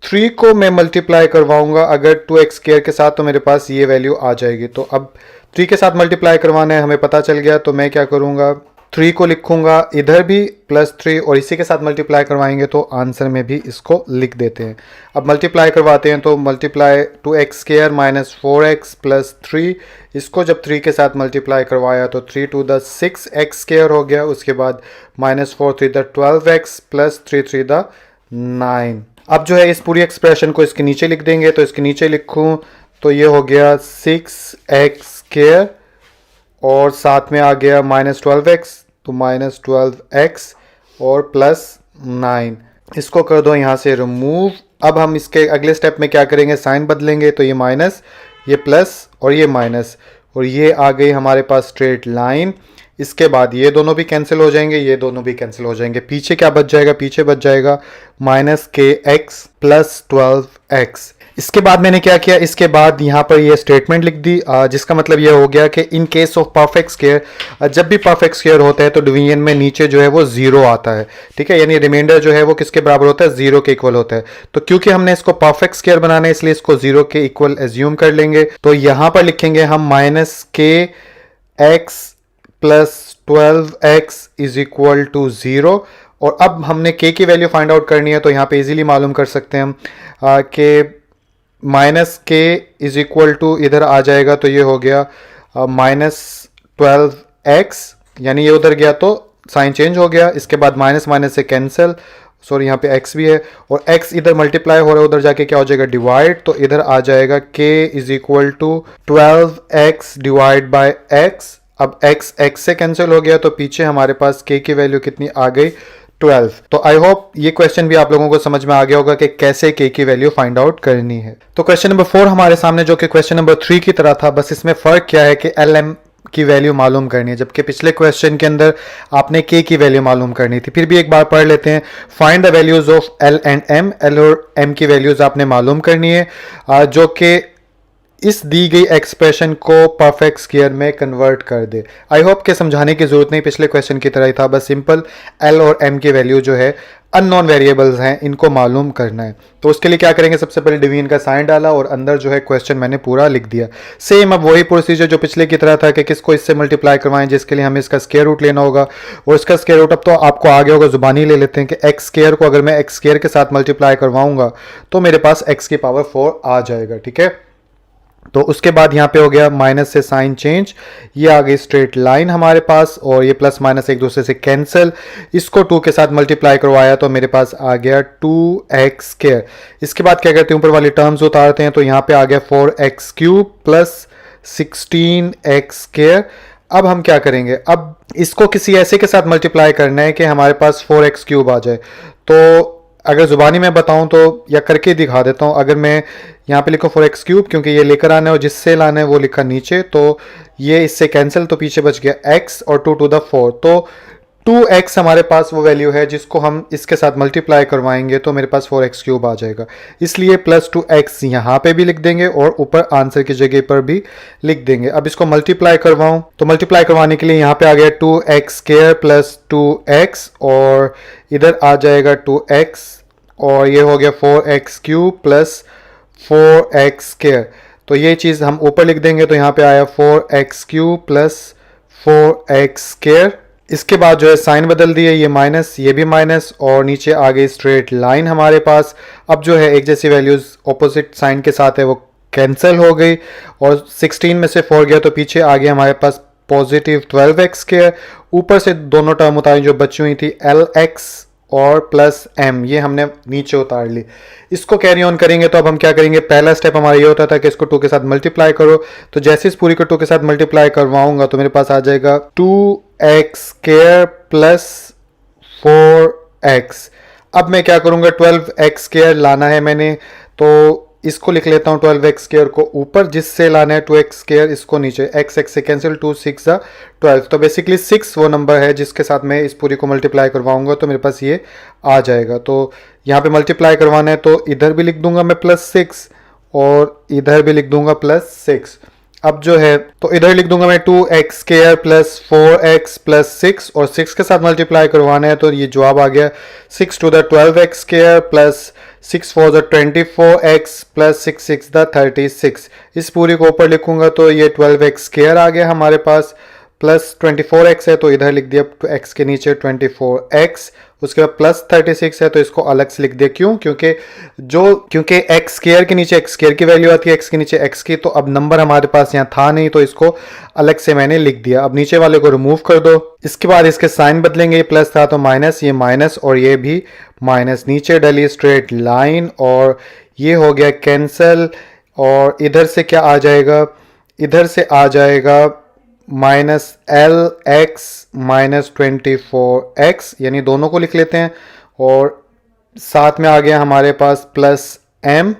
3 को मैं मल्टीप्लाई करवाऊंगा अगर 2x स्क्वायर के साथ, तो मेरे पास ये वैल्यू आ जाएगी। तो अब 3 के साथ मल्टीप्लाई करवाना है, हमें पता चल गया, तो मैं क्या करूँगा, 3 को लिखूंगा इधर भी प्लस 3 और इसी के साथ मल्टीप्लाई करवाएंगे तो आंसर में भी इसको लिख देते हैं। अब मल्टीप्लाई करवाते हैं तो multiply 2x square minus 4x plus 3, इसको जब 3 के साथ मल्टीप्लाई करवाया तो 3 टू द 6x स्क्वायर हो गया, उसके बाद minus 4 3 the 12x plus 3 3 the 9। अब जो है इस पूरी एक्सप्रेशन को इसके नीचे लिख देंगे, तो इसके नीचे लिखूँ तो ये हो गया 6x स्क्वायर और साथ में आ गया माइनस 12x, तो माइनस 12x और प्लस 9। इसको कर दो यहाँ से रिमूव। अब हम इसके अगले स्टेप में क्या करेंगे, साइन बदलेंगे, तो ये माइनस, ये प्लस और ये माइनस, और ये आ गई हमारे पास स्ट्रेट लाइन। इसके बाद ये दोनों भी कैंसिल हो जाएंगे, ये दोनों भी कैंसिल हो जाएंगे। पीछे क्या बच जाएगा, पीछे बच जाएगा माइनस kx प्लस 12x। इसके बाद मैंने क्या किया, इसके बाद यहाँ पर ये स्टेटमेंट लिख दी, जिसका मतलब ये हो गया कि in case of perfect square, जब भी परफेक्ट स्क्वायर होता है तो डिवीजन में नीचे जो है वो जीरो आता है, ठीक है, यानी रिमाइंडर जो है वो किसके बराबर होता है, जीरो के इक्वल होता है। तो क्योंकि हमने इसको परफेक्ट स्क्वायर बनाना है इसलिए इसको जीरो के इक्वल एज्यूम कर लेंगे। तो यहाँ पर लिखेंगे हम minus kx plus 12x is equal to 0। और अब हमने k की वैल्यू फाइंड आउट करनी है, तो यहाँ पे इजीली मालूम कर सकते हैं हम कि minus k is equal to इधर आ जाएगा, तो ये हो गया माइनस 12x, यानी ये उधर गया तो साइन चेंज हो गया। इसके बाद माइनस माइनस से कैंसिल, सॉरी यहाँ पे x भी है, और x इधर मल्टीप्लाई हो रहा है, उधर जाके क्या हो जाएगा, डिवाइड, तो इधर आ जाएगा k is equal to 12x divide by x। अब x से कैंसिल हो गया, तो पीछे हमारे पास k की वैल्यू कितनी आ गई, 12। तो आई होप ये क्वेश्चन भी आप लोगों को समझ में आ गया होगा कि कैसे k की वैल्यू फाइंड आउट करनी है। तो क्वेश्चन नंबर 4 हमारे सामने, जो कि क्वेश्चन नंबर 3 की तरह था, बस इसमें फर्क क्या है कि lm की वैल्यू मालूम करनी है, जबकि पिछले क्वेश्चन के अंदर आपने k की वैल्यू मालूम करनी थी। फिर भी एक बार पढ़ लेते हैं, find the values of l and m। l और m की वैल्यूज आपने मालूम करनी है, जो कि इस दी गई एक्सप्रेशन को परफेक्ट स्क्वायर में कन्वर्ट कर दे। आई होप के समझाने की जरूरत नहीं, पिछले क्वेश्चन की तरह ही था, बस सिंपल एल और एम की वैल्यू जो है अननोन वेरिएबल्स हैं, इनको मालूम करना है। तो उसके लिए क्या करेंगे, सबसे पहले डिवीजन का साइन डाला और अंदर जो है क्वेश्चन मैंने पूरा लिख दिया। सेम अब वही प्रोसीजर जो पिछले की तरह था कि किसको इससे मल्टीप्लाई करवाएं, जिसके लिए हमें इसका स्क्वायर रूट लेना होगा, और इसका स्क्वायर रूट अब तो आपको आगे होगा, जुबानी ले लेते हैं कि एक्स स्क्वायर को अगर मैं एक्स स्क्वायर के साथ मल्टीप्लाई करवाऊंगा तो मेरे पास एक्स की पावर 4 आ जाएगा, ठीक है। तो उसके बाद यहाँ पे हो गया माइनस से साइन चेंज, ये आ गई स्ट्रेट लाइन हमारे पास, और ये प्लस माइनस एक दूसरे से कैंसिल। इसको 2 के साथ मल्टीप्लाई करवाया तो मेरे पास आ गया 2x स्क्वायर। इसके बाद क्या करते हैं, ऊपर वाली टर्म्स उतारते हैं, तो यहाँ पे आ गया 4x cube plus 16x square. अब हम क्या करेंगे, अब इसको किसी ऐसे के साथ मल्टीप्लाई करना है कि हमारे पास 4x क्यूब आ जाए। तो अगर जुबानी में बताऊं तो, या करके दिखा देता हूं, अगर मैं यहाँ पे लिखूं 4x क्यूब, क्योंकि ये लेकर आना है और जिससे लाना है वो लिखा नीचे, तो ये इससे कैंसिल, तो पीछे बच गया x और 2 टू द 4। तो 2x हमारे पास वो वैल्यू है जिसको हम इसके साथ मल्टीप्लाई करवाएंगे तो मेरे पास 4x क्यूब आ जाएगा, इसलिए प्लस 2x यहाँ पे भी लिख देंगे और ऊपर आंसर की जगह पर भी लिख देंगे। अब इसको मल्टीप्लाई करवाऊं, तो मल्टीप्लाई करवाने के लिए यहाँ पे आ गया 2x स्क्वायर प्लस 2x, और इधर आ जाएगा 2x, और ये हो गया 4x cube plus 4x square. तो ये चीज़ हम ऊपर लिख देंगे, तो यहाँ पे आया 4x cube plus 4x square. इसके बाद जो है साइन बदल दिए, ये माइनस, ये भी माइनस, और नीचे आ गई स्ट्रेट लाइन हमारे पास। अब जो है एक जैसी वैल्यूज ऑपोजिट साइन के साथ है वो कैंसिल हो गई, और 16 में से 4 गया तो पीछे आ गया हमारे पास पॉजिटिव 12x स्क्वायर। ऊपर से दोनों टर्म उतारी जो बची हुई थी, lx और प्लस m, ये हमने नीचे उतार ली। इसको कैरी ऑन करेंगे, तो अब हम क्या करेंगे, पहला स्टेप हमारा ये होता था कि इसको 2 के साथ मल्टीप्लाई करो, तो जैसे इस पूरी को 2 के साथ मल्टीप्लाई करवाऊंगा तो मेरे पास आ जाएगा 2x स्क्वायर प्लस 4 एक्स। अब मैं क्या करूँगा, 12x स्क्वायर लाना है मैंने, तो इसको लिख लेता हूँ 12x स्क्वायर को ऊपर, जिससे लाना है 2x स्क्वायर इसको नीचे, x x से कैंसिल, 2 6 12। तो बेसिकली 6 वो नंबर है जिसके साथ मैं इस पूरी को मल्टीप्लाई करवाऊंगा, तो मेरे पास ये आ जाएगा। तो यहाँ पे मल्टीप्लाई करवाना है तो इधर भी लिख दूंगा मैं +6 और इधर भी लिख दूंगा +6। अब जो है तो इधर लिख दूंगा मैं 2x square plus 4x plus 6 और 6 के साथ मल्टीप्लाई करवाना है, तो ये जवाब आ गया 6 to the 12x square plus 6 4 the 24x plus 6 6 the 36। इस पूरी को ऊपर लिखूंगा तो ये 12x स्क्वायर आ गया हमारे पास, प्लस 24x है तो इधर लिख दिया x के नीचे 24x, उसके बाद प्लस 36 है तो इसको अलग से लिख दिया। क्यों? क्योंकि x स्क्वायर के नीचे x स्क्वायर की वैल्यू आती है, x के नीचे x की, तो अब नंबर हमारे पास यहाँ था नहीं तो इसको अलग से मैंने लिख दिया। अब नीचे वाले को रिमूव कर दो, इसके बाद इसके साइन बदलेंगे, ये प्लस था तो माइनस, ये माइनस और ये भी माइनस, नीचे डली स्ट्रेट लाइन और ये हो गया कैंसल। और इधर से क्या आ जाएगा, इधर से आ जाएगा -LX -24x, यानी दोनों को लिख लेते हैं, और साथ में आ गया हमारे पास +m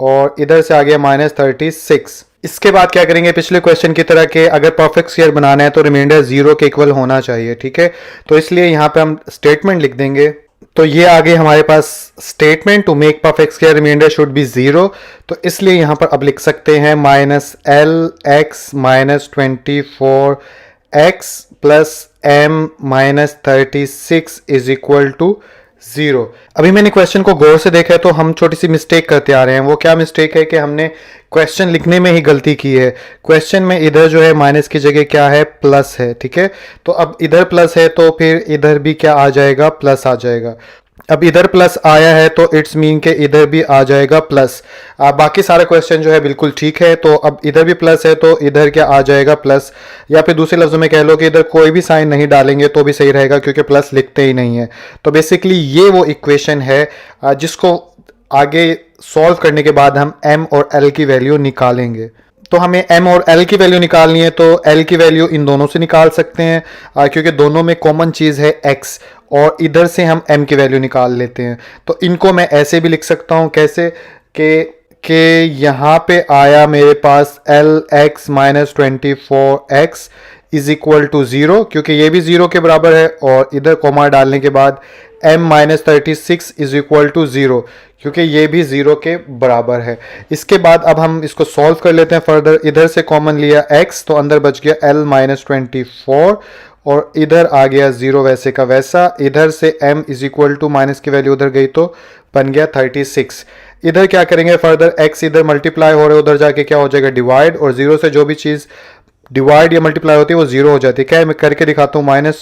और इधर से आ गया -36। इसके बाद क्या करेंगे, पिछले क्वेश्चन की तरह के अगर परफेक्ट स्क्वायर बनाना है तो रिमाइंडर 0 के इक्वल होना चाहिए, ठीक है। तो इसलिए यहाँ पे हम स्टेटमेंट लिख देंगे। तो ये आगे हमारे पास statement, to make perfect square remainder should be 0, तो इसलिए यहाँ पर अब लिख सकते हैं -LX -24x plus m -36 is equal to 0। अभी मैंने क्वेश्चन को गौर से देखा है तो हम छोटी सी मिस्टेक करते आ रहे हैं। वो क्या मिस्टेक है कि हमने क्वेश्चन लिखने में ही गलती की है। क्वेश्चन में इधर जो है माइनस की जगह क्या है, प्लस है, ठीक है। तो अब इधर प्लस है तो फिर इधर भी क्या आ जाएगा, प्लस आ जाएगा। अब इधर प्लस आया है तो इट्स मीन के इधर भी आ जाएगा प्लस। बाकी सारा क्वेश्चन जो है बिल्कुल ठीक है। तो अब इधर भी प्लस है तो इधर क्या आ जाएगा, प्लस, या फिर दूसरे लफ्ज़ों में कह लो कि इधर कोई भी साइन नहीं डालेंगे तो भी सही रहेगा क्योंकि प्लस लिखते ही नहीं है। तो बेसिकली ये वो इक्वेशन है जिसको आगे सॉल्व करने के बाद हम m और l की वैल्यू निकालेंगे। तो हमें m और l की वैल्यू निकालनी है तो l की वैल्यू इन दोनों से निकाल सकते हैं क्योंकि दोनों में कॉमन चीज़ है x, और इधर से हम m की वैल्यू निकाल लेते हैं। तो इनको मैं ऐसे भी लिख सकता हूँ, कैसे कि यहाँ पे आया मेरे पास LX -24x is equal to 0, क्योंकि ये भी 0 के बराबर है, और इधर कॉमा डालने के बाद m -36 इज इक्वल टू 0 क्योंकि ये भी 0 के बराबर है। इसके बाद अब हम इसको सॉल्व कर लेते हैं फर्दर। इधर से कॉमन लिया x तो अंदर बच गया l -24 और इधर आ गया 0 वैसे का वैसा। इधर से m is equal to minus की वैल्यू उधर गई तो बन गया 36। इधर क्या करेंगे फर्दर, x इधर मल्टीप्लाई हो रहा है, उधर जाके क्या हो जाएगा डिवाइड, और 0 से जो भी चीज़ डिवाइड या मल्टीप्लाई होती है वो 0 हो जाती है। क्या है, मैं करके दिखाता हूँ। -l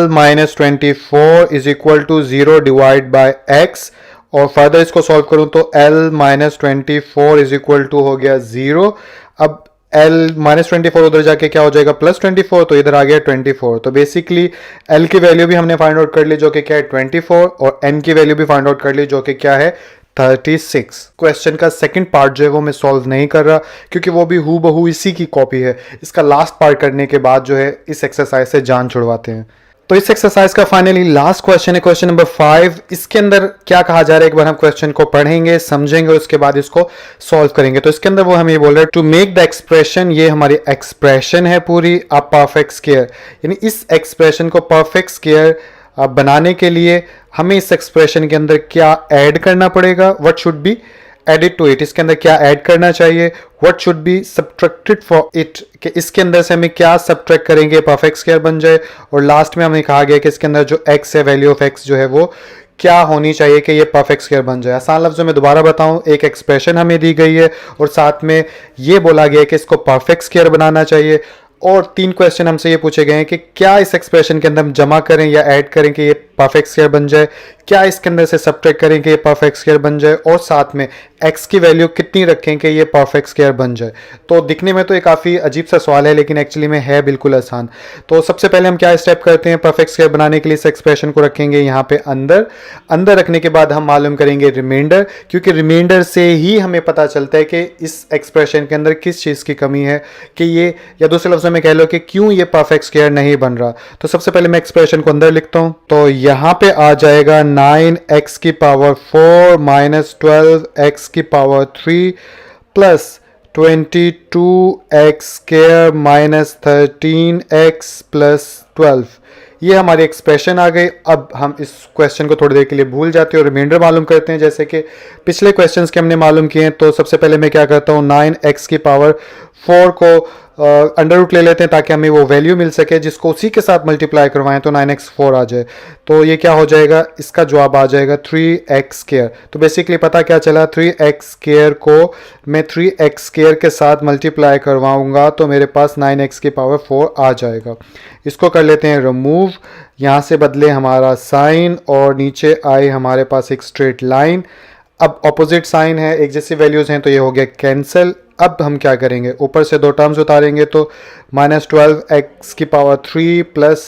-24 is equal to 0 divide by x, और फर्दर इसको सॉल्व करूँ तो l -24 इज इक्वल टू हो गया 0। अब l -24 उधर जाके क्या हो जाएगा +24, तो इधर आ गया 24। तो बेसिकली l की वैल्यू भी हमने फाइंड आउट कर ली जो कि क्या है 24, और n की वैल्यू भी फाइंड आउट कर ली जो कि क्या है 36। क्वेश्चन का सेकंड पार्ट जो है वो मैं सॉल्व नहीं कर रहा क्योंकि वो भी हूबहू इसी की कॉपी है। इसका लास्ट पार्ट करने के बाद जो है इस एक्सरसाइज से जान छुड़वाते हैं। तो इस एक्सरसाइज का फाइनली लास्ट क्वेश्चन है, क्वेश्चन नंबर 5। इसके अंदर क्या कहा जा रहा है, एक बार हम क्वेश्चन को पढ़ेंगे, समझेंगे, उसके बाद इसको सॉल्व करेंगे। तो इसके अंदर वो हमें बोल रहे हैं टू मेक द एक्सप्रेशन, ये हमारी एक्सप्रेशन है पूरी, अ परफेक्ट स्क्वायर, यानी इस एक्सप्रेशन को परफेक्ट स्क्वायर बनाने के लिए हमें इस एक्सप्रेशन के अंदर क्या ऐड करना पड़ेगा, what should be added to it, इसके अंदर क्या ऐड करना चाहिए, what should be subtracted for it, कि इसके अंदर से हमें क्या सब्ट्रैक्ट करेंगे परफेक्ट स्क्वायर बन जाए। और लास्ट में हमें कहा गया कि इसके अंदर जो x है, वैल्यू ऑफ x जो है वो क्या होनी चाहिए कि ये परफेक्ट स्क्वायर बन जाए। आसान लफ्ज़ों में दोबारा बताऊं, एक एक्सप्रेशन हमें दी गई है और साथ में ये बोला गया है कि इसको परफेक्ट स्क्वायर बनाना चाहिए, और 3 क्वेश्चन हमसे ये पूछे गए हैं कि क्या इस एक्सप्रेशन के अंदर हम जमा करें या ऐड करें कि ये परफेक्ट स्क्वायर बन जाए, क्या इसके अंदर से सब्ट्रैक्ट करें कि ये परफेक्ट स्क्वायर बन जाए, और साथ में x की वैल्यू कितनी रखें कि ये परफेक्ट स्क्वायर बन जाए। तो दिखने में तो ये काफ़ी अजीब सा सवाल है लेकिन एक्चुअली में है बिल्कुल आसान। तो सबसे पहले हम क्या स्टेप करते हैं, परफेक्ट स्क्वायर बनाने के लिए इस एक्सप्रेशन को रखेंगे यहाँ पे अंदर रखने के बाद हम मालूम करेंगे रिमाइंडर, क्योंकि रिमाइंडर से ही हमें पता चलता है कि इस एक्सप्रेशन के अंदर किस चीज़ की कमी है कि ये, या दूसरे लफ्ज़ों में कह लो कि क्यों ये परफेक्ट स्क्वायर नहीं बन रहा। तो सबसे पहले मैं एक्सप्रेशन को अंदर लिखता हूँ। तो यहाँ पे आ जाएगा 9x की पावर 4 माइनस 12x की power 3 plus 22x square minus 13x plus 12। ये हमारी एक्सप्रेशन आ गई। अब हम इस क्वेश्चन को थोड़ी देर के लिए भूल जाते हैं और रिमाइंडर मालूम करते हैं, जैसे कि पिछले क्वेश्चंस के हमने मालूम किए हैं। तो सबसे पहले मैं क्या करता हूँ, 9x की पावर 4 को अंडर रूट ले लेते हैं ताकि हमें वो वैल्यू मिल सके जिसको उसी के साथ मल्टीप्लाई करवाएं तो 9x 4 आ जाए। तो ये क्या हो जाएगा, इसका जवाब आ जाएगा 3x स्क्वायर। तो बेसिकली पता क्या चला, 3x स्क्वायर को मैं 3x स्क्वायर के साथ मल्टीप्लाई करवाऊंगा तो मेरे पास 9x की पावर 4 आ जाएगा। इसको कर लेते हैं रिमूव, यहाँ से बदले हमारा साइन और नीचे आए हमारे पास एक स्ट्रेट लाइन। अब ऑपोजिट साइन है, एक जैसी वैल्यूज़ हैं तो ये हो गया कैंसिल। अब हम क्या करेंगे, ऊपर से दो टर्म्स उतारेंगे तो माइनस 12x की पावर 3 प्लस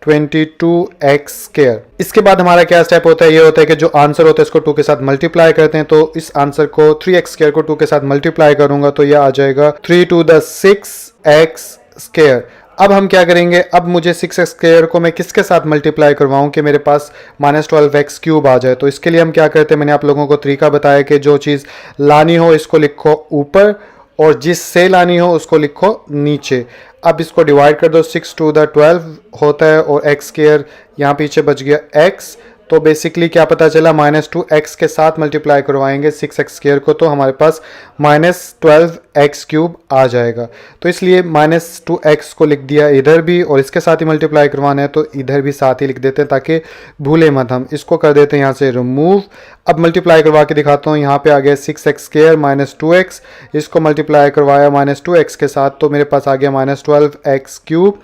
22x स्क्वायर। इसके बाद हमारा क्या स्टेप होता है, ये होता है कि जो आंसर होता है इसको 2 के साथ मल्टीप्लाई करते हैं। तो इस आंसर को 3x स्क्वायर को 2 के साथ मल्टीप्लाई करूंगा तो ये आ जाएगा 3 to the 6x स्क्वायर। अब हम क्या करेंगे, अब मुझे 6x स्क्वायर को मैं किसके साथ मल्टीप्लाई करवाऊं कि मेरे पास माइनस 12x क्यूब आ जाए। तो इसके लिए हम क्या करते हैं, मैंने आप लोगों को तरीका बताया कि जो चीज़ लानी हो इसको लिखो ऊपर और जिससे लानी हो उसको लिखो नीचे। अब इसको डिवाइड कर दो, 6 to the 12 होता है और x स्क्वायर यहाँ पीछे बच गया x। तो बेसिकली क्या पता चला, माइनस 2x के साथ मल्टीप्लाई करवाएंगे 6x स्क्वायर को तो हमारे पास माइनस 12x क्यूब आ जाएगा। तो इसलिए माइनस 2x को लिख दिया इधर भी और इसके साथ ही मल्टीप्लाई करवाना है तो इधर भी साथ ही लिख देते हैं ताकि भूले मत हम। इसको कर देते हैं यहाँ से रिमूव। अब मल्टीप्लाई करवा के दिखाता हूँ, यहाँ पे आ गया 6x स्क्वायर माइनस 2x, इसको मल्टीप्लाई करवाया माइनस 2x के साथ तो मेरे पास आ गया minus 12x cube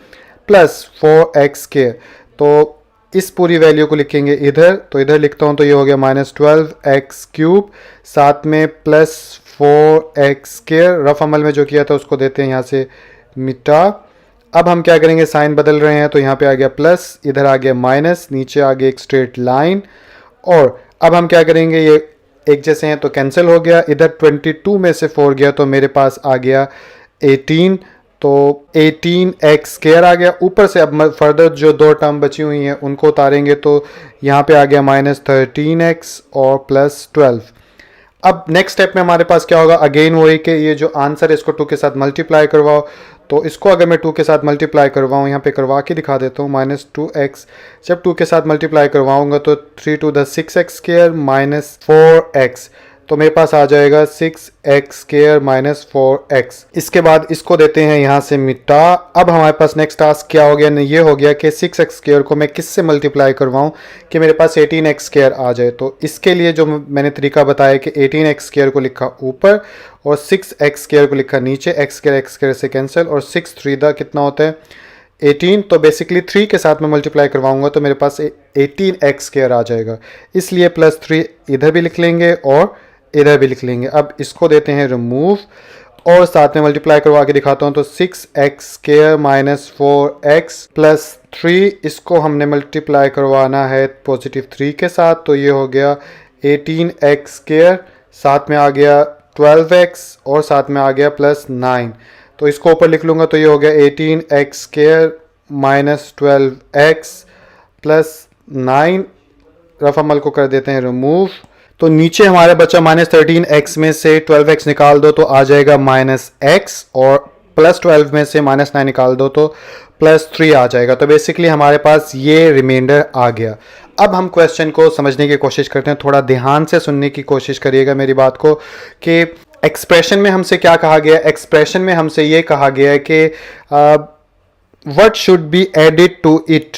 plus 4x square. तो इस पूरी वैल्यू को लिखेंगे इधर, तो इधर लिखता हूँ तो ये हो गया माइनस 12x क्यूब साथ में प्लस 4x स्क्वायर। रफ अमल में जो किया था उसको देते हैं यहाँ से मिटा। अब हम क्या करेंगे, साइन बदल रहे हैं तो यहाँ पे आ गया प्लस, इधर आ गया माइनस, नीचे आ गया एक स्ट्रेट लाइन। और अब हम क्या करेंगे, ये एक जैसे हैं तो कैंसिल हो गया। इधर 22 में से 4 गया तो मेरे पास आ गया 18, तो 18x स्क्वायर आ गया। ऊपर से अब फर्दर जो दो टर्म बची हुई हैं उनको उतारेंगे तो यहाँ पे आ गया माइनस 13x और प्लस 12। अब नेक्स्ट स्टेप में हमारे पास क्या होगा, अगेन वही कि ये जो आंसर है इसको 2 के साथ मल्टीप्लाई करवाओ। तो इसको अगर मैं 2 के साथ मल्टीप्लाई करवाऊँ, यहाँ पे करवा के दिखा देता हूँ, माइनस 2x जब 2 के साथ मल्टीप्लाई करवाऊँगा तो 3 to the 6x square minus 4x, तो मेरे पास आ जाएगा 6x स्क्वायर माइनस 4x। इसके बाद इसको देते हैं यहाँ से मिटा। अब हमारे पास नेक्स्ट टास्क क्या हो गया, ये हो गया कि 6x स्क्वायर को मैं किससे मल्टीप्लाई करवाऊँ कि मेरे पास 18x स्क्वायर आ जाए। तो इसके लिए जो मैंने तरीका बताया कि 18x स्क्वायर को लिखा ऊपर और 6x स्क्वायर को लिखा नीचे, x स्क्वायर से कैंसिल और 6 3 दा कितना होता है 18। तो बेसिकली 3 के साथ मैं मल्टीप्लाई करवाऊँगा तो मेरे पास 18x स्क्वायर आ जाएगा। इसलिए प्लस 3 इधर भी लिख लेंगे और इधर भी लिख लेंगे। अब इसको देते हैं रिमूव और साथ में मल्टीप्लाई करवा के दिखाता हूँ तो 6x square minus 4x plus 3, इसको हमने मल्टीप्लाई करवाना है पॉजिटिव 3 के साथ तो ये हो गया 18x स्क्वायर, साथ में आ गया 12x और साथ में आ गया प्लस 9। तो इसको ऊपर लिख लूँगा तो ये हो गया 18x square minus 12x plus 9। Rough अमल को कर देते हैं रिमूव। तो नीचे हमारे बचा माइनस 13x में से 12x निकाल दो तो आ जाएगा माइनस x और प्लस 12 में से माइनस 9 निकाल दो तो प्लस 3 आ जाएगा। तो बेसिकली हमारे पास ये रिमाइंडर आ गया। अब हम क्वेश्चन को समझने की कोशिश करते हैं, थोड़ा ध्यान से सुनने की कोशिश करिएगा मेरी बात को कि एक्सप्रेशन में हमसे क्या कहा गया। एक्सप्रेशन में हमसे ये कहा गया है कि what should be added to it,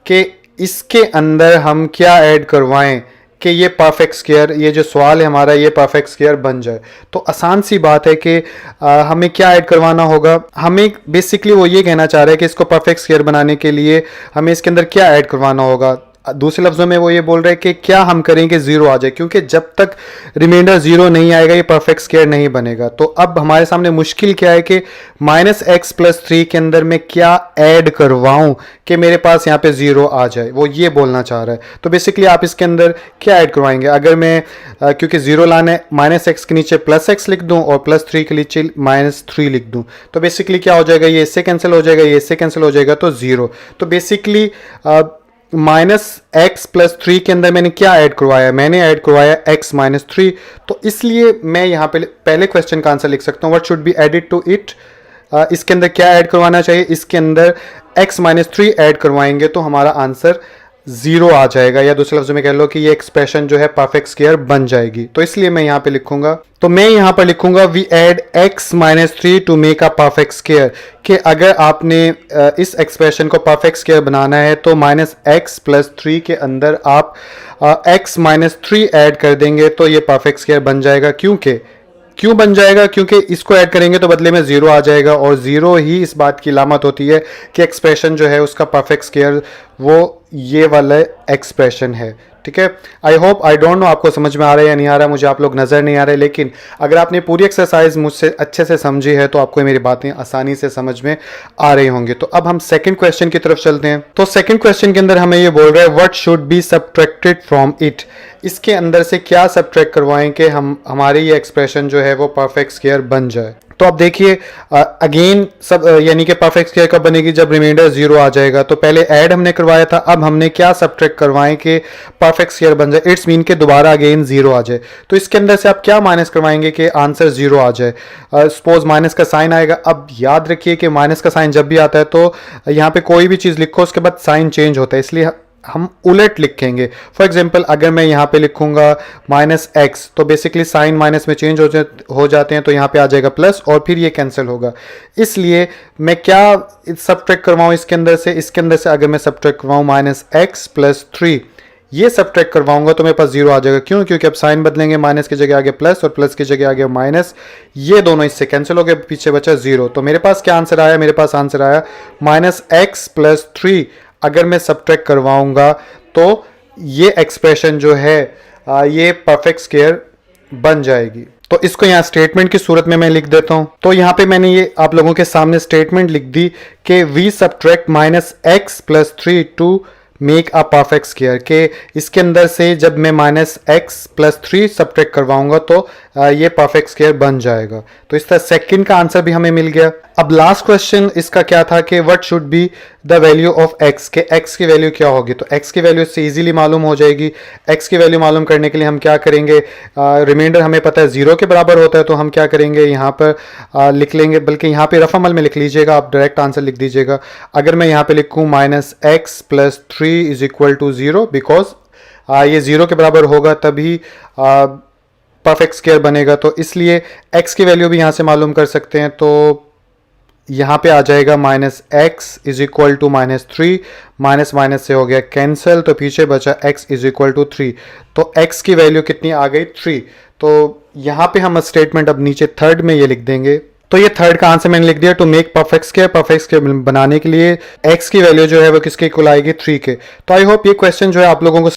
कि इसके अंदर हम क्या ऐड करवाएं कि ये परफेक्ट स्क्वायर, ये जो सवाल है हमारा ये परफेक्ट स्क्वायर बन जाए। तो आसान सी बात है कि हमें क्या ऐड करवाना होगा। हमें बेसिकली वो ये कहना चाह रहे हैं कि इसको परफेक्ट स्क्वायर बनाने के लिए हमें इसके अंदर क्या ऐड करवाना होगा। दूसरे लफ्ज़ों में वो ये बोल रहे हैं कि क्या हम करेंगे ज़ीरो आ जाए, क्योंकि जब तक रिमाइंडर ज़ीरो नहीं आएगा ये परफेक्ट स्क्वायर नहीं बनेगा। तो अब हमारे सामने मुश्किल क्या है कि माइनस एक्स प्लस 3 के अंदर मैं क्या ऐड करवाऊं कि मेरे पास यहाँ पे ज़ीरो आ जाए, वो ये बोलना चाह रहा है। तो बेसिकली आप इसके अंदर क्या ऐड करवाएंगे, अगर मैं क्योंकि ज़ीरो लाना है माइनस एक्स के नीचे प्लस एक्स लिख दूँ और प्लस 3 के नीचे माइनस 3 लिख दूँ तो बेसिकली क्या हो जाएगा, ये इससे कैंसिल हो जाएगा, ये इससे कैंसिल हो जाएगा तो ज़ीरो। तो basically minus x plus three के अंदर मैंने क्या ऐड करवाया, मैंने ऐड करवाया एक्स माइनस थ्री। तो इसलिए मैं यहाँ पे पहले क्वेश्चन का आंसर लिख सकता हूँ, what should be added to it. इसके अंदर क्या ऐड करवाना चाहिए, इसके अंदर एक्स माइनस थ्री ऐड करवाएंगे तो हमारा आंसर जीरो आ जाएगा, या दूसरे लफ्जों में कह लो कि ये एक्सप्रेशन जो है परफेक्ट स्क्वायर बन जाएगी। तो इसलिए मैं यहाँ पे लिखूंगा, तो मैं यहाँ पर लिखूंगा we add x minus three to make a perfect square, कि अगर आपने इस एक्सप्रेशन को परफेक्ट स्क्वायर बनाना है तो माइनस एक्स प्लस थ्री के अंदर आप एक्स माइनस थ्री ऐड कर देंगे तो ये परफेक्ट स्क्वायर बन जाएगा। क्यों बन जाएगा, क्योंकि इसको ऐड करेंगे तो बदले में जीरो आ जाएगा, और जीरो ही इस बात की अलामत होती है कि एक्सप्रेशन जो है उसका परफेक्ट स्क्वायर वो ये वाला एक्सप्रेशन है। ठीक है, I hope, I don't know आपको समझ में आ रहा है या नहीं आ रहा, मुझे आप लोग नज़र नहीं आ रहे, लेकिन अगर आपने पूरी एक्सरसाइज मुझसे अच्छे से समझी है तो आपको मेरी बातें आसानी से समझ में आ रही होंगी। तो अब हम सेकंड क्वेश्चन की तरफ चलते हैं। तो सेकंड क्वेश्चन के अंदर हमें ये बोल रहा है what should B subtracted from it, इसके अंदर से क्या सबट्रैक्ट करवाएं कि हमारे ये एक्सप्रेशन जो है वो परफेक्ट स्क्वायर बन जाए। तो अब देखिए अगेन सब यानी कि परफेक्ट स्क्वायर कब बनेगी, जब रिमाइंडर जीरो आ जाएगा। तो पहले ऐड हमने करवाया था, अब हमने क्या सबट्रैक्ट करवाएं कि परफेक्ट स्क्वायर बन जाए, इट्स मीन के दोबारा अगेन जीरो आ जाए। तो इसके अंदर से आप क्या माइनस करवाएंगे कि आंसर जीरो आ जाए। सपोज माइनस का साइन आएगा, अब याद रखिए कि माइनस का साइन जब भी आता है तो यहाँ पे कोई भी चीज़ लिखो उसके बाद साइन चेंज होता है, इसलिए हम उलट लिखेंगे। फॉर एग्जाम्पल अगर मैं यहाँ पे लिखूंगा माइनस एक्स तो बेसिकली साइन माइनस में चेंज हो जाते हैं, तो यहाँ पे आ जाएगा प्लस और फिर ये कैंसिल होगा। इसलिए मैं क्या सबट्रैक्ट करवाऊँ इसके अंदर से अगर मैं सबट्रैक्ट करवाऊँ माइनस एक्स प्लस थ्री, ये सबट्रैक्ट करवाऊंगा तो मेरे पास जीरो आ जाएगा। क्यों, क्योंकि अब साइन बदलेंगे, माइनस की जगह आगे प्लस और प्लस की जगह आगे माइनस, ये दोनों इससे कैंसिल हो गए, पीछे बचा जीरो। तो मेरे पास क्या आंसर आया, मेरे पास आंसर आया माइनस एक्स प्लस थ्री। अगर मैं सबट्रैक्ट करवाऊंगा तो ये एक्सप्रेशन जो है ये परफेक्ट स्क्वायर बन जाएगी। तो इसको यहाँ स्टेटमेंट की सूरत में मैं लिख देता हूं। तो यहाँ पे मैंने ये आप लोगों के सामने स्टेटमेंट लिख दी कि we subtract minus x plus three to make a perfect square, के इसके अंदर से जब मैं minus x plus three subtract करवाऊंगा तो ये परफेक्ट स्क्वायर बन जाएगा। तो इस तरह सेकंड का आंसर भी हमें मिल गया। अब लास्ट क्वेश्चन इसका क्या था कि what should be the value of x, के एक्स की वैल्यू क्या होगी। तो एक्स की वैल्यू इससे इजीली मालूम हो जाएगी। एक्स की वैल्यू मालूम करने के लिए हम क्या करेंगे, रिमाइंडर हमें पता है जीरो के बराबर होता है, तो हम क्या करेंगे यहाँ पर लिख लेंगे, बल्कि यहाँ पे रफ अमल में लिख लीजिएगा, आप डायरेक्ट आंसर लिख दीजिएगा। अगर मैं यहाँ पे लिखूँ minus x plus three is equal to zero, because ये जीरो के बराबर होगा तभी परफेक्ट स्क्वायर बनेगा, तो इसलिए x की वैल्यू भी यहाँ से मालूम कर सकते हैं। तो यहाँ पे आ जाएगा minus x is equal to minus three, minus minus से हो गया कैंसिल, तो पीछे बचा x is equal to three. तो x की वैल्यू कितनी आ गई, थ्री। तो यहाँ पे हम स्टेटमेंट अब नीचे थर्ड में ये लिख देंगे। तो ये थर्ड का आंसर मैंने लिख दिया, टू मेक परफेक्ट स्क्वायर बनाने के लिए x की वैल्यू जो है वो किसके इक्वल आएगी, थ्री के। तो आई होप ये क्वेश्चन जो है आप लोगों को